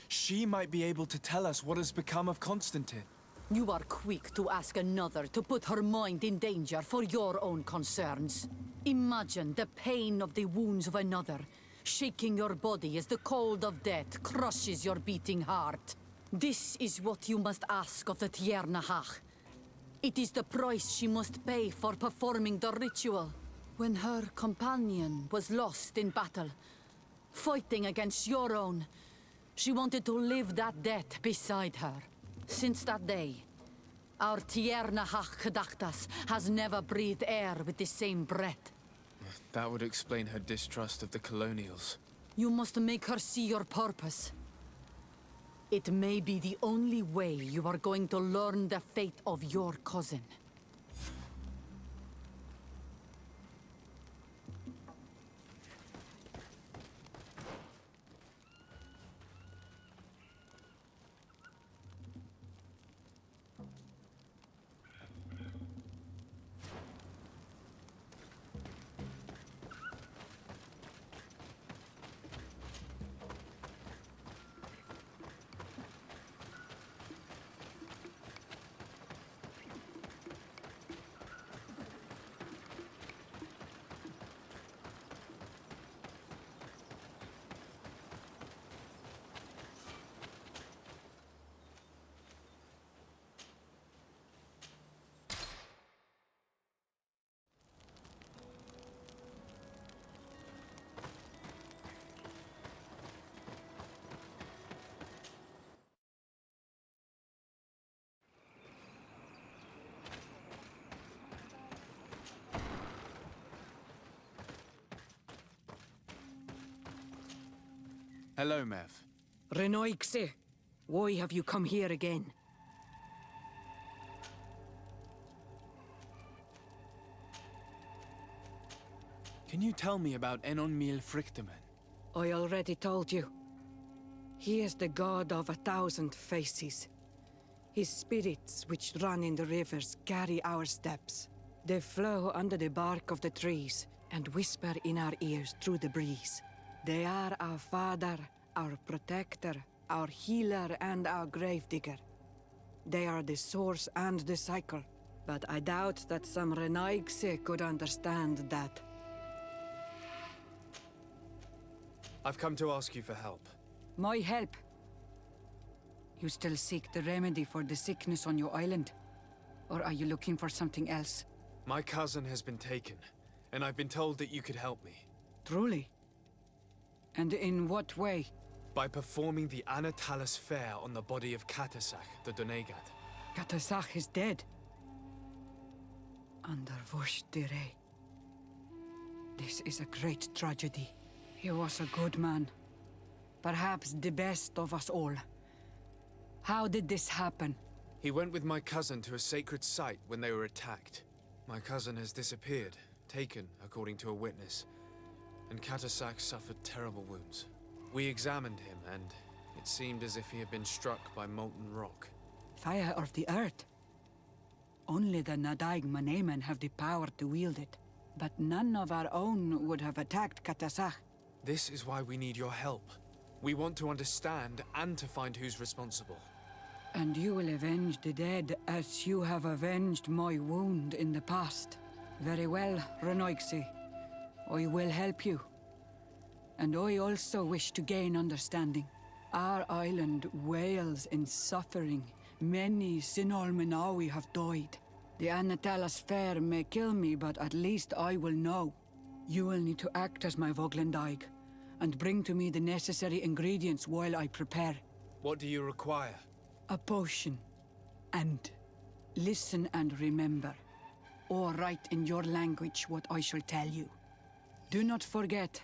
She might be able to tell us what has become of Constantine. You are quick to ask another to put her mind in danger for your own concerns. Imagine the pain of the wounds of another, shaking your body as the cold of death crushes your beating heart. This is what you must ask of the Tiernahach. It is the price she must pay for performing the ritual. When her companion was lost in battle, fighting against your own, she wanted to live that death beside her. Since that day, our Tiernahach Kadaktas has never breathed air with the same breath. That would explain her distrust of the colonials. You must make her see your purpose. It may be the only way you are going to learn the fate of your cousin. Hello, Mev. Renoixe, why have you come here again? Can you tell me about Enon Mil Frichteman? I already told you. He is the god of 1,000 faces. His spirits, which run in the rivers, carry our steps. They flow under the bark of the trees and whisper in our ears through the breeze. They are our father, our protector, our healer, and our gravedigger. They are the source and the cycle. But I doubt that some Renaixe could understand that. I've come to ask you for help. My help? You still seek the remedy for the sickness on your island? Or are you looking for something else? My cousin has been taken, and I've been told that you could help me. Truly? And in what way? By performing the Anatalis fair on the body of Katasach, the Donegad. Katasach is dead. Under Vosh Dire. This is a great tragedy. He was a good man. Perhaps the best of us all. How did this happen? He went with my cousin to a sacred site when they were attacked. My cousin has disappeared, taken, according to a witness. And Katasach suffered terrible wounds. We examined him, and it seemed as if he had been struck by molten rock. Fire of the earth. Only the Nadaig Manemen have the power to wield it. But none of our own would have attacked Katasach. This is why we need your help. We want to understand and to find who's responsible. And you will avenge the dead as you have avenged my wound in the past. Very well, Renoixe. I will help you. And I also wish to gain understanding. Our island wails in suffering. Many Sinol Menawi have died. The Anatalas fair may kill me, but at least I will know. You will need to act as my Voglendaig, and bring to me the necessary ingredients while I prepare. What do you require? A potion. And listen and remember, or write in your language what I shall tell you. Do not forget,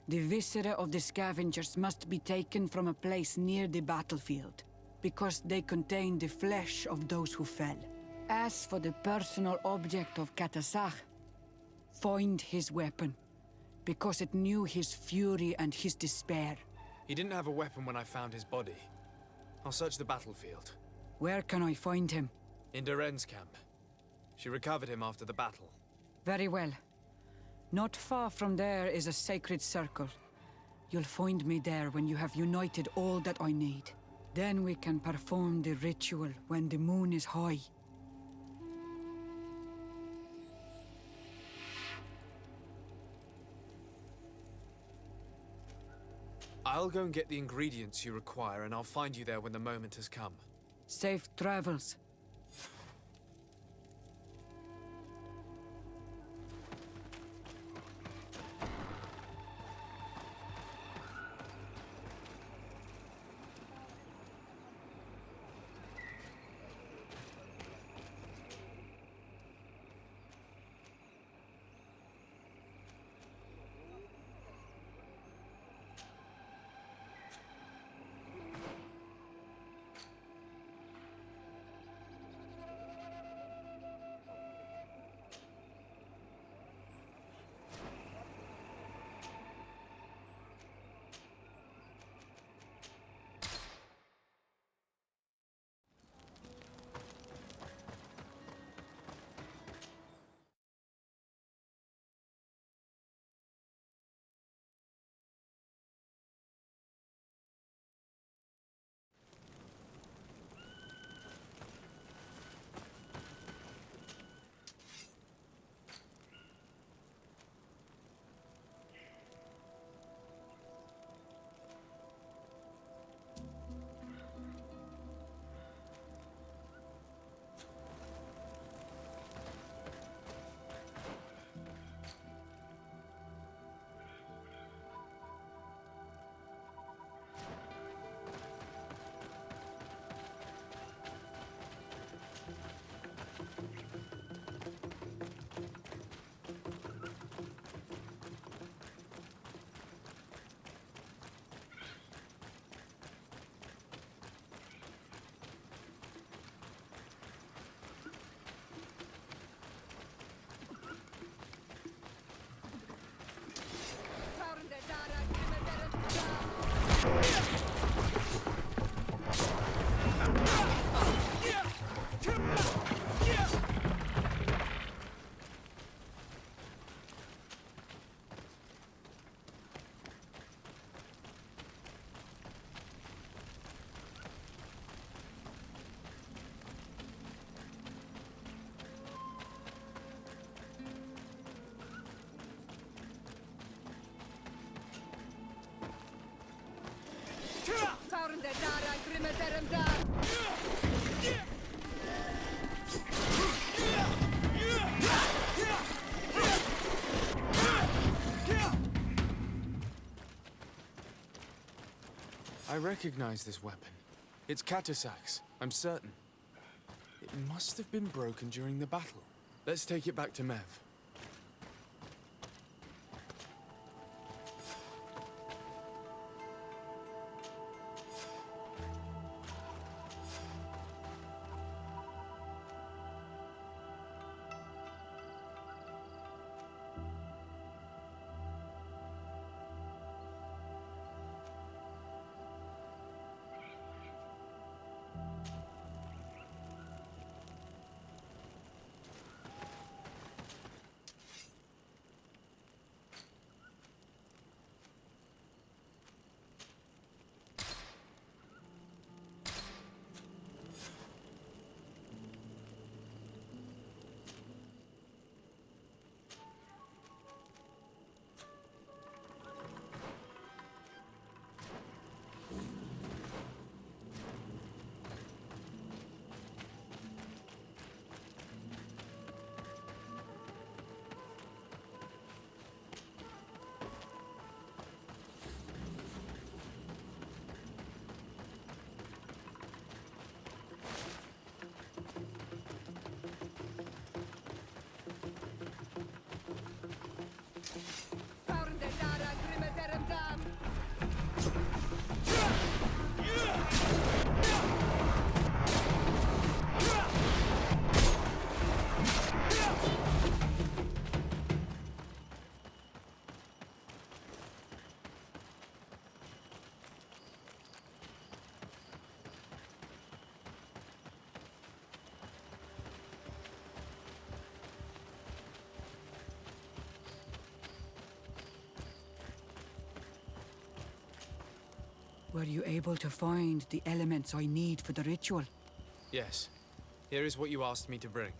the viscera of the scavengers must be taken from a place near the battlefield, because they contain the flesh of those who fell. As for the personal object of Katasach, find his weapon, because it knew his fury and his despair. He didn't have a weapon when I found his body. I'll search the battlefield. Where can I find him? In Doren's camp. She recovered him after the battle. Very well. Not far from there is a sacred circle. You'll find me there when you have united all that I need. Then we can perform the ritual when the moon is high. I'll go and get the ingredients you require, and I'll find you there when the moment has come. Safe travels. I recognize this weapon. It's Katasak's, I'm certain. It must have been broken during the battle. Let's take it back to Mev. Were you able to find the elements I need for the ritual? Yes. Here is what you asked me to bring.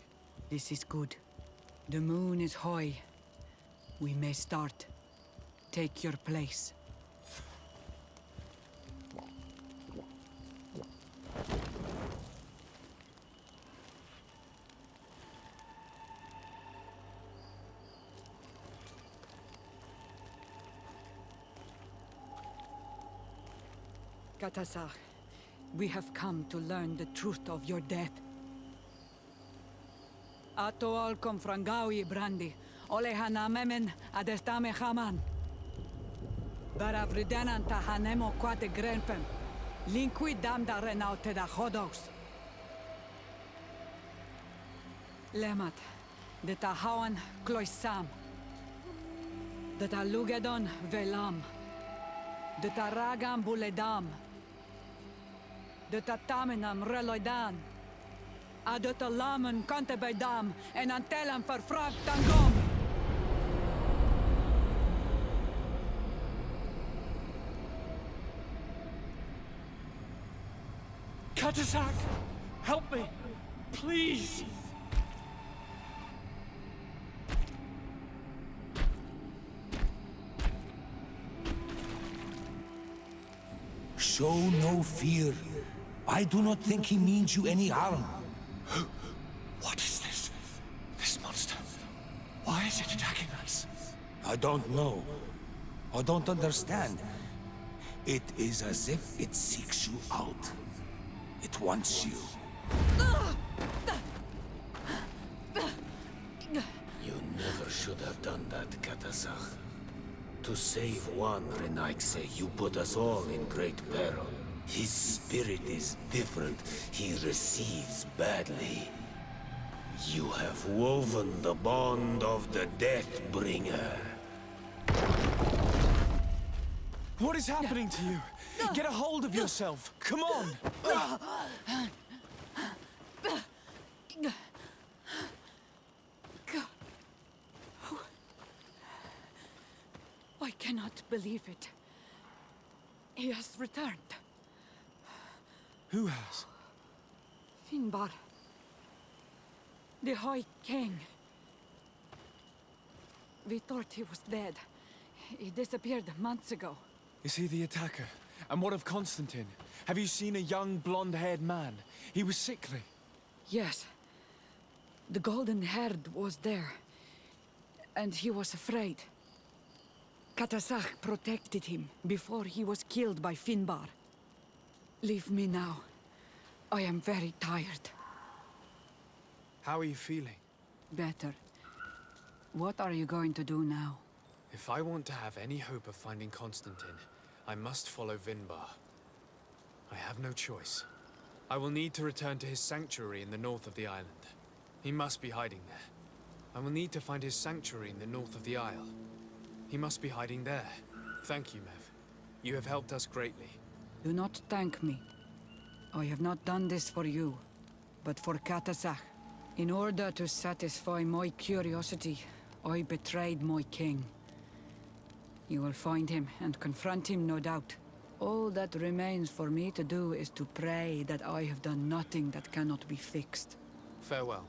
This is good. The moon is high. We may start. Take your place. Katasar, we have come to learn the truth of your death. Ato al confrangawi brandi, olehana memen adestame haman. Baravridenan tahanemo quate grenfem, linqui damda renaute da hodos. Lemat, de tahawan kloisam, de talugedon velam, de taragam buledam, de tatamenam reloidan, a de talamen kantebedam en antelam verfragt tangom. Katasak, help me, please. Show no fear. I do not think he means you any harm. What is this? This monster. Why is it attacking us? I don't know. I don't understand. It is as if it seeks you out. It wants you. You never should have done that, Katasach. To save one Renaikse, you put us all in great peril. His spirit is different. He receives badly. You have woven the bond of the Deathbringer. What is happening to you? Get a hold of yourself. Come on. I cannot believe it. He has returned. Who has? Finbar. The High King. We thought he was dead. He disappeared months ago. Is he the attacker? And what of Constantine? Have you seen a young, blonde-haired man? He was sickly. Yes. The golden-haired was there. And he was afraid. Katasach protected him before he was killed by Finbar. Leave me now. I am very tired. How are you feeling? Better. What are you going to do now? If I want to have any hope of finding Constantine, I must follow Vinbar. I have no choice. I will need to return to his sanctuary in the north of the island. He must be hiding there. I will need to find his sanctuary in the north of the isle. He must be hiding there. Thank you, Mev. You have helped us greatly. Do not thank me. I have not done this for you, but for Katasach. In order to satisfy my curiosity, I betrayed my king. You will find him and confront him, no doubt. All that remains for me to do is to pray that I have done nothing that cannot be fixed. Farewell.